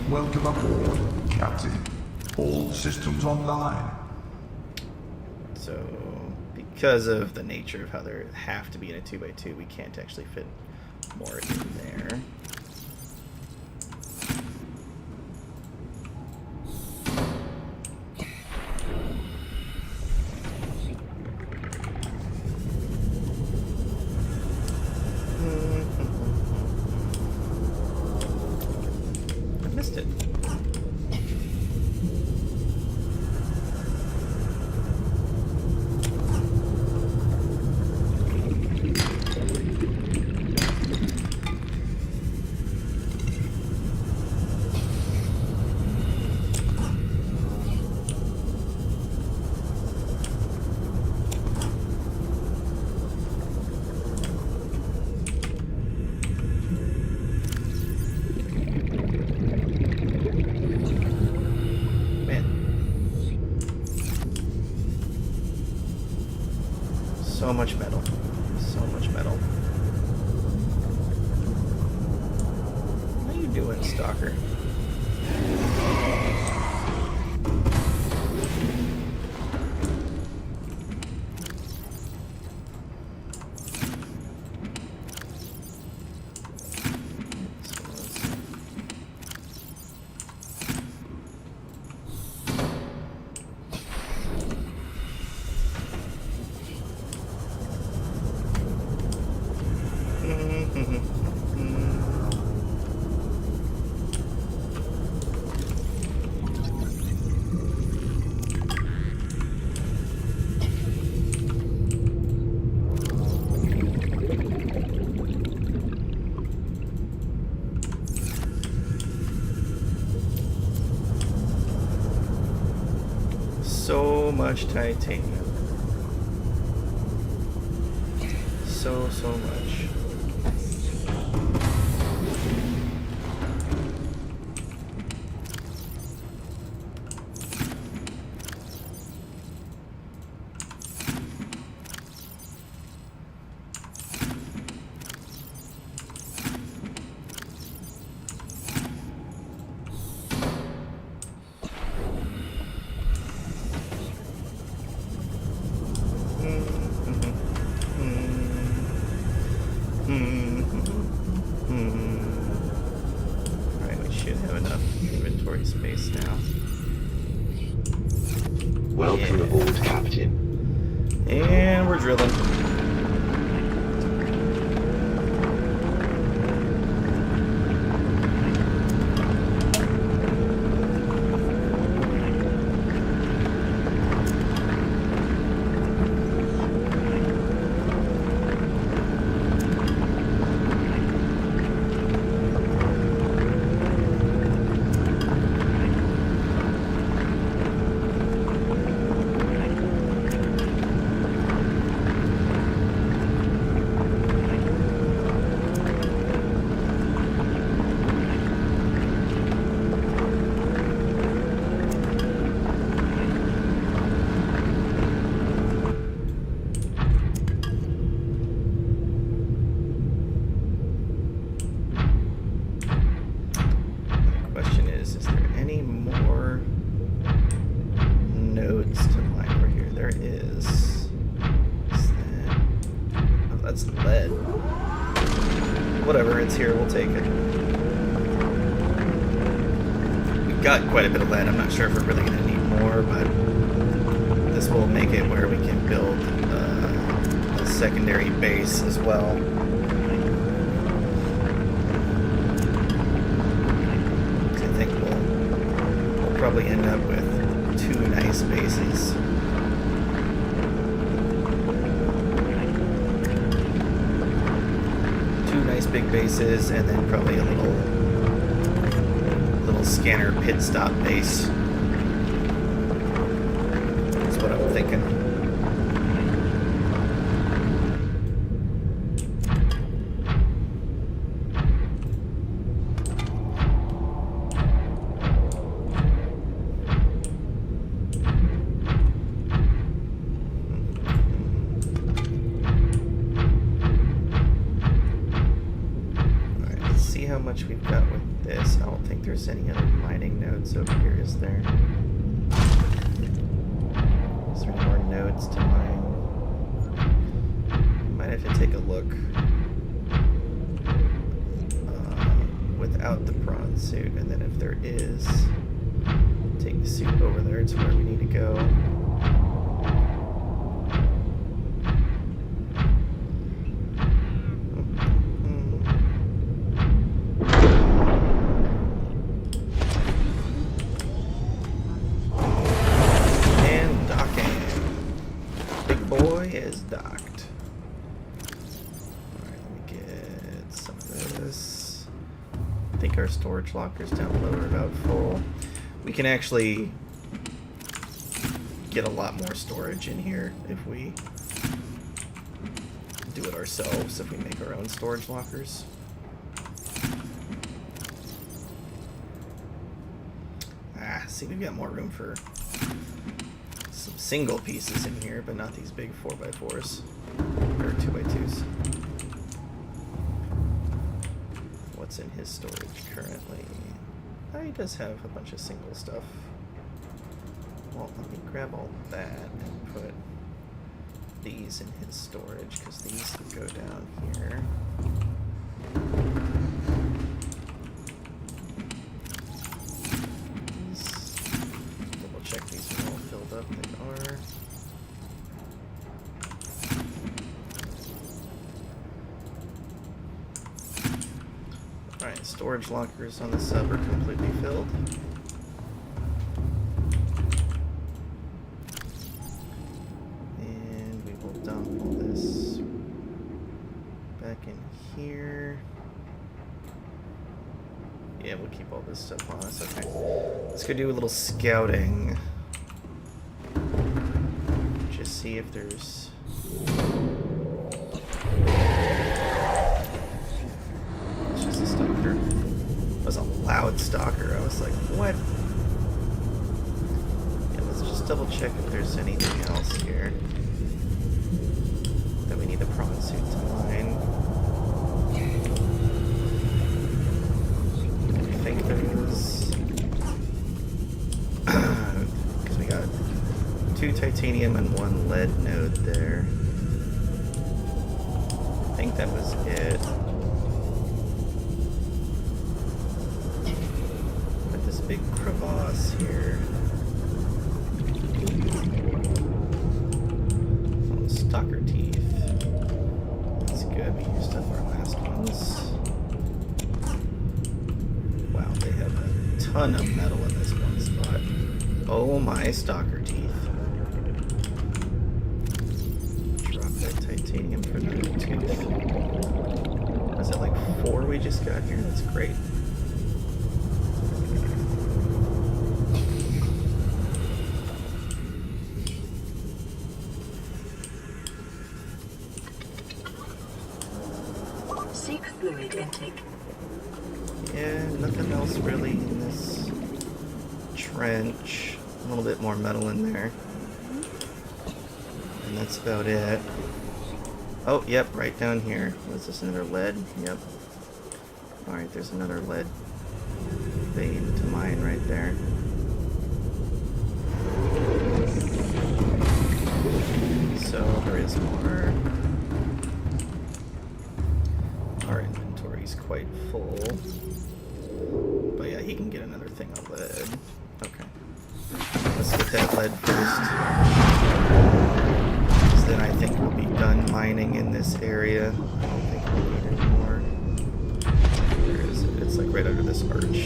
F: Welcome aboard, Captain. All systems online.
A: So, because of the nature of how they have to be in a 2x2, we can't actually fit more in there. I missed it. So much metal. So much metal. What are you doing, Stalker? So much titanium. So much. Alright, we should have enough inventory space now.
G: Welcome aboard, Captain.
A: And we're drilling. Whatever, it's here, we'll take it. We've got quite a bit of lead. I'm not sure if we're really going to need more, but this will make it where we can build a secondary base as well. So I think we'll probably end up with 2 nice bases. Big bases, and then probably a little scanner pit stop base. That's what I'm thinking. see how much we've got with this. I don't think there's any other mining nodes over here, is there? Is there any more nodes to mine? Might have to take a look without the prawn suit, and then if there is, take the suit over there to where we need to go. And docking. Big boy is docked. Alright, let me get some of this. I think our storage lockers down below are about full. We can actually get a lot more storage in here if we do it ourselves, if we make our own storage lockers. See, we've got more room for some single pieces in here, but not these big 4x4s or 2x2s. What's in his storage currently? Oh, he does have a bunch of single stuff. Well, let me grab all that and put these in his storage, because these can go down here. Double check these are all filled up. They are. Alright, storage lockers on the sub are completely filled. And we will dump all this back in here. Yeah, we'll keep all this stuff on us. Okay. Let's go do a little scouting. Just see if there's... It's just a stalker. It was a loud stalker. I was like, what? Yeah, let's just double check if there's anything else here that we need a prawn suit to mine. I think there is. Because we got 2 titanium and 1 lead node there. I think that was it. Got this big crevasse here. Oh, stalker teeth. That's good. We used up our last ones. Wow, they have a ton of metal in this one spot. Oh my stalker teeth. Drop that titanium for another tooth. Was it like 4 we just got here? That's great.
C: Seek fluid intake.
A: Yeah, nothing else really in this trench. A little bit more metal in there. And that's about it. Oh, yep, right down here. Was this another lead? Yep. Alright, there's another lead vein to mine right there. So there is more. Our inventory's quite full. But yeah, he can get another thing of lead. Okay. Let's get that lead first. Because then I think we'll be done mining in this area. I don't think we'll need any more. Where is it? It's like right under this arch.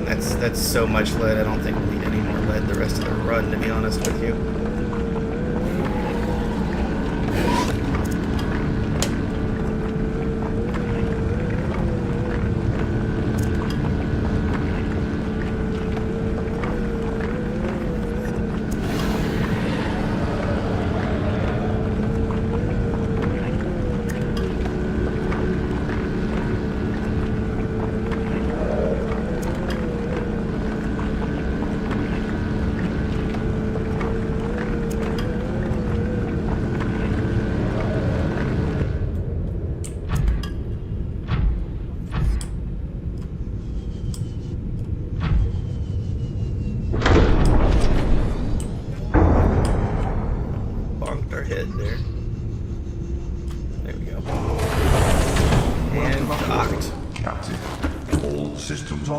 A: And that's so much lead, I don't think we'll need any more lead the rest of the run, to be honest with you.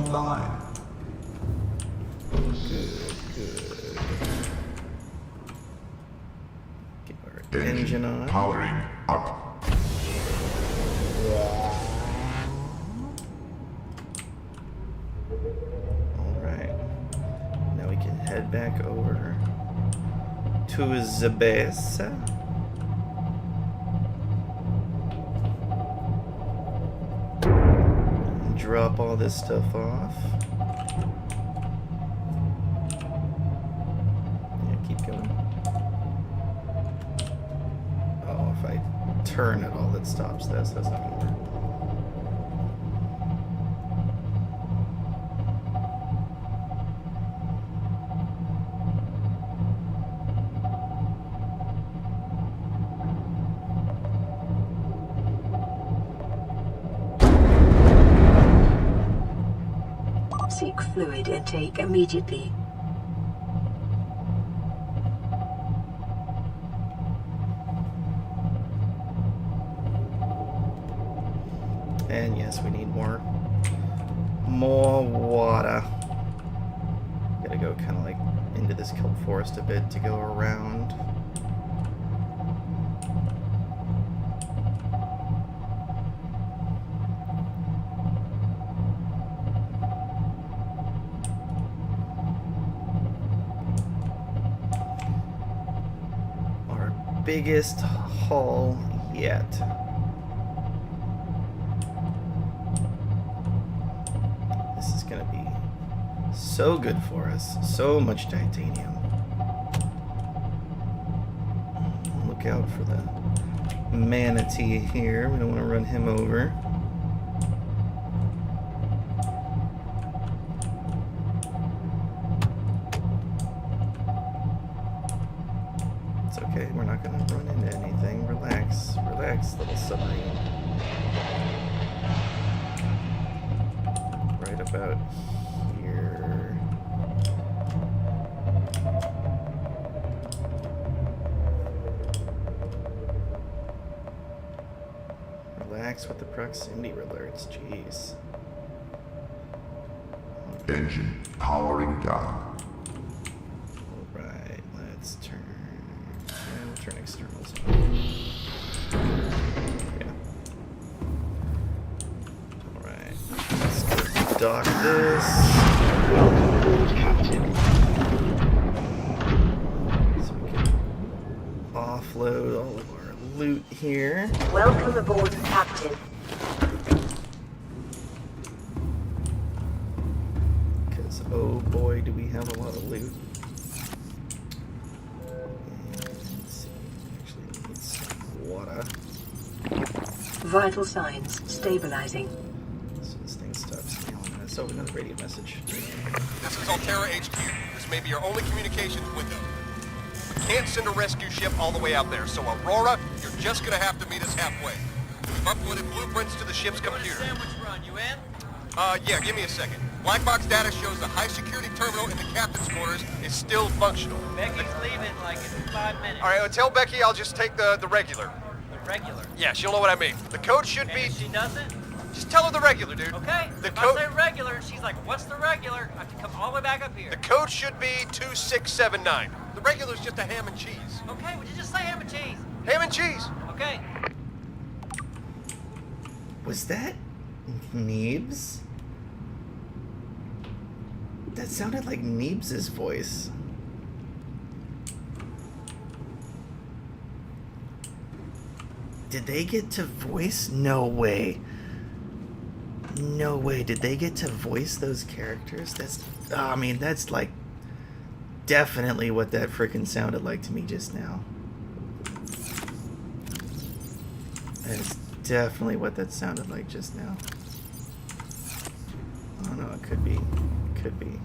F: online.
A: Good. Get our engine on.
F: Powering up.
A: Alright. Now we can head back over to the base. Drop all this stuff off. Yeah, keep going. Oh, if I turn it all, that stops this. That's not gonna work.
C: Seek fluid intake immediately.
A: And yes, we need more water. Gotta go kind of like into this kelp forest a bit to go around. Our biggest haul yet. This is gonna be so good for us. So much titanium. Look out for the manatee here. We don't want to run him over. It's okay. We're not gonna run into anything. Relax. Relax, little submarine. Right about here. Relax with the proximity alerts, jeez.
F: Engine powering down.
A: Alright, let's turn. Yeah, we'll turn externals on. Yeah. Alright, let's go dock this.
G: Welcome aboard, Captain.
A: So we can offload all of our loot here.
D: Welcome aboard, Captain.
A: Because, oh boy, do we have a lot of loot. And let's see, we actually need some water.
C: Vital signs stabilizing.
A: So this thing stops yelling at us. Oh, another radio message.
H: This is Altera HQ. This may be your only communications window. We can't send a rescue ship all the way out there, so Aurora, you're just gonna have to meet us halfway. We've uploaded blueprints to the ship's computer.
I: Sandwich run, you in?
H: Yeah, give me a second. Black box data shows the high security terminal in the captain's quarters is still functional.
I: Becky's leaving like in 5 minutes.
H: All right, well, tell Becky I'll just take the regular.
I: The regular.
H: Yeah, she'll know what I mean. The code should
I: And
H: be...
I: if she doesn't?
H: Just tell her the regular, dude.
I: Okay.
H: The
I: if
H: code...
I: I say regular and she's like, what's the regular? I have to come all the way back up here.
H: The code should be 2679. The regular's just a ham and cheese.
I: Okay, would you just say ham and cheese?
H: Ham and cheese.
I: Okay.
A: Was that Neebs? That sounded like Neebs' voice. Did they get to voice? No way. No way. Did they get to voice those characters? That's, I mean, that's like definitely what that frickin' sounded like to me just now. That is definitely what that sounded like just now. Oh no, it could be. It could be.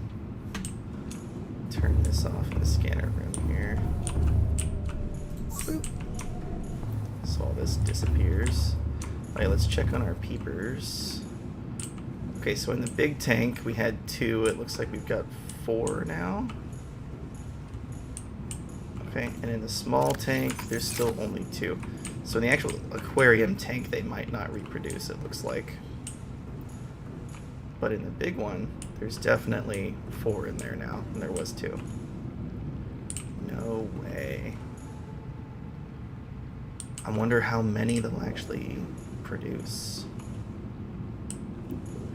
A: Turn this off in the scanner room here. Boop. So all this disappears. Alright, let's check on our peepers. Okay, so in the big tank we had 2. It looks like we've got 4 now. Okay, and in the small tank there's still only 2. So in the actual aquarium tank they might not reproduce, it looks like. But in the big one, there's definitely 4 in there now, and there was 2. No way. I wonder how many they'll actually produce.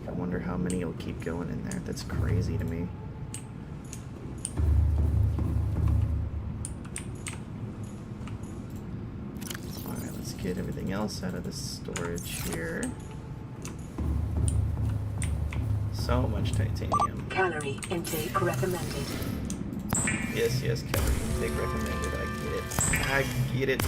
A: I wonder how many will keep going in there. That's crazy to me. Alright, let's get everything else out of the storage here. So much titanium.
C: Calorie intake recommended.
A: Yes, yes, calorie intake recommended. I get it.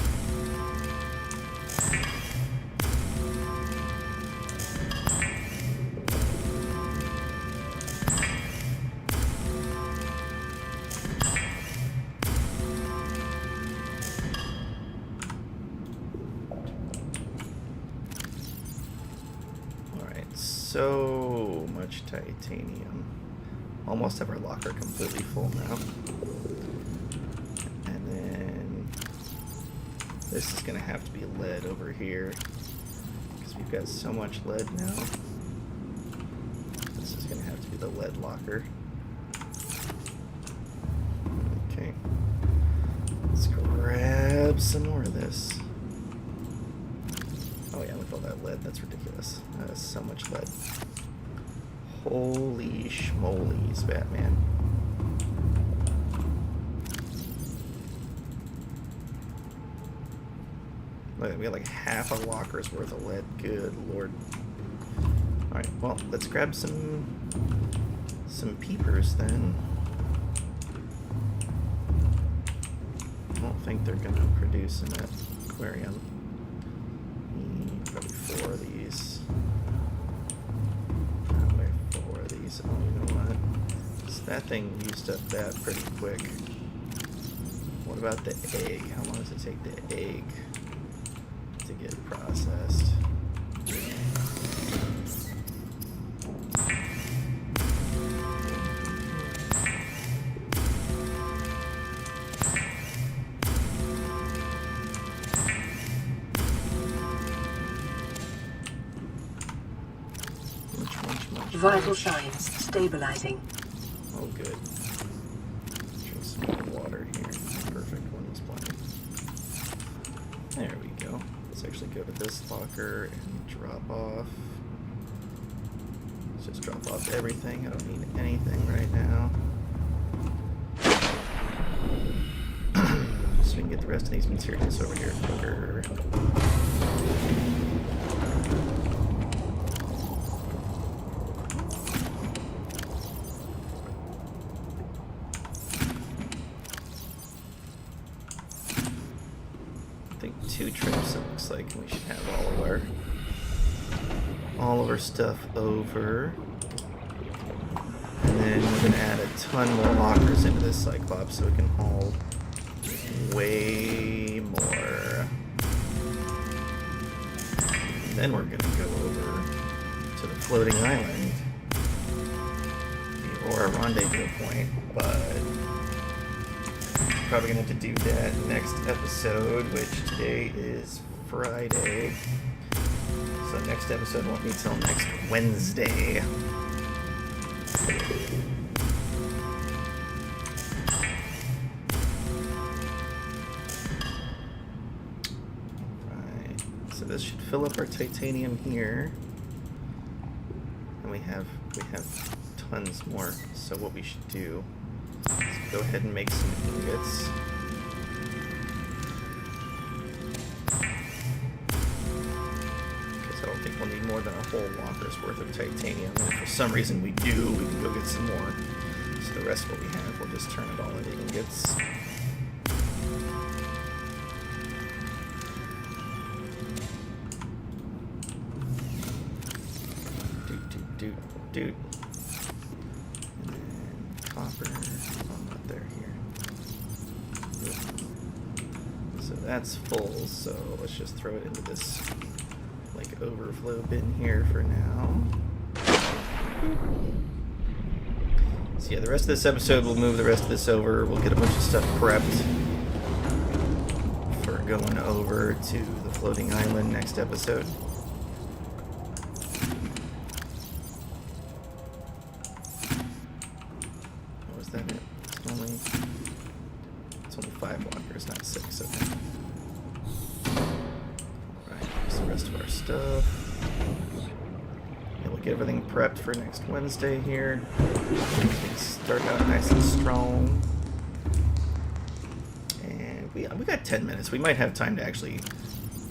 A: So much titanium. Almost have our locker completely full now. And then this is gonna have to be lead over here because we've got so much lead now. This is gonna have to be the lead locker. Okay. Let's grab some more of this. Oh yeah, look at all that lead. That's ridiculous. That is so much lead. Holy schmolies, Batman. Look, we got like half a locker's worth of lead. Good lord. Alright, well, let's grab some peepers then. I don't think they're gonna produce in that aquarium. Probably 4 of these. Probably 4 of these. Oh, you know what? So that thing used up that pretty quick. What about the egg? How long does it take the egg to get processed?
C: Vital signs stabilizing.
A: Oh, good. Drink some more water here. Perfect when it's plenty. There we go. Let's actually go to this locker and drop off. Let's just drop off everything. I don't need anything right now. So we can get the rest of these materials over here quicker. I think 2 trips it looks like, and we should have all of our stuff over. And then we're gonna add a ton more lockers into this Cyclops so we can haul way more. And then we're gonna go over to the floating island, the Aurora rendezvous point, but probably gonna have to do that next episode, which today is Friday. So next episode won't be till next Wednesday. Alright, so this should fill up our titanium here. And we have tons more. So what we should do is go ahead and make some ingots. Because I don't think we'll need more than a whole locker's worth of titanium. And if for some reason we do, we can go get some more. So the rest of what we have, we'll just turn it all into ingots. Dude. And then copper. Oh, not there, here. So that's full, so let's just throw it into this like overflow bin here for now. So yeah, the rest of this episode, we'll move the rest of this over. We'll get a bunch of stuff prepped for going over to the floating island next episode. was that it? It's only 5 walkers, not 6. Okay. Alright, here's the rest of our stuff. Yeah, we'll get everything prepped for next Wednesday here. Start out nice and strong. And we got 10 minutes. We might have time to actually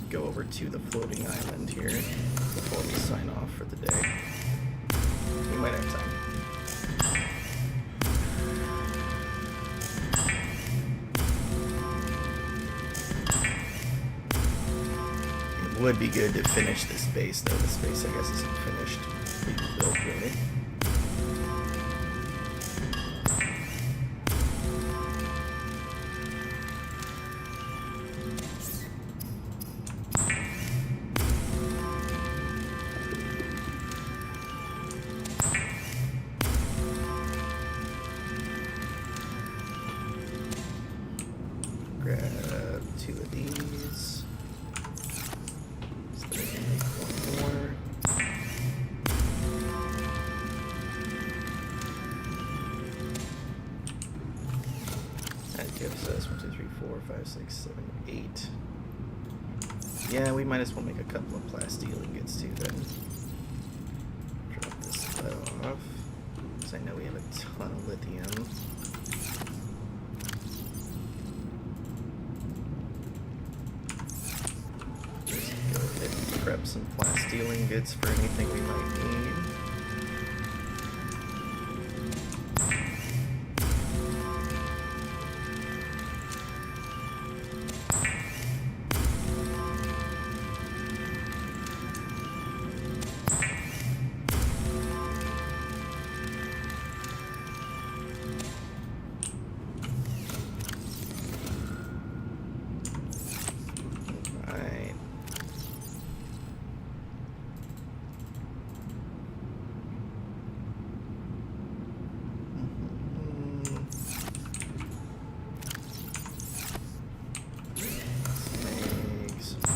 A: go over to the floating island here before we sign off for the day. We might have time. It would be good to finish this base, though. This base, I guess, isn't finished. Being built, really. Grab 2 of these. So we can make 1 more. That gives us 1, 2, 3, 4, 5, 6, 7, 8. Yeah, we might as well make a couple of plasteel ingots too then. Drop this lead off. Because I know we have a ton of lithium. Prep some plasteel ingots for anything we might need.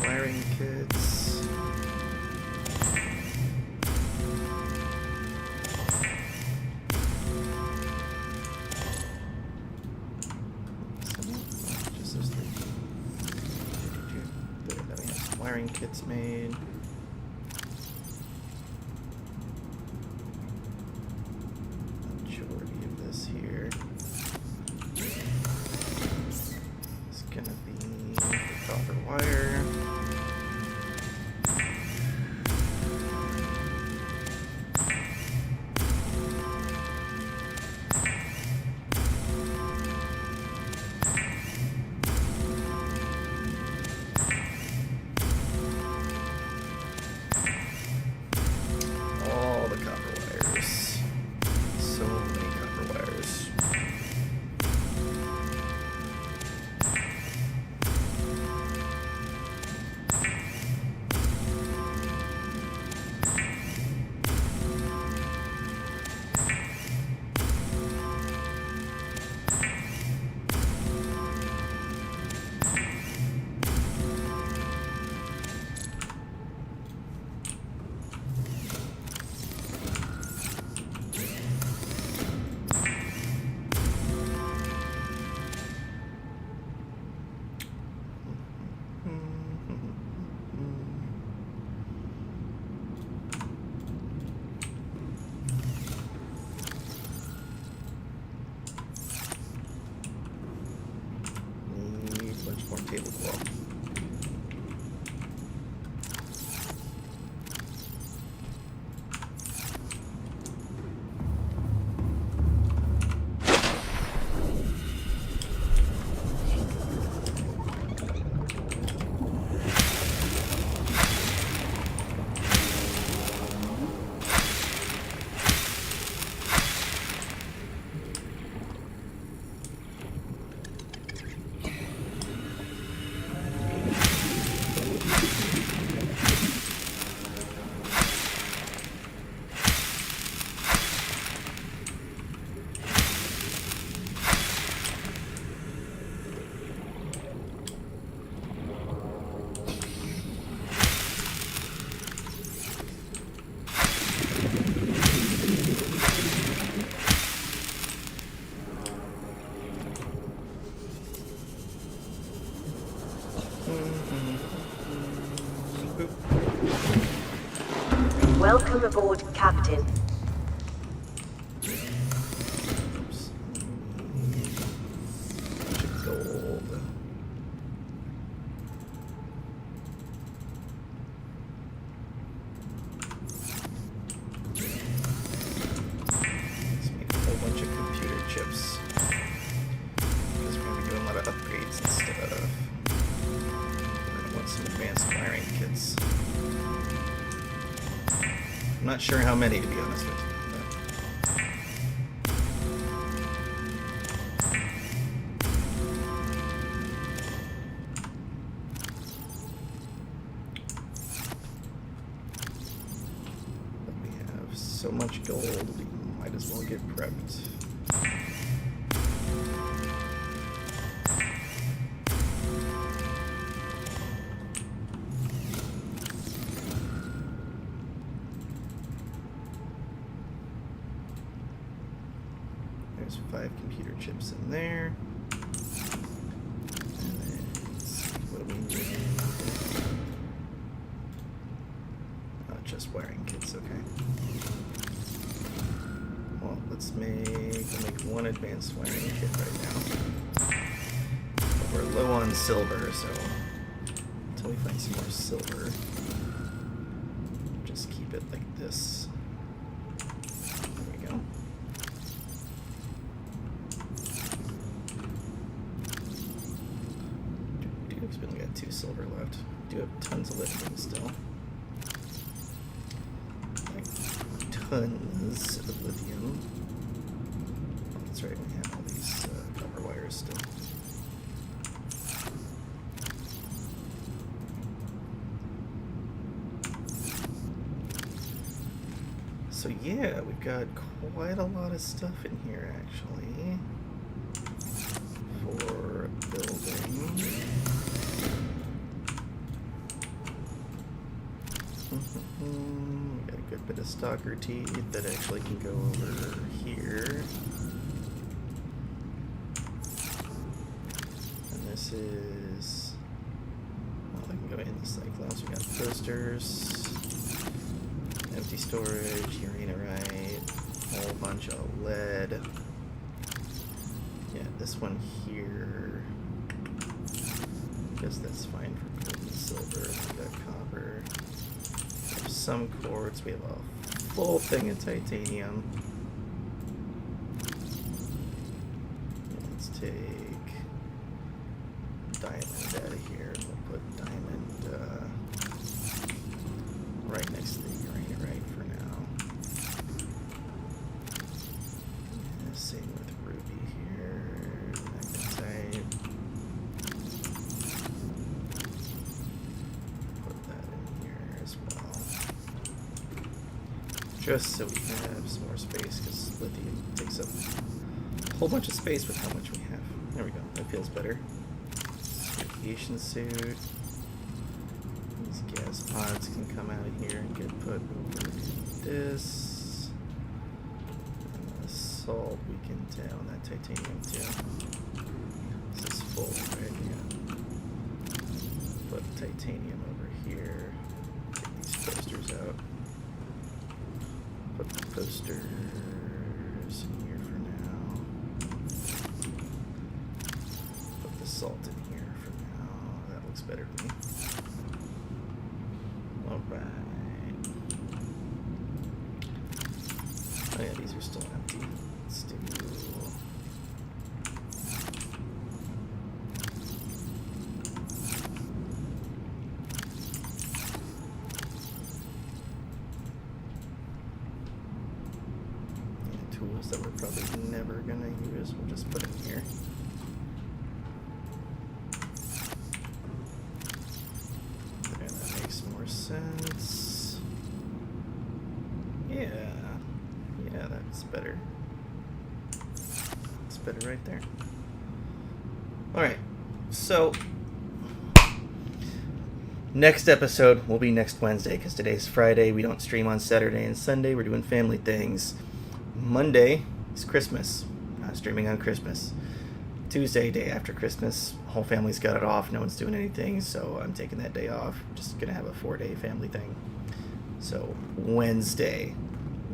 A: Wiring kits. Just those 3. There, then we have some wiring kits made. Majority of this here is gonna be the copper wire.
D: Welcome aboard, Captain.
A: Oops. Bunch of gold. Let's make a whole bunch of computer chips. Because we're going to be doing a lot of upgrades and stuff. We're going to want some advanced wiring kits. I'm not sure how many, to be honest with you. But we have so much gold, we might as well get prepped. There's 5 computer chips in there. And then, let's see, what do we need? Just wiring kits, okay. Well, we'll make one advanced wiring kit right now. But we're low on silver, so until we find some more silver, just keep it like this. There we go. We only got 2 silver left. We do have tons of lithium still. Like, tons of lithium. Oh, that's right, we have all these copper wires still. So yeah, we've got quite a lot of stuff in here actually for building. We got a good bit of stalker teeth that actually can go over here. And this is... well, they can go in the Cyclops. We got posters, empty storage, uraninite, a whole bunch of lead. Yeah, this one here, I guess that's fine for gold and silver. We got copper. Some quartz. We have a full thing of titanium. Let's take diamond out of here and we'll put diamond right next to the uraninite for now. Yeah, same with ruby here. Magnetite. Put that in here as well. Just so we have some more space, because lithium takes up a whole bunch of space with how much we have. There we go, that feels better. Radiation suit. These gas pods can come out of here and get put over in this. And the salt we can down that titanium too. This is full, right? Yeah. Put titanium over here. Take these posters out. Put the posters in here for now. Put the salt in here for now. That looks better to me. Alright. Oh yeah, these are still empty. Let's do... tools that we're probably never gonna use, we'll just put in here. And that makes more sense. Yeah, that's better. It's better right there. Alright, so next episode will be next Wednesday, because today's Friday. We don't stream on Saturday and Sunday. We're doing family things. Monday is Christmas. Streaming on Christmas. Tuesday, day after Christmas, whole family's got it off. No one's doing anything, so I'm taking that day off. Just gonna have a 4-day family thing. So Wednesday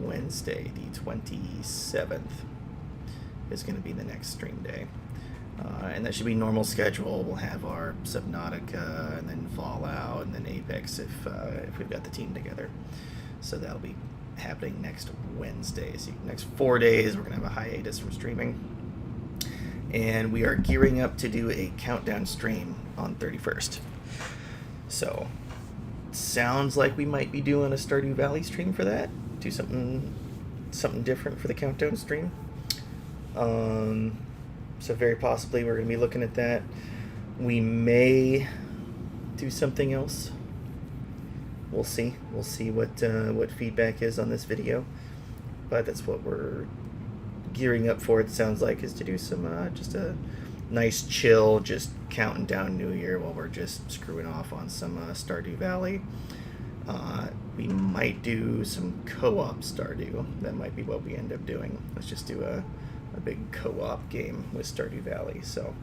A: the 27th is going to be the next stream day. And that should be normal schedule. We'll have our Subnautica, and then Fallout, and then Apex if we've got the team together. So that'll be happening next Wednesday. So next 4 days, we're going to have a hiatus from streaming. And we are gearing up to do a countdown stream on 31st. So sounds like we might be doing a Stardew Valley stream for that. Do something different for the countdown stream. So very possibly we're going to be looking at that. We may do something else. We'll see. We'll see what feedback is on this video. But that's what we're gearing up for, it sounds like, is to do some just a nice chill, just counting down New Year while we're just screwing off on some Stardew Valley. We might do some co-op Stardew. That might be what we end up doing. Let's just do a big co-op game with Stardew Valley. So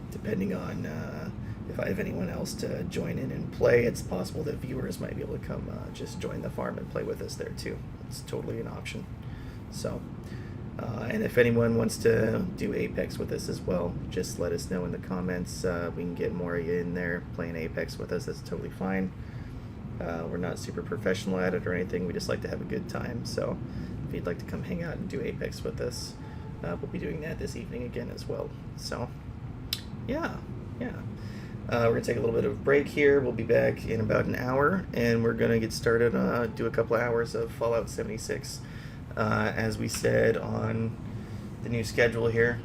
A: depending on if I have anyone else to join in and play, it's possible that viewers might be able to come just join the farm and play with us there too. It's totally an option. So and if anyone wants to do Apex with us as well, just let us know in the comments. We can get more of you in there playing Apex with us. That's totally fine. We're not super professional at it or anything. We just like to have a good time. So if you'd like to come hang out and do Apex with us, we'll be doing that this evening again as well. So yeah. We're going to take a little bit of a break here. We'll be back in about an hour, and we're going to get started, do a couple of hours of Fallout 76. As we said on the new schedule here,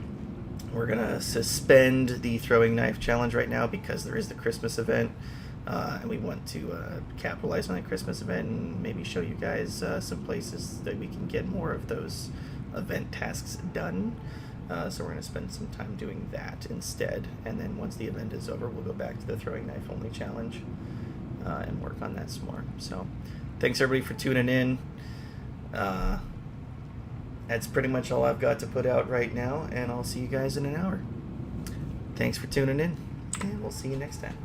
A: we're going to suspend the throwing knife challenge right now because there is the Christmas event, and we want to capitalize on that Christmas event and maybe show you guys some places that we can get more of those event tasks done. So we're going to spend some time doing that instead, and then once the event is over, we'll go back to the throwing knife only challenge and work on that some more. So thanks everybody for tuning in. That's pretty much all I've got to put out right now, and I'll see you guys in an hour. Thanks for tuning in, and we'll see you next time.